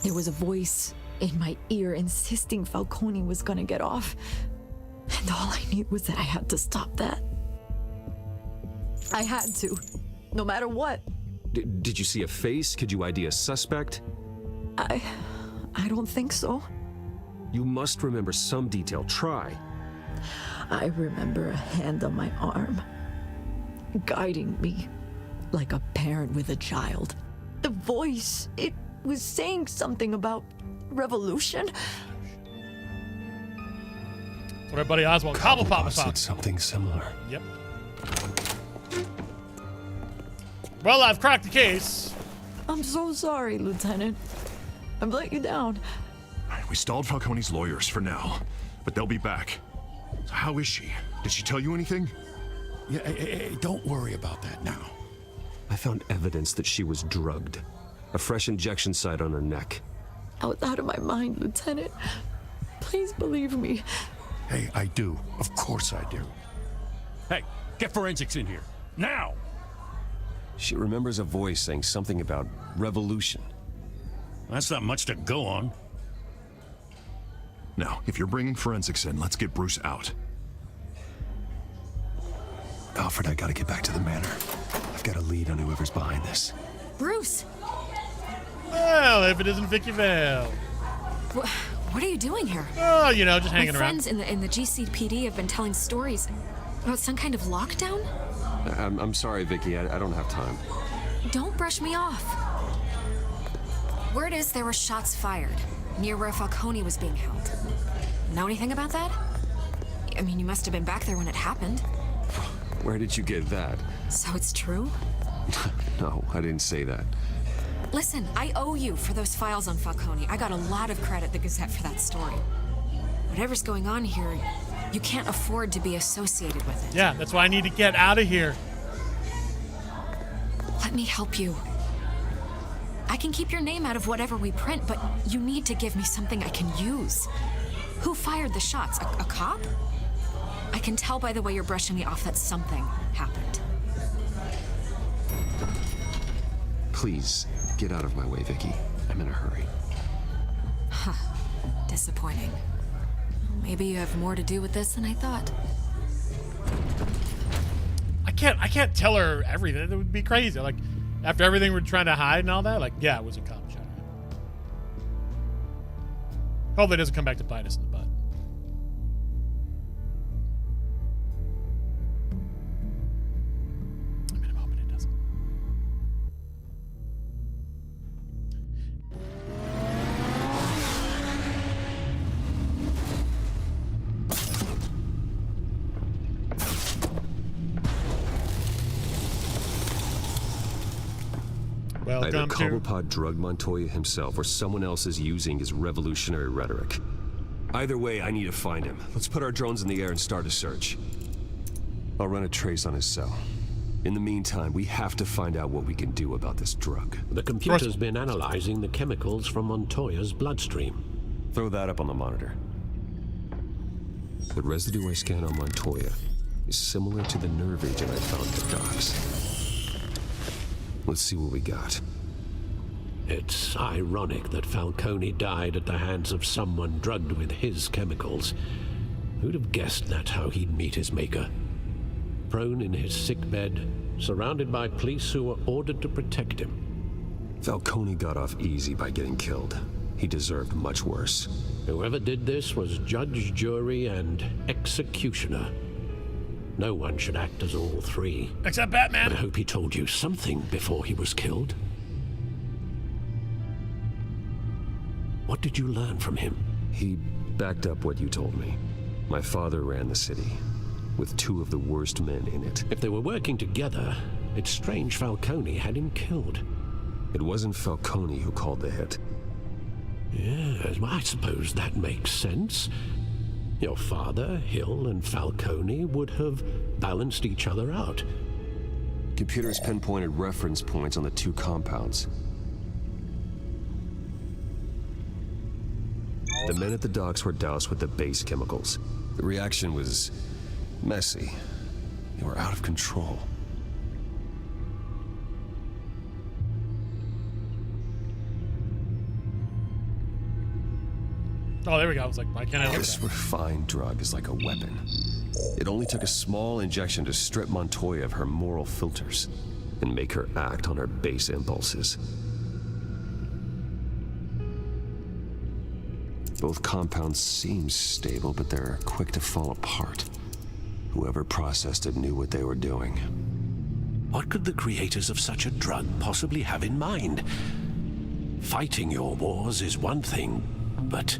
There was a voice in my ear insisting Falcone was gonna get off. And all I knew was that I had to stop that. I had to, no matter what. Did you see a face? Could you ID a suspect? I don't think so. You must remember some detail. Try. I remember a hand on my arm, guiding me like a parent with a child. The voice, it was saying something about revolution. What our buddy Oswald Cobblepot was said something similar. Yep. Well, I've cracked the case. I'm so sorry, Lieutenant. I've let you down. We stalled Falcone's lawyers for now, but they'll be back. So how is she? Did she tell you anything? Yeah, hey, don't worry about that now. I found evidence that she was drugged. A fresh injection site on her neck. I was out of my mind, Lieutenant. Please believe me. Hey, I do. Of course I do. Hey, get forensics in here. Now! She remembers a voice saying something about revolution. That's not much to go on. Now, if you're bringing forensics in, let's get Bruce out. Alfred, I gotta get back to the manor. I've got a lead on whoever's behind this. Bruce! Well, if it isn't Vicky Vale. What are you doing here? Oh, you know, just hanging My around. friends in the GCPD have been telling stories about some kind of lockdown? I'm sorry, Vicky. I don't have time. Don't brush me off. Word is there were shots fired near where Falcone was being held. Know anything about that? I mean, you must have been back there when it happened. Where did you get that? So it's true? No, I didn't say that. Listen, I owe you for those files on Falcone. I got a lot of credit at the Gazette for that story. Whatever's going on here, you can't afford to be associated with it. Yeah, that's why I need to get out of here. Let me help you. I can keep your name out of whatever we print, but you need to give me something I can use. Who fired the shots? A cop? I can tell by the way you're brushing me off that something happened. Please, get out of my way, Vicky. I'm in a hurry. Huh. Disappointing. Maybe you have more to do with this than I thought. I can't tell her everything. That would be crazy. Like, after everything we're trying to hide and all that, like, yeah, it was a cop shot. Hopefully it doesn't come back to bite us in the butt. I mean, I'm hoping it doesn't. Either Cobblepot drugged Montoya himself or someone else is using his revolutionary rhetoric. Either way, I need to find him. Let's put our drones in the air and start a search. I'll run a trace on his cell. In the meantime, we have to find out what we can do about this drug. The computer's been analyzing the chemicals from Montoya's bloodstream. Throw that up on the monitor. The residue I scanned on Montoya is similar to the nerve agent I found at the docks. Let's see what we got. It's ironic that Falcone died at the hands of someone drugged with his chemicals. Who'd have guessed that's how he'd meet his maker? Prone in his sickbed, surrounded by police who were ordered to protect him. Falcone got off easy by getting killed. He deserved much worse. Whoever did this was judge, jury, and executioner. No one should act as all three. Except Batman. I hope he told you something before he was killed. What did you learn from him? He backed up what you told me. My father ran the city, with two of the worst men in it. If they were working together, it's strange Falcone had him killed. It wasn't Falcone who called the hit. Yes, well, I suppose that makes sense. Your father, Hill, and Falcone would have balanced each other out. Computers pinpointed reference points on the two compounds. The men at the docks were doused with the base chemicals. The reaction was messy. They were out of control. Oh, there we go. I was like, why can't I look at This that? refined drug is like a weapon. It only took a small injection to strip Montoya of her moral filters and make her act on her base impulses. Both compounds seem stable, but they're quick to fall apart. Whoever processed it knew what they were doing. What could the creators of such a drug possibly have in mind? Fighting your wars is one thing, but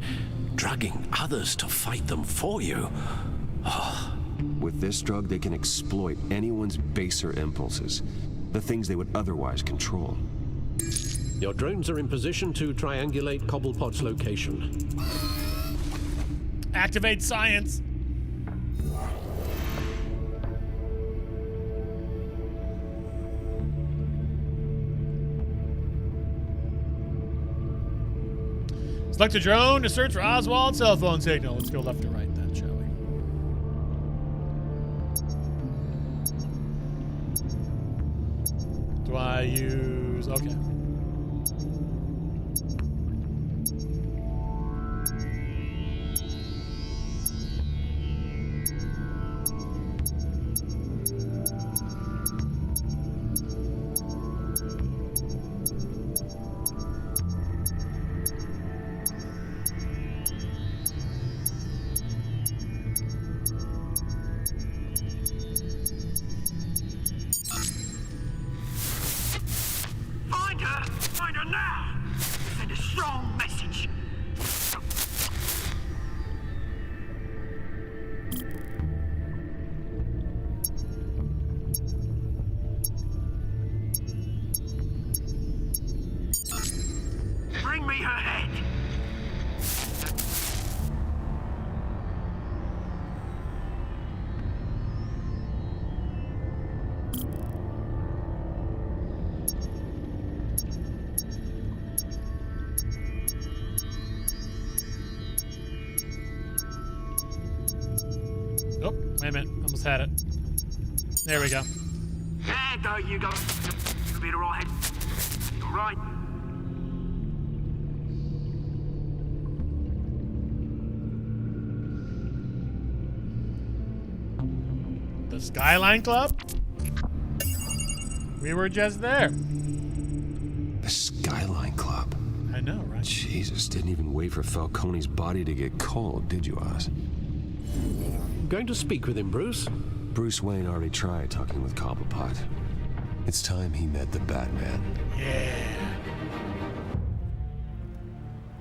drugging others to fight them for you? With this drug, they can exploit anyone's baser impulses, the things they would otherwise control. Your drones are in position to triangulate Cobblepot's location. Activate science. Select a drone to search for Oswald's cell phone signal. Let's go left to right then, shall we? Do I use... Okay. Find her now! Send a strong message! Bring me her head! Oh, wait a minute. Almost had it. There we go. There you go. A bit of right head. All right. The Skyline Club? We were just there. The Skyline Club. I know, right? Jesus, didn't even wait for Falcone's body to get cold, did you, Oz? Going to speak with him, Bruce? Bruce Wayne already tried talking with Cobblepot. It's time he met the Batman. Yeah.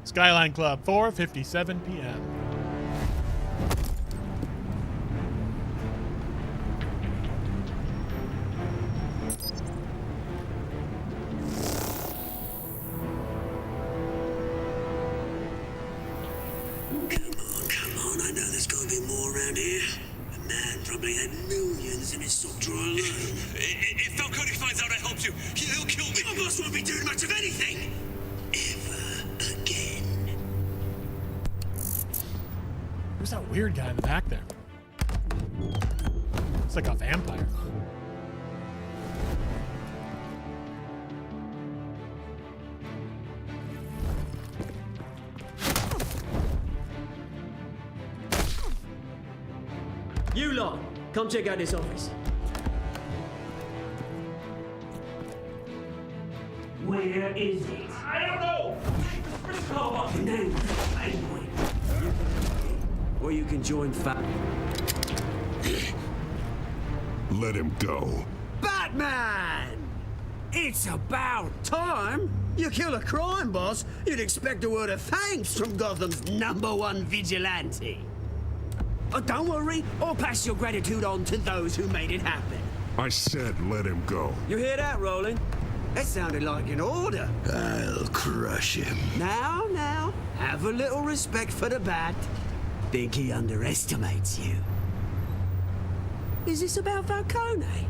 Skyline Club, 4:57 p.m. Come on, I know there's gotta be more around here. The man probably had millions in his sock drawer alone. If Falcone finds out I helped you, he'll kill me. Your boss won't be doing much of anything. Ever again. Who's that weird guy in the back there? It's like a vampire. You lot, come check out this office. Where is it? I don't know. The name is Playboy. Or you can join Let him go. Batman! It's about time. You kill a crime boss, you'd expect a word of thanks from Gotham's #1 vigilante. Oh, don't worry, I'll pass your gratitude on to those who made it happen. I said let him go. You hear that, Roland? That sounded like an order. I'll crush him. Now, have a little respect for the Bat. Think he underestimates you. Is this about Falcone?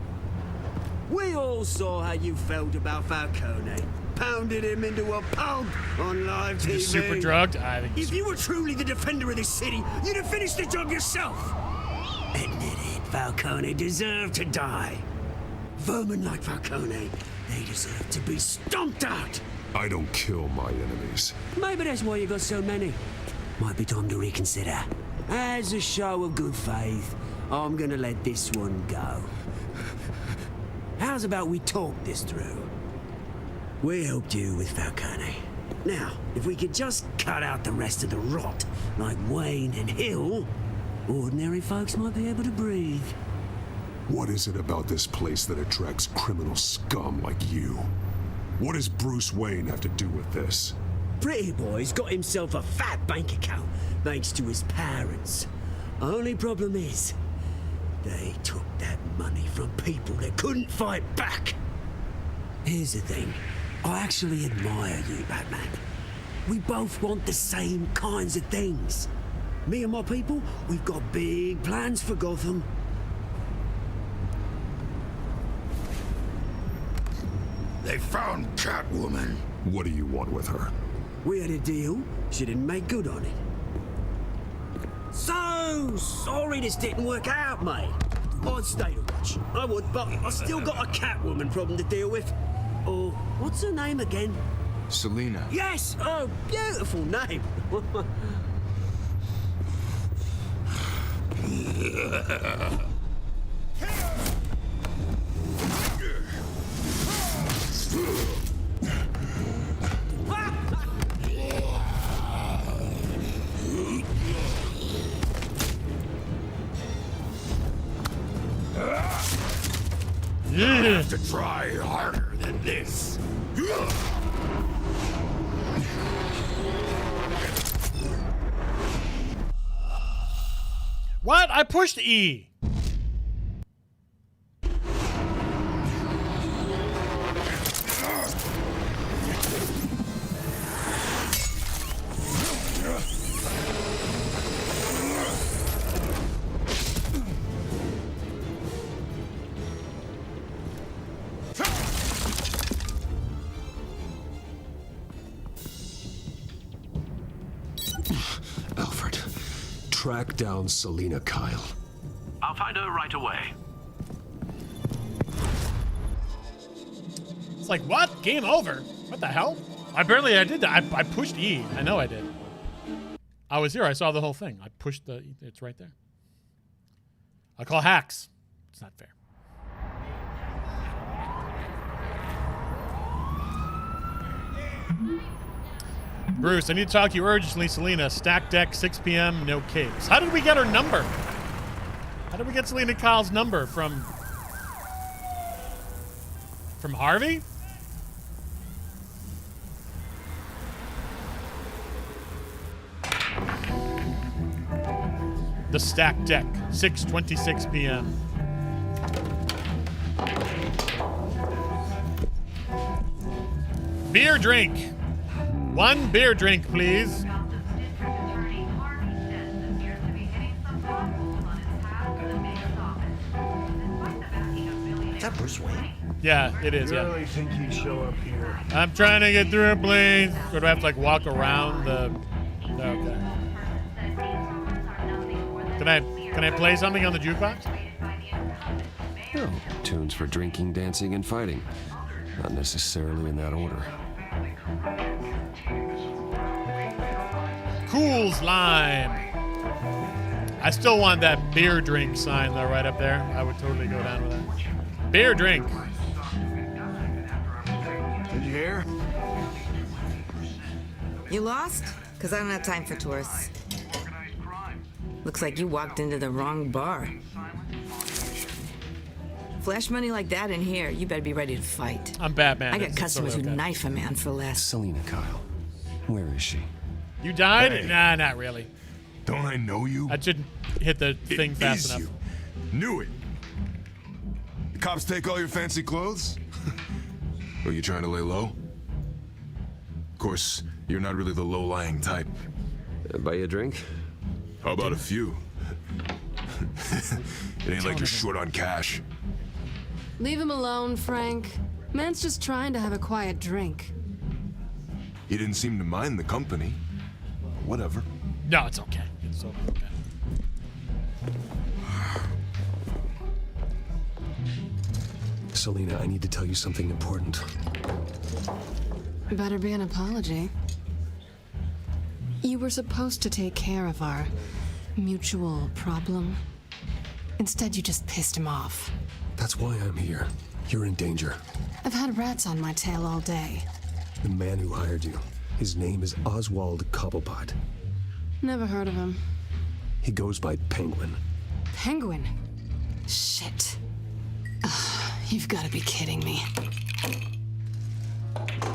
We all saw how you felt about Falcone. Pounded him into a pulp on live TV. He's super drugged? I think If you were truly the defender of this city, you'd have finished the job yourself. Admit it, Falcone deserved to die. Vermin like Falcone, they deserve to be stomped out. I don't kill my enemies. Maybe that's why you got so many. Might be time to reconsider. As a show of good faith, I'm gonna let this one go. How's about we talk this through? We helped you with Falcone. Now, if we could just cut out the rest of the rot, like Wayne and Hill, ordinary folks might be able to breathe. What is it about this place that attracts criminal scum like you? What does Bruce Wayne have to do with this? Pretty Boy's got himself a fat bank account, thanks to his parents. Only problem is, they took that money from people that couldn't fight back. Here's the thing. I actually admire you, Batman. We both want the same kinds of things. Me and my people, we've got big plans for Gotham. They found Catwoman. What do you want with her? We had a deal. She didn't make good on it. So sorry this didn't work out, mate. I'd stay to watch. I would, but I still got a Catwoman problem to deal with. Oh, what's her name again? Selina. Yes! Oh, beautiful name. You have to try harder than this. What? I pushed E. Alfred, track down Selina Kyle. I'll find her right away. It's like, what? Game over? What the hell? I did that. I pushed E. I know I did. I was here. I saw the whole thing. I pushed the... It's right there. I call hacks. It's not fair. Bruce, I need to talk to you urgently, Selina. Stack deck, 6 p.m., no capes. How did we get her number? How did we get Selina Kyle's number? From Harvey? The stack deck, 6:26 p.m. Beer drink. 1 beer drink, please. Is that Bruce Wayne? Yeah, it is. You Yeah. really think he'd show up here? I'm trying to get through, please. Or do I have to like walk around the? Okay. Can I play something on the jukebox? Oh, tunes for drinking, dancing, and fighting. Not necessarily in that order. Cool's Lime. I still want that beer drink sign though right up there. I would totally go down with that. Beer drink. Did you hear? You lost? Because I don't have time for tourists. Looks like you walked into the wrong bar. Flash money like that in here, you better be ready to fight. I'm Batman. I got It's customers totally who okay. knife a man for less. Selina Kyle, where is she? You died? Hey. Nah, not really. Don't I know you? I didn't hit the thing fast is enough. you. Knew it. The cops take all your fancy clothes? Are you trying to lay low? Of course, you're not really the low-lying type. Buy you a drink? How about a few? It ain't like you're short on cash. Leave him alone, Frank. Man's just trying to have a quiet drink. He didn't seem to mind the company. Whatever. No, it's okay. It's so okay. Selina, I need to tell you something important. Better be an apology. You were supposed to take care of our mutual problem. Instead, you just pissed him off. That's why I'm here. You're in danger. I've had rats on my tail all day. The man who hired you, his name is Oswald Cobblepot. Never heard of him. He goes by Penguin. Penguin? Shit. Ugh, you've got to be kidding me.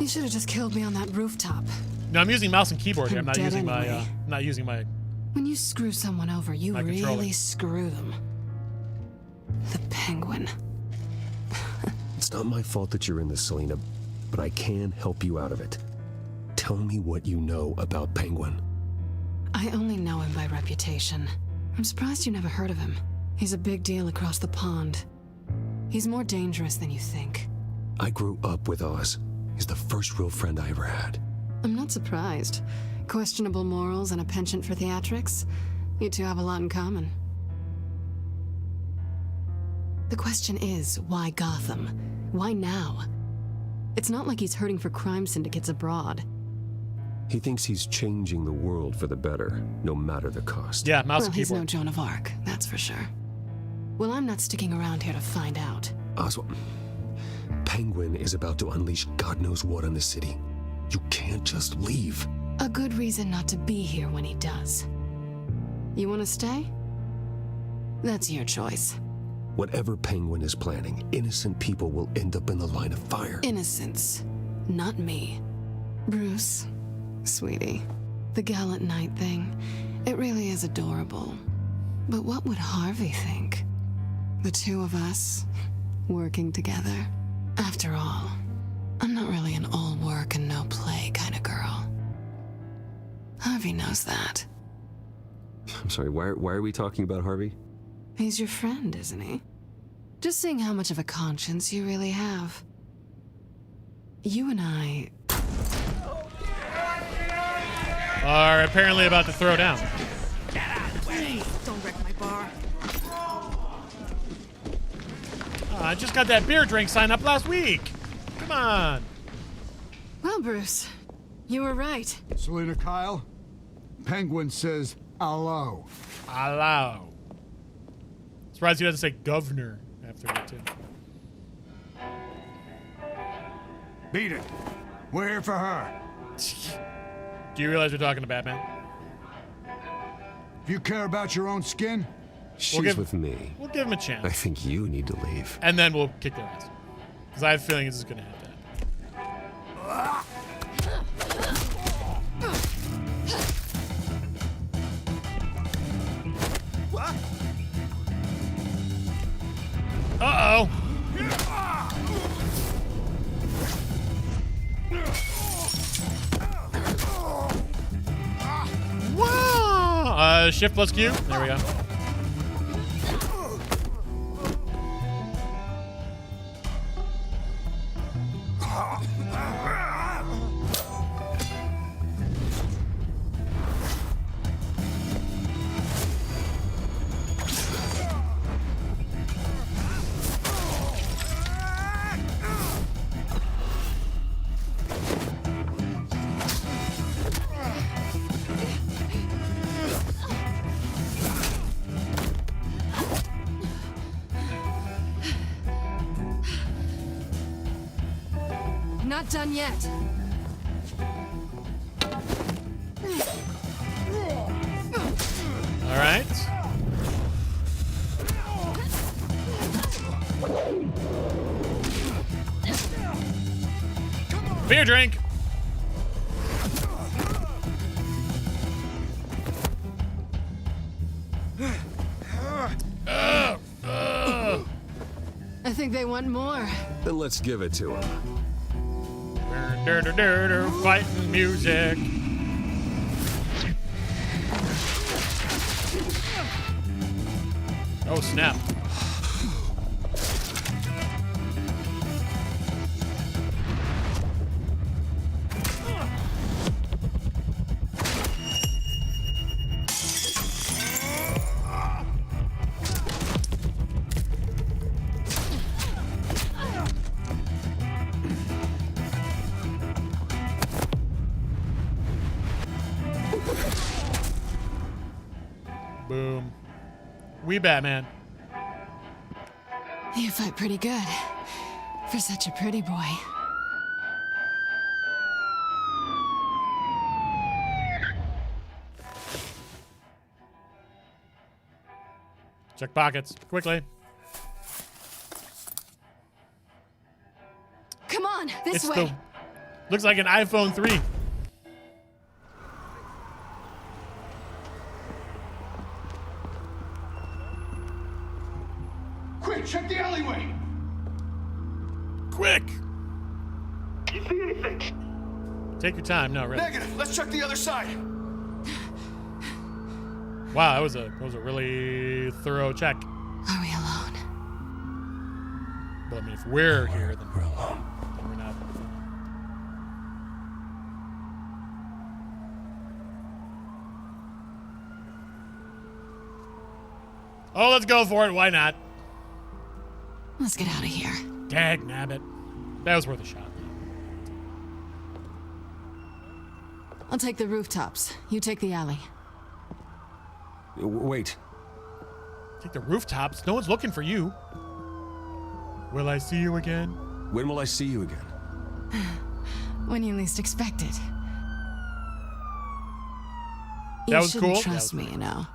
You should have just killed me on that rooftop. No, I'm using mouse and keyboard here. I'm I'm not dead using my. anyway. I'm not using my. When you screw someone over, you My controller. really screw them. The Penguin. It's It's not my fault that you're in this, Selena, but I can help you out of it. Tell me what you know about Penguin. I only know him by reputation. I'm surprised you never heard of him. He's a big deal across the pond. He's more dangerous than you think. I grew up with Oz. He's the first real friend I ever had. I'm not surprised. Questionable morals and a penchant for theatrics. You two have a lot in common. The question is, why Gotham? Why now? It's not like he's hurting for crime syndicates abroad. He thinks he's changing the world for the better, no matter the cost. Yeah, mouse well, and he's keyboard. no Joan of Arc, that's for sure. Well, I'm not sticking around here to find out. Oswald, Penguin is about to unleash God knows what on the city. You can't just leave. A good reason not to be here when he does. You want to stay? That's your choice. Whatever Penguin is planning, innocent people will end up in the line of fire. Innocence, not me. Bruce, sweetie, the gallant knight thing, it really is adorable. But what would Harvey think? The two of us, working together. After all, I'm not really an all work and no play kind of girl. Harvey knows that. I'm sorry, why are we talking about Harvey? He's your friend, isn't he? Just seeing how much of a conscience you really have. You and I are apparently about to throw down. Get out of the way! Don't wreck my bar. I just got that beer drink sign up last week. Come on. Well, Bruce, you were right. Selena Kyle, Penguin says hello. Hello. Surprised he doesn't say governor after that, too. Beat it. We're here for her. Do you realize we're talking to Batman? If you care about your own skin, She's with me. We'll give him a chance. I think you need to leave. And then we'll kick their ass. Because I have a feeling this is going to happen. Uh-oh. Wow. Shift plus Q. There we go. Not done yet. All right. Beer drink. I think they want more. Then let's give it to him. Fighting music. Oh, snap. Boom. We Batman. You fight pretty good. For such a pretty boy. Check pockets. Quickly. Come on, this way. Looks like an iPhone 3. quick, check the alleyway. Quick! You see anything? Take your time. No, really. Negative. Let's check the other side. Wow, that was a really thorough check. Are we alone? Well, I mean, if we're here, then we're alone. Then we're not. Oh, let's go for it. Why not? Let's get out of here. Dag nabbit. That was worth a shot. I'll take the rooftops. You take the alley. Wait. Take the rooftops? No one's looking for you. Will I see you again? When will I see you again? When you least expect it. That was cool. You shouldn't trust me, you know.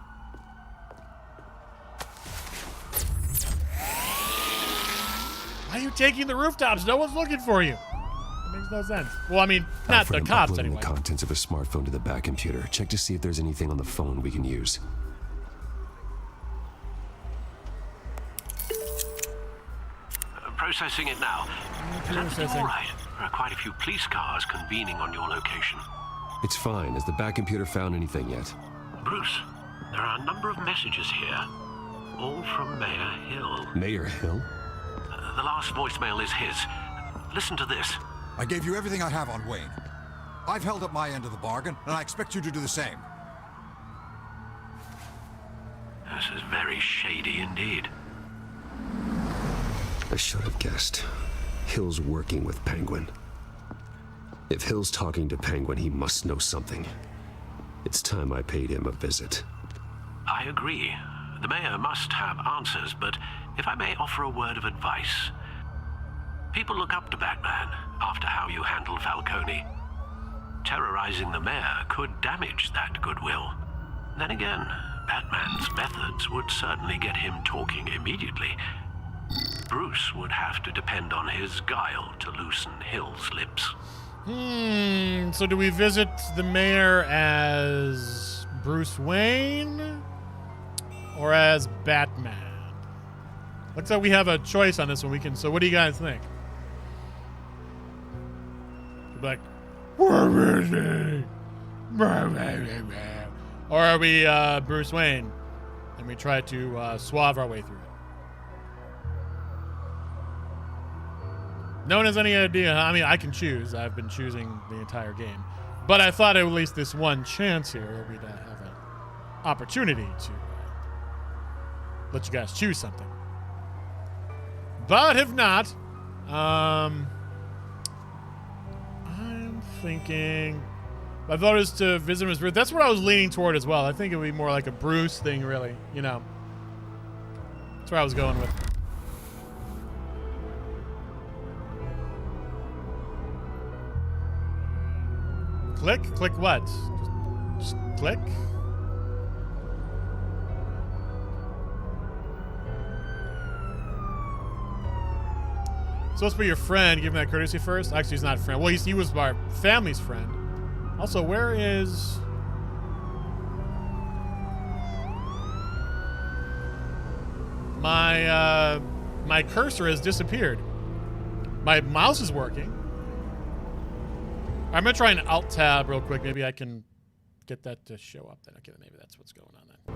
Why are you taking the rooftops? No one's looking for you. It makes no sense. Well, I mean, not Alfred, the I'm cops uploading anyway. the contents of a smartphone to the back computer. Check to see if there's anything on the phone we can use. Processing it now. Is everything all right? There are quite a few police cars convening on your location. It's fine. Has the back computer found anything yet? Bruce, there are a number of messages here, all from Mayor Hill. Mayor Hill? The last voicemail is his. Listen to this. I gave you everything I have on Wayne. I've held up my end of the bargain, and I expect you to do the same. This is very shady indeed. I should have guessed. Hill's working with Penguin. If Hill's talking to Penguin, he must know something. It's time I paid him a visit. I agree. The mayor must have answers, but if I may offer a word of advice. People look up to Batman after how you handled Falcone. Terrorizing the mayor could damage that goodwill. Then again, Batman's methods would certainly get him talking immediately. Bruce would have to depend on his guile to loosen Hill's lips. So do we visit the mayor as Bruce Wayne or as Batman? Looks like we have a choice on this one. We can. So what do you guys think? You'll be like, where is he? Or are we Bruce Wayne and we try to suave our way through it? No one has any idea. I mean, I can choose. I've been choosing the entire game. But I thought at least this one chance here, we'd have an opportunity to let you guys choose something. But if not, I'm thinking... I thought it was to visit him as Bruce. That's what I was leaning toward as well. I think it would be more like a Bruce thing, really. You know. That's where I was going with. Click? Click what? Just click? Supposed to be your friend. Give him that courtesy first. Actually, he's not a friend. Well, he was our family's friend. Also, where is... My cursor has disappeared. My mouse is working. I'm going to try an Alt-Tab real quick. Maybe I can get that to show up then. Okay, maybe that's what's going on then.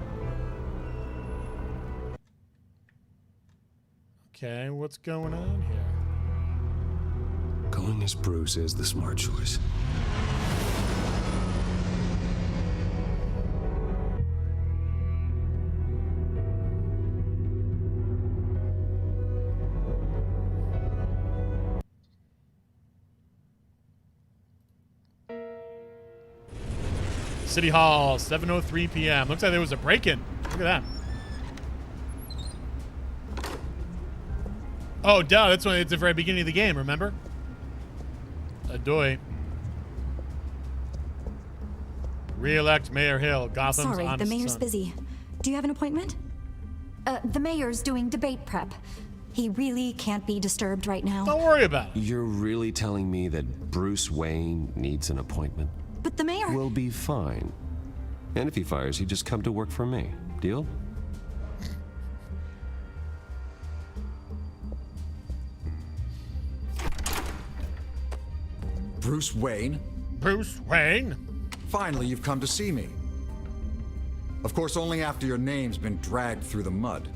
Okay, what's going on here? Going as Bruce is the smart choice. City Hall, 7:03 p.m. Looks like there was a break-in. Look at that. Oh, duh. That's when it's the very beginning of the game, remember? Adoy. Re-elect Mayor Hill. Gotham's Sorry, honest the mayor's son. busy. Do you have an appointment? The mayor's doing debate prep. He really can't be disturbed right now. Don't worry about it. You're really telling me that Bruce Wayne needs an appointment? But the mayor... Will be fine. And if he fires, he'd just come to work for me. Deal? Bruce Wayne? Bruce Wayne? Finally, you've come to see me. Of course, only after your name's been dragged through the mud.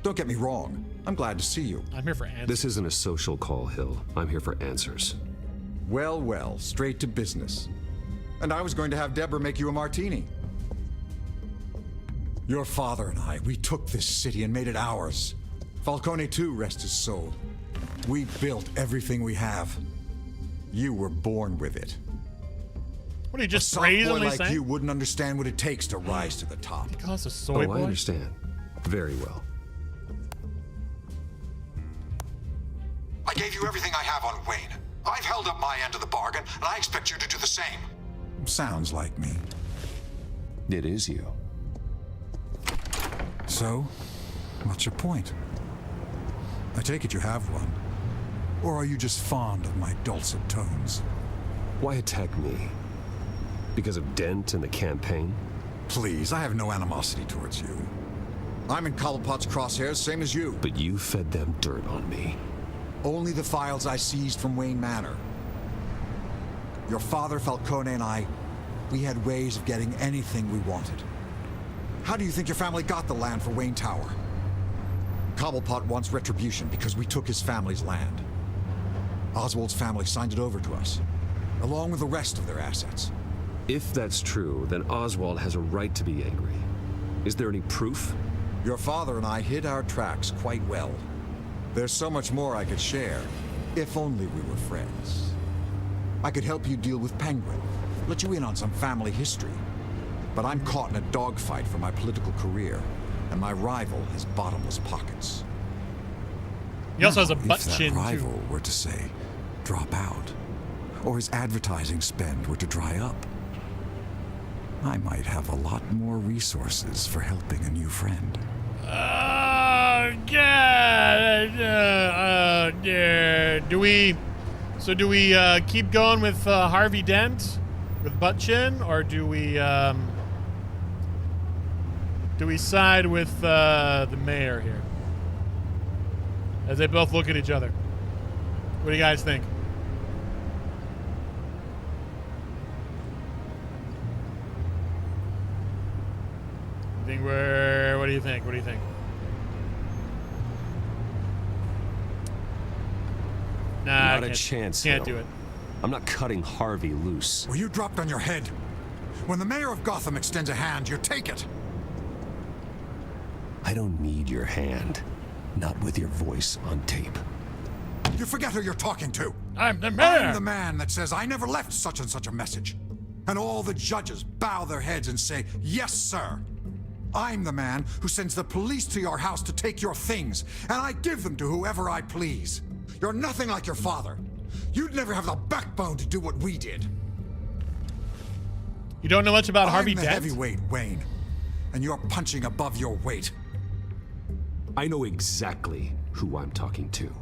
Don't get me wrong. I'm glad to see you. I'm here for answers. This isn't a social call, Hill. I'm here for answers. Well, well, straight to business. And I was going to have Deborah make you a martini. Your father and I, we took this city and made it ours. Falcone too, rest his soul. We built everything we have. You were born with it. What are you just a soft boy brazenly like saying? you wouldn't understand what it takes to rise to the top. You call us a soy boy? I understand. Very well. I gave you everything I have on Wayne. I've held up my end of the bargain, and I expect you to do the same. Sounds like me. It is you. So, what's your point? I take it you have one. Or are you just fond of my dulcet tones? Why attack me? Because of Dent and the campaign? Please, I have no animosity towards you. I'm in Cobblepot's crosshairs, same as you. But you fed them dirt on me. Only the files I seized from Wayne Manor. Your father, Falcone, and I, we had ways of getting anything we wanted. How do you think your family got the land for Wayne Tower? Cobblepot wants retribution because we took his family's land. Oswald's family signed it over to us, along with the rest of their assets. If that's true, then Oswald has a right to be angry. Is there any proof? Your father and I hid our tracks quite well. There's so much more I could share, if only we were friends. I could help you deal with Penguin, let you in on some family history. But I'm caught in a dogfight for my political career, and my rival has bottomless pockets. He also has a butt chin, if that rival too. were to say, drop out, or his advertising spend were to dry up, I might have a lot more resources for helping a new friend. Oh, God. Do we keep going with Harvey Dent with butt chin, or do we side with the mayor here? As they both look at each other. What do you guys think? What do you think? What do you think? Nah, Not a chance, Can't Hill. do it. I'm not cutting Harvey loose. Were you dropped on your head? When the mayor of Gotham extends a hand, you take it. I don't need your hand. Not with your voice on tape. You forget who you're talking to. I'm the mayor. I'm the man that says I never left such and such a message. And all the judges bow their heads and say, yes, sir. I'm the man who sends the police to your house to take your things, and I give them to whoever I please. You're nothing like your father. You'd never have the backbone to do what we did. You don't know much about Harvey Dent? I'm the Dent? heavyweight, Wayne, and you're punching above your weight. I know exactly who I'm talking to.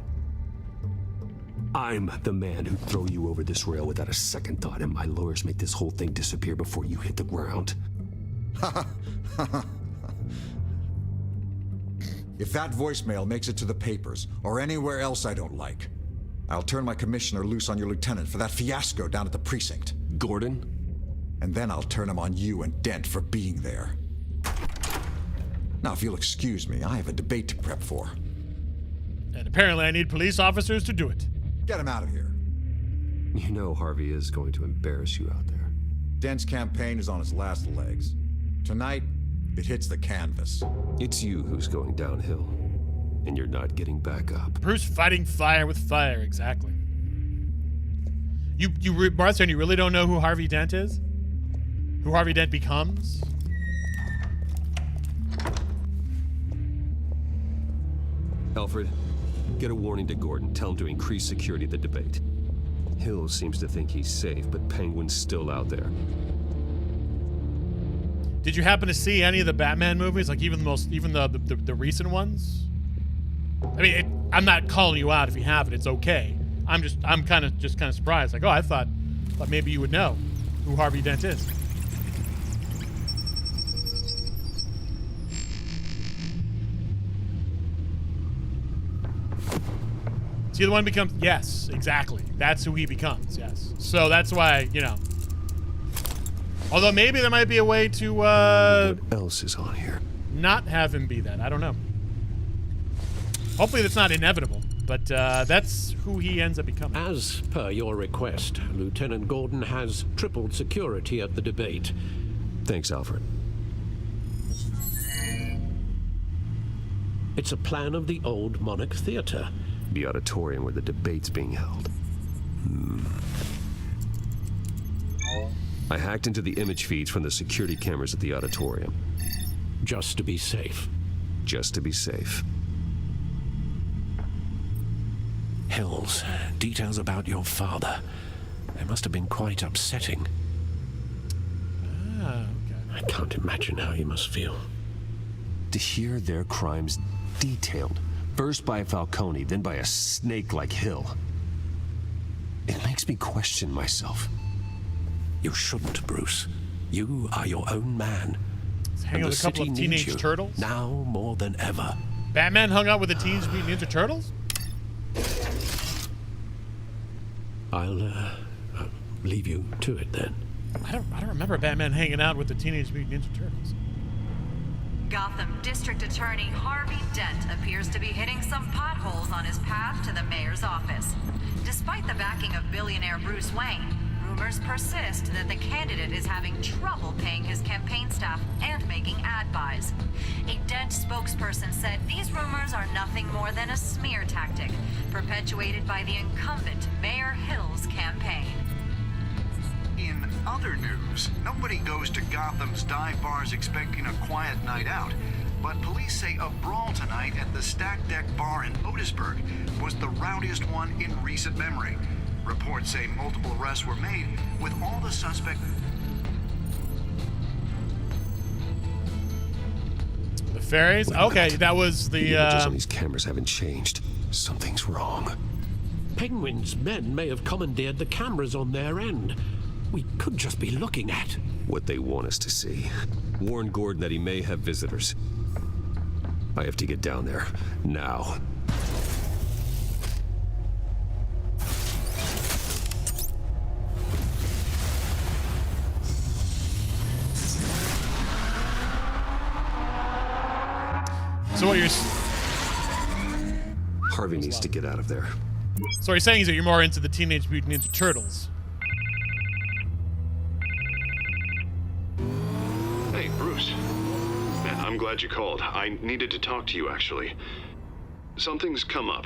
I'm the man who'd throw you over this rail without a second thought, and my lawyers make this whole thing disappear before you hit the ground. If that voicemail makes it to the papers, or anywhere else I don't like, I'll turn my commissioner loose on your lieutenant for that fiasco down at the precinct. Gordon? And then I'll turn him on you and Dent for being there. Now, if you'll excuse me, I have a debate to prep for. And apparently I need police officers to do it. Get him out of here. You know Harvey is going to embarrass you out there. Dent's campaign is on its last legs. Tonight, it hits the canvas. It's you who's going downhill, and you're not getting back up. Bruce fighting fire with fire, exactly. Martha, you really don't know who Harvey Dent is? Who Harvey Dent becomes? Alfred, get a warning to Gordon. Tell him to increase security at the debate. Hill seems to think he's safe, but Penguin's still out there. Did you happen to see any of the Batman movies? Like even the recent ones? I mean, I'm not calling you out if you haven't. It's okay. I'm kind of surprised. Like, oh, I thought maybe you would know who Harvey Dent is. Is he the one who becomes? Yes, exactly. That's who he becomes. Yes. So that's why, you know. Although maybe there might be a way to What else is on here? not have him be that. I don't know. Hopefully that's not inevitable, but that's who he ends up becoming. As per your request, Lieutenant Gordon has tripled security at the debate. Thanks, Alfred. It's a plan of the old Monarch Theater. The auditorium where the debate's being held. I hacked into the image feeds from the security cameras at the auditorium. Just to be safe. Just to be safe. Hills, details about your father. They must have been quite upsetting. Ah, okay. I can't imagine how you must feel. To hear their crimes detailed, first by Falcone, then by a snake like Hill. It makes me question myself. You shouldn't, Bruce. You are your own man. He's hanging with a couple of Teenage Turtles? Now more than ever. Batman hung out with the Teenage Mutant Ninja Turtles? I'll leave you to it then. I don't remember Batman hanging out with the Teenage Mutant Ninja Turtles. Gotham District Attorney Harvey Dent appears to be hitting some potholes on his path to the mayor's office. Despite the backing of billionaire Bruce Wayne, rumors persist that the candidate is having trouble paying his campaign staff and making ad buys. A Dent spokesperson said these rumors are nothing more than a smear tactic perpetuated by the incumbent Mayor Hill's campaign. In other news, nobody goes to Gotham's dive bars expecting a quiet night out, but police say a brawl tonight at the Stack Deck Bar in Otisburg was the rowdiest one in recent memory. Reports say multiple arrests were made, with all the suspects... The fairies? Okay, that was the... images on these cameras haven't changed. Something's wrong. Penguin's men may have commandeered the cameras on their end. We could just be looking at what they want us to see. Warn Gordon that he may have visitors. I have to get down there now. So what you're... Harvey needs to get out of there. So what you're saying is that you're more into the Teenage Mutant Ninja Turtles. Hey, Bruce. Man, I'm glad you called. I needed to talk to you, actually. Something's come up.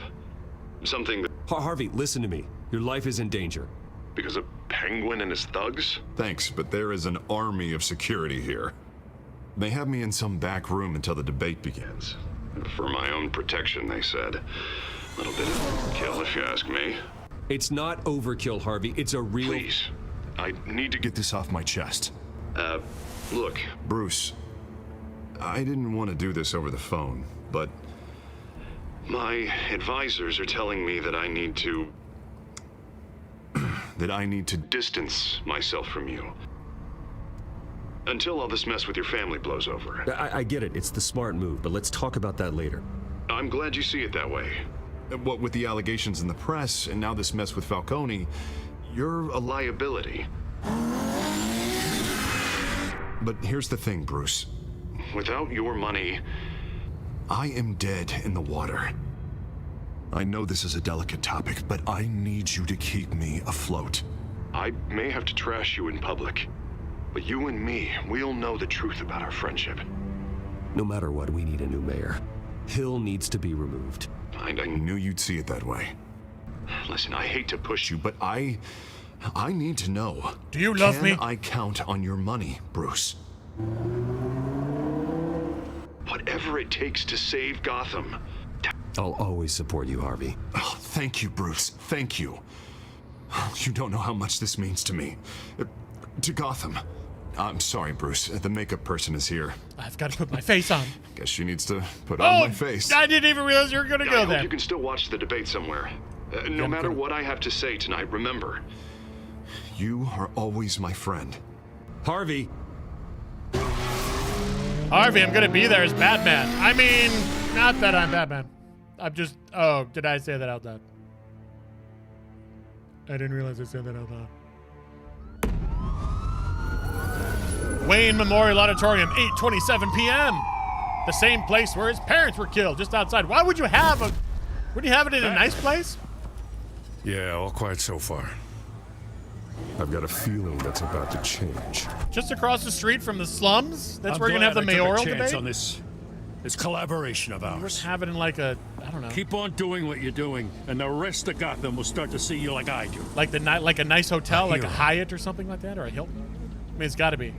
Something that... Harvey, listen to me. Your life is in danger. Because of Penguin and his thugs? Thanks, but there is an army of security here. They have me in some back room until the debate begins. For my own protection, they said. A little bit of overkill, if you ask me. It's not overkill, Harvey. It's a real... Please. I need to get this off my chest. Look. Bruce, I didn't want to do this over the phone, but... My advisors are telling me that I need to... distance myself from you. Until all this mess with your family blows over. I get it. It's the smart move, but let's talk about that later. I'm glad you see it that way. What with the allegations in the press, and now this mess with Falcone, you're a liability. But here's the thing, Bruce. Without your money... I am dead in the water. I know this is a delicate topic, but I need you to keep me afloat. I may have to trash you in public, but you and me, we'll know the truth about our friendship. No matter what, we need a new mayor. Hill needs to be removed. I knew you'd see it that way. Listen, I hate to push you, but I need to know. Do you love me? Can I count on your money, Bruce? Whatever it takes to save Gotham. I'll always support you, Harvey. Oh, thank you, Bruce. Thank you. You don't know how much this means to me. To Gotham. I'm sorry, Bruce. The makeup person is here. I've got to put my face on. Guess she needs to put on my face. I didn't even realize you were going to go there. You can still watch the debate somewhere. No matter what I have to say tonight, remember. You are always my friend. Harvey. Harvey, I'm going to be there as Batman. I mean, not that I'm Batman. I'm just... Oh, did I say that out loud? I didn't realize I said that out loud. Wayne Memorial Auditorium, 8:27 p.m. The same place where his parents were killed, just outside. Why would you have a... Would you have it in a nice place? Yeah, all quiet so far. I've got a feeling that's about to change. Just across the street from the slums? That's I'm where you're going to have the glad I mayoral took a chance debate? on this collaboration of ours. Let's have it in like a, I don't know. Keep on doing what you're doing, and the rest of Gotham will start to see you like I do. Like a nice hotel, like a Hyatt or something like that, or a Hilton? I mean, it's got to be.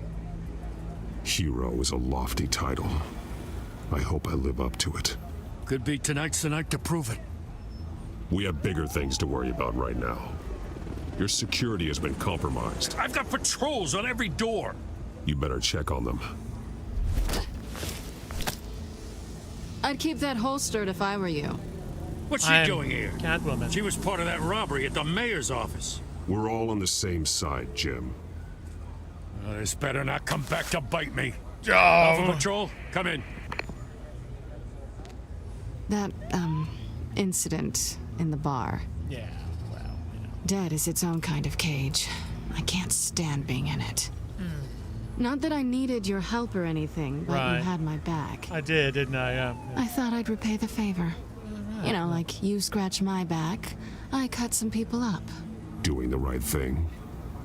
Hero is a lofty title. I hope I live up to it. Could be tonight's the night to prove it. We have bigger things to worry about right now. Your security has been compromised. I've got patrols on every door. You better check on them. I'd keep that holstered if I were you. What's she doing here? Catwoman. She was part of that robbery at the mayor's office. We're all on the same side, Jim. This better not come back to bite me. Oh. Alpha Patrol, come in. That, incident in the bar. Yeah, well, you know. Dead is its own kind of cage. I can't stand being in it. Not that I needed your help or anything, but Right. you had my back. I did, didn't I? Yeah. I thought I'd repay the favor. You know, like you scratch my back, I cut some people up. Doing the right thing.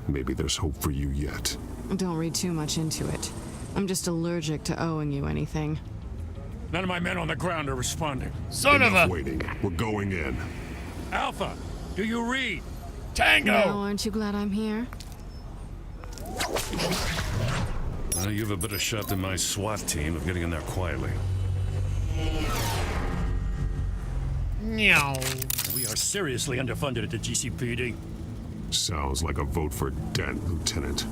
Maybe there's hope for you yet. Don't read too much into it. I'm just allergic to owing you anything. None of my men on the ground are responding. Enough waiting. We're going in. Alpha, do you read? Tango! Now, aren't you glad I'm here? You have a better shot than my SWAT team of getting in there quietly. Meow. We are seriously underfunded at the GCPD. Sounds like a vote for Dent, Lieutenant.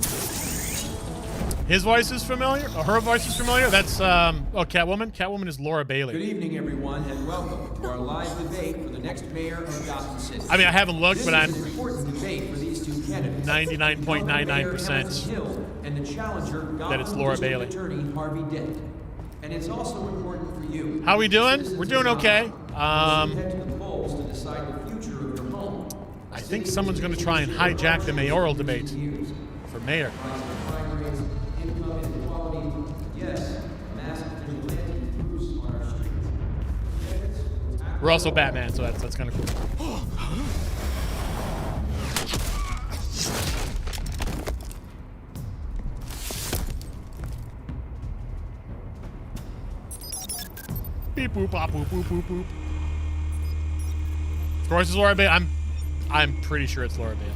His voice is familiar? Oh, her voice is familiar? That's, Catwoman? Catwoman is Laura Bailey. Good evening, everyone, and welcome to our live debate for the next mayor of Gotham City. I mean, I haven't looked, but I'm This is an important debate for these two candidates. 99.99% and the challenger, that it's Laura Bailey. Attorney Harvey Dent. And it's also important for you. How we doing? We're doing okay. Head to the polls to decide the future of your home. I think someone's going to try and hijack the mayoral debate for mayor. We're also Batman, so that's kind of cool. Beep boop bop boop boop boop boop. Of course, it's Laura Bailey. I'm pretty sure it's Laura Bailey.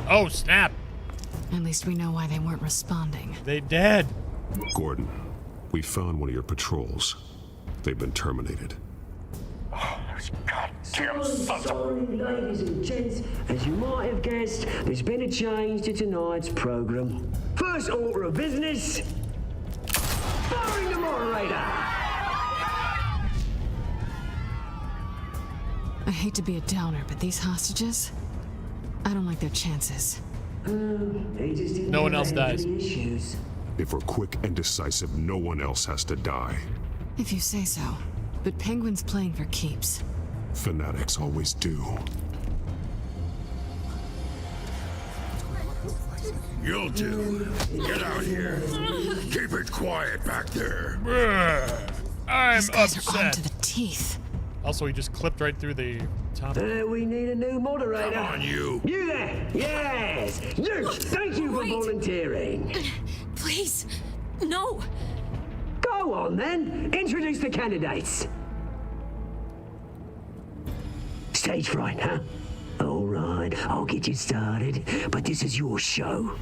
Oh snap! At least we know why they weren't responding. They dead. Gordon, we found one of your patrols. They've been terminated. Sorry, ladies and gents. As you might have guessed, there's been a change to tonight's program. First order of business, firing the moderator. I hate to be a downer, but these hostages, I don't like their chances. No one else dies. If we're quick and decisive, no one else has to die. If you say so. But Penguin's playing for keeps. Fanatics always do. You'll do. Get out here. Keep it quiet back there. I'm These guys upset. are armed to the teeth. Also, he just clipped right through the top. We need a new moderator. Come on, you. You there? Yes. You. Thank you for volunteering. Please, no. Go on then. Introduce the candidates. Stage fright, huh? All right, I'll get you started, but this is your show.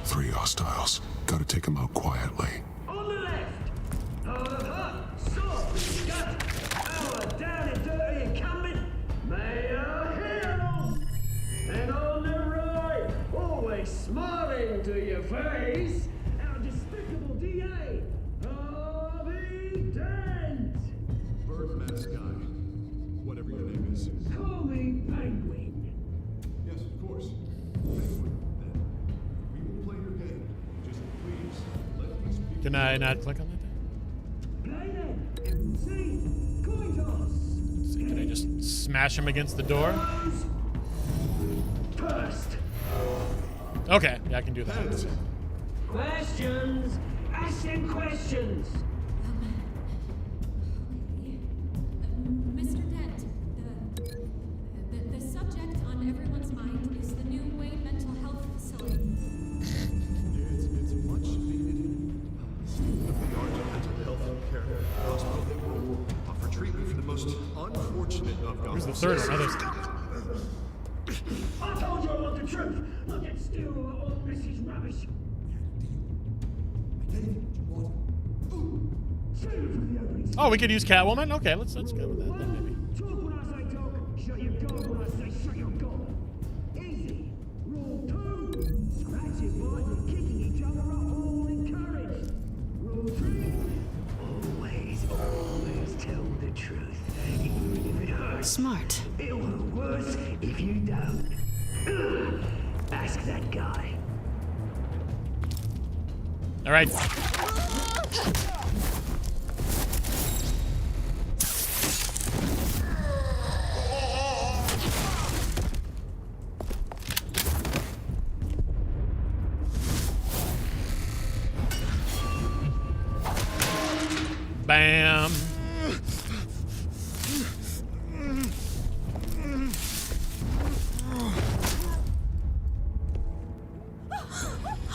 3 hostiles. Gotta take them out quietly. On the left, soft, gut, our down and dirty incumbent, Mayor Hill. And on the right, always smiling to your face, our despicable DA, Harvey Dent. Birdman Sky. Whatever your name is. Call me Penguin. Yes, of course. Penguin, then. We will play your game. Just please, let these people... Can I not click on that? Play then. See, coin Just smash him against the door. First. Okay, yeah, I can do that. Questions. Ask them questions. Mr. Dent, the subject on everyone's mind is the new Wayne mental health facility. It's much needed. State-of-the-art mental health care hospital that will offer treatment for the most unfortunate of Who's the third one? I told you I want the truth. I'll get still all this rubbish. Oh, we could use Catwoman? Okay, let's go with that then, maybe. Talk when I say talk. Shut your gob when I say shut your gob. Easy. Rule 2. Scratching, biting, kicking each other up, all encouraged. Rule 3. Always tell the truth. Even if it hurts. Smart. It'll hurt worse if you don't. Ask that guy. All right. Bam.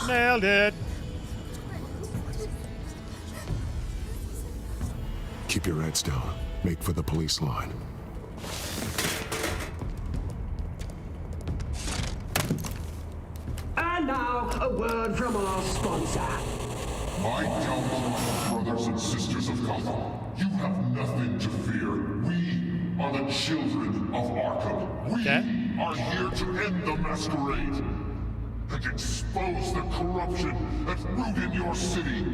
Nailed it. Keep your heads down. Make for the police line. And now, a word from our sponsor. My gallant brothers and sisters of Gotham, you have nothing to fear. We are the children of Arkham. We are here to end the masquerade and expose the corruption that's rooted in your city.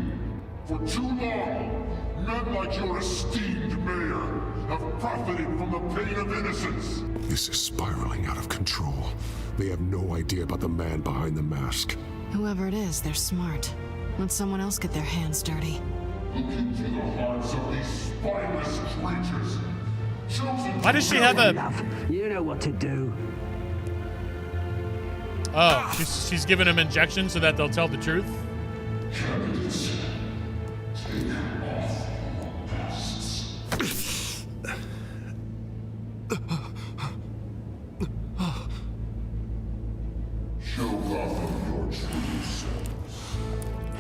For too long, men like your esteemed mayor have profited from the pain of innocence. This is spiraling out of control. They have no idea about the man behind the mask. Whoever it is, they're smart. Let someone else get their hands dirty. Look into the hearts of these spineless creatures. Why does she have a... You know what to do. Oh, she's giving him injections so that they'll tell the truth? Candidates, take off your masks. Show Gotham your true selves.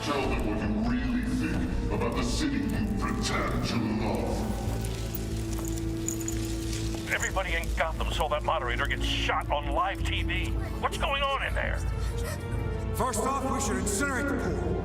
Tell them what you really think about the city you pretend to love. Everybody in Gotham saw that moderator get shot on live TV. What's going on in there? First off, we should incinerate the pool.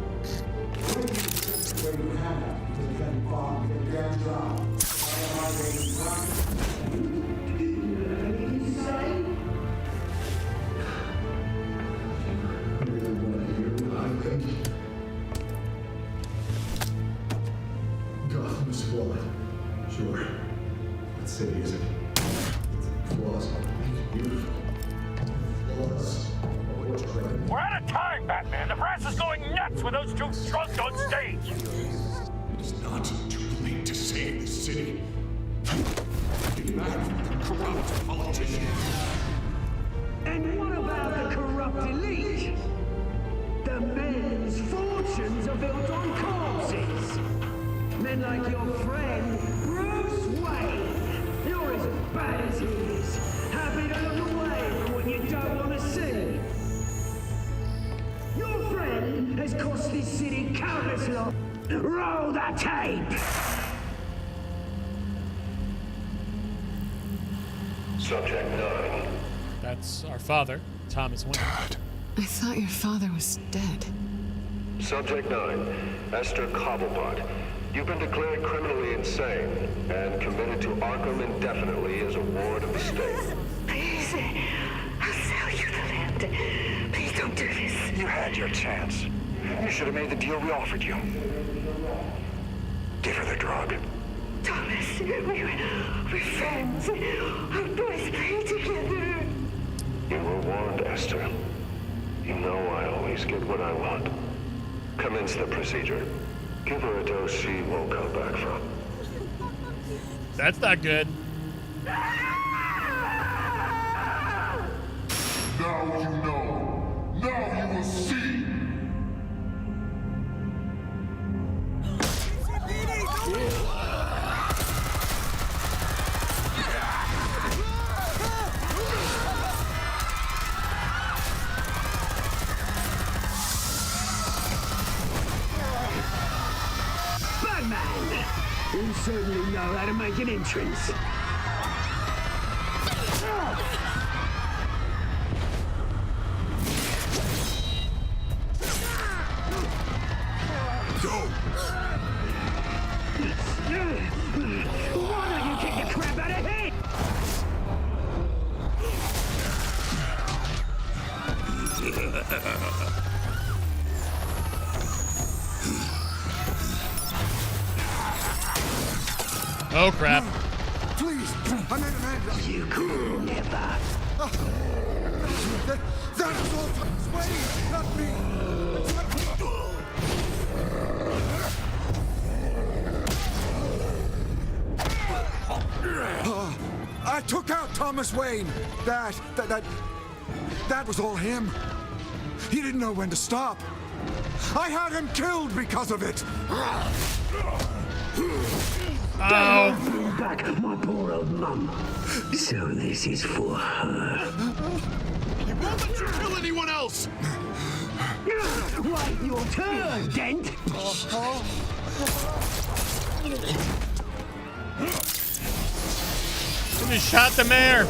Gotham is flawed. Sure. That city isn't. Flaws make it beautiful. Flaws. We're out of time, Batman. The brass is going nuts with those two drunks on stage. It's not too late to save the city. Demand the corrupt politicians. And what about the corrupt elite? The men's fortunes are built on corpses. Men like your friend, Bruce Wayne. You're as bad as he is. Happy to look away from what you don't want to see. Your friend has cost this city countless lives. Roll the tape! Subject 9. That's our father, Thomas Wayne. I thought your father was dead. Subject 9. Esther Cobblepot. You've been declared criminally insane and committed to Arkham indefinitely as a ward of the state. Please, I'll sell you the land. Please don't do this. You had your chance. You should have made the deal we offered you. Give her the drug. Thomas, we're friends. Our boys play together. You were warned, Esther. You know I always get what I want. Commence the procedure. Give her a dose she won't come back from. That's not good. Now you know. Now you will see. Batman! You certainly know how to make an entrance. Why don't you kick the crap out of him? Oh crap. Please, I'm in Amanda. You could never. That is all Thomas Wayne, not me. I took out Thomas Wayne. That was all him. He didn't know when to stop. I had him killed because of it. Don't bring back my poor old mum. So this is for her. He won't let you kill anyone else. Wait your turn, Dent. Somebody shot the mayor.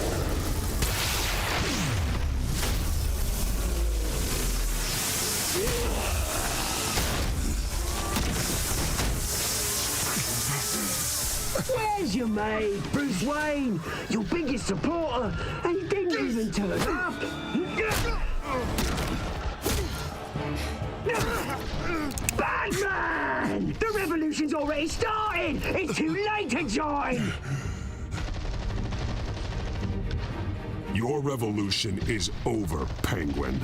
Where's your mate, Bruce Wayne? Your biggest supporter, and he didn't even turn up. Batman! The revolution's already started! It's too late to join! Your revolution is over, Penguin.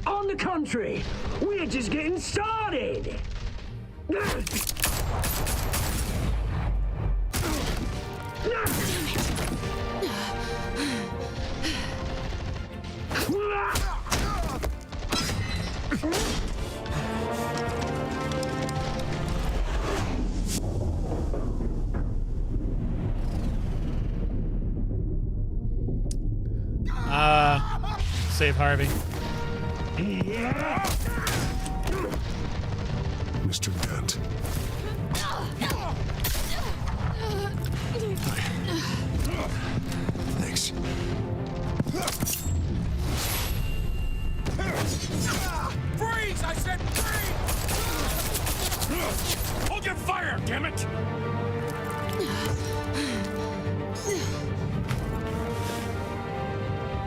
On the contrary, we're just getting started! Save Harvey. Mr. Dent. Thanks. Freeze! I said freeze! Hold your fire, damn it!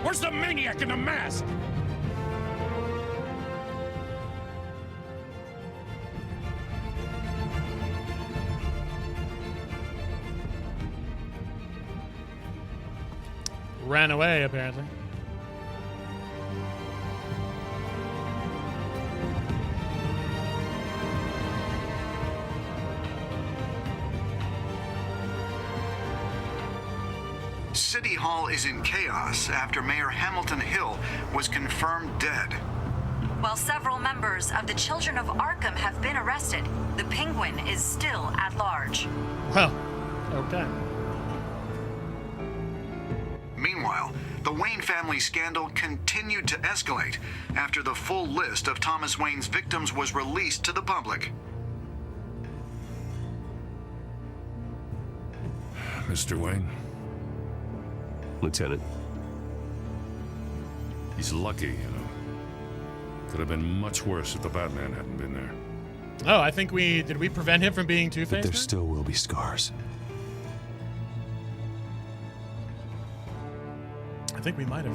Where's the maniac in the mask? Ran away, apparently. City Hall is in chaos after Mayor Hamilton Hill was confirmed dead. While several members of the Children of Arkham have been arrested, the Penguin is still at large. Well, okay. Meanwhile, the Wayne family scandal continued to escalate after the full list of Thomas Wayne's victims was released to the public. Mr. Wayne? Lieutenant. He's lucky, you know. Could have been much worse if the Batman hadn't been there. Oh, I think did we prevent him from being Two-Faced? But there still will be scars. I think we might have.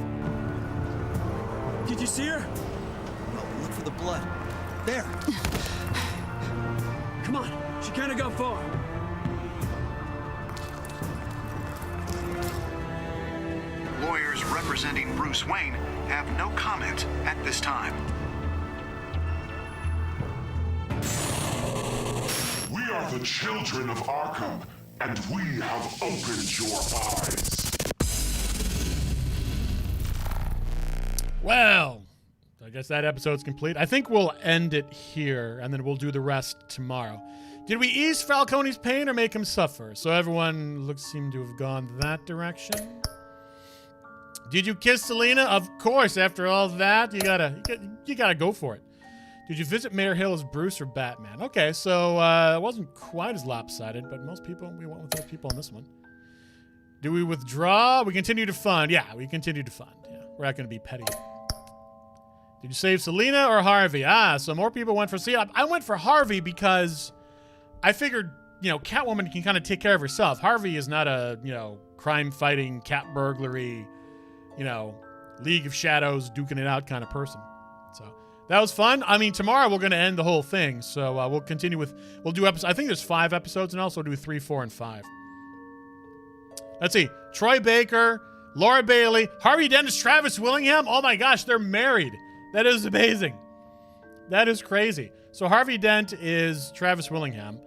Did you see her? No, look for the blood. There. Come on, she can't have gone far. Lawyers representing Bruce Wayne have no comment at this time. We are the children of Arkham, and we have opened your eyes. Well, I guess that episode's complete. I think we'll end it here, and then we'll do the rest tomorrow. Did we ease Falcone's pain or make him suffer? So everyone seemed to have gone that direction. Did you kiss Selena? Of course. After all that, you gotta go for it. Did you visit Mayor Hill as Bruce or Batman? Okay, so it wasn't quite as lopsided, but we went with those people on this one. Do we withdraw? We continue to fund. Yeah, we continue to fund. Yeah, we're not going to be petty. Did you save Selena or Harvey? So more people went for... See, I went for Harvey because I figured, Catwoman can kind of take care of herself. Harvey is not a, crime-fighting, cat burglary, League of Shadows, duking it out kind of person. So that was fun. I mean, tomorrow we're going to end the whole thing. So we'll continue we'll do episodes. I think there's 5 episodes, and also do 3, 4, and 5. Let's see. Troy Baker, Laura Bailey, Harvey Dent, Travis Willingham. Oh my gosh, they're married. That is amazing. That is crazy. So Harvey Dent is Travis Willingham,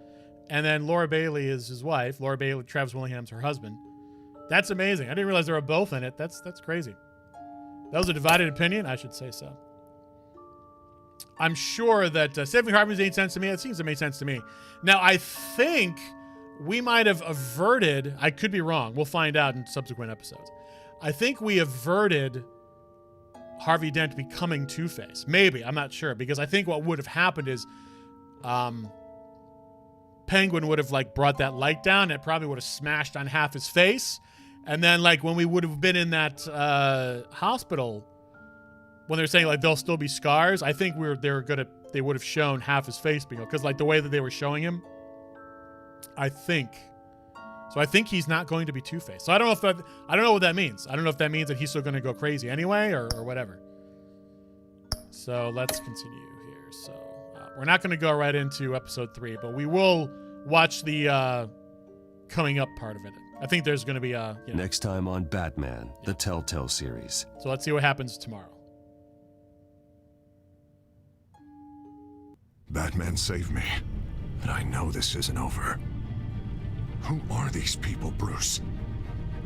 and then Laura Bailey is his wife. Laura Bailey, Travis Willingham's her husband. That's amazing. I didn't realize they were both in it. That's crazy. That was a divided opinion? I should say so. I'm sure that Saving Harvey made sense to me. It seems to make sense to me. Now, I think we might have averted... I could be wrong. We'll find out in subsequent episodes. I think we averted Harvey Dent becoming Two-Face. Maybe. I'm not sure. Because I think what would have happened is Penguin would have brought that light down, and it probably would have smashed on half his face. And then when we would have been in that hospital, when they're saying there'll still be scars, I think they would have shown half his face being, because the way that they were showing him, I think he's not going to be Two-Face. So I don't know what that means. I don't know if that means that he's still going to go crazy anyway or whatever. So let's continue here. So we're not going to go right into episode 3, but we will watch the coming up part of it. I think there's going to be next time on Batman, the Telltale Series. So let's see what happens tomorrow. Batman saved me, but I know this isn't over. Who are these people, Bruce?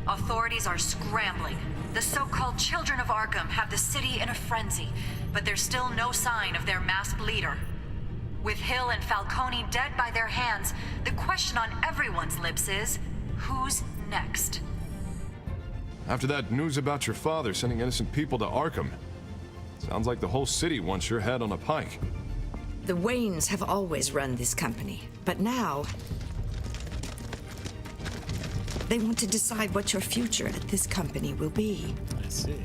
Authorities are scrambling. The so-called Children of Arkham have the city in a frenzy, but there's still no sign of their masked leader. With Hill and Falcone dead by their hands, the question on everyone's lips is, who's next? After that news about your father sending innocent people to Arkham, sounds like the whole city wants your head on a pike. The Waynes have always run this company, but now they want to decide what your future at this company will be. I see.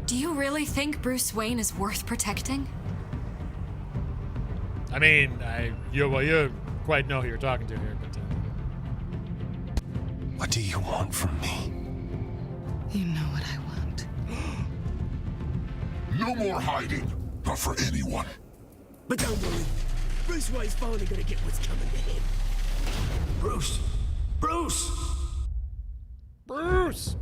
Do you really think Bruce Wayne is worth protecting? I mean, you quite know who you're talking to here, but... What do you want from me? You know what I want. No more hiding. Not for anyone. But don't worry. Bruce Wayne's finally gonna get what's coming to him. Bruce! Bruce! Bruce!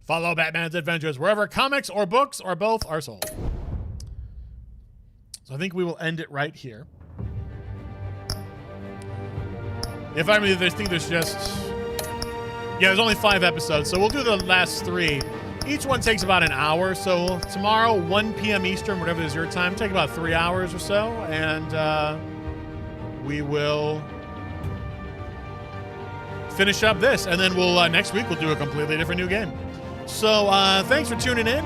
Follow Batman's adventures wherever comics or books or both are sold. So I think we will end it right here. If I mean, I think there's just... Yeah, there's only 5 episodes, so we'll do the last 3. Each one takes about an hour, so tomorrow, 1 p.m. Eastern, whatever is your time, take about 3 hours or so, and we will finish up this, and then we'll next week we'll do a completely different new game. So thanks for tuning in.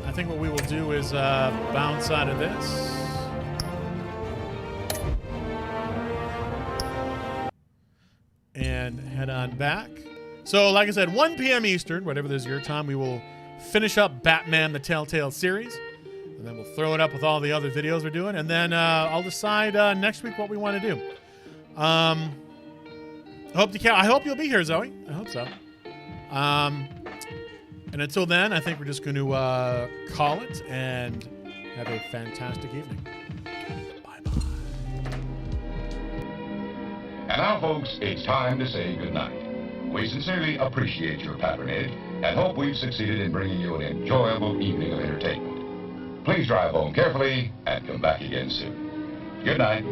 I think what we will do is bounce out of this. And head on back. So, like I said, 1 p.m. Eastern, whatever it is your time, we will finish up Batman, the Telltale Series. And then we'll throw it up with all the other videos we're doing. And then I'll decide next week what we want to do. I hope you'll be here, Zoe. I hope so. And until then, I think we're just going to call it and have a fantastic evening. Bye-bye. And now, folks, it's time to say goodnight. We sincerely appreciate your patronage and hope we've succeeded in bringing you an enjoyable evening of entertainment. Please drive home carefully and come back again soon. Good night.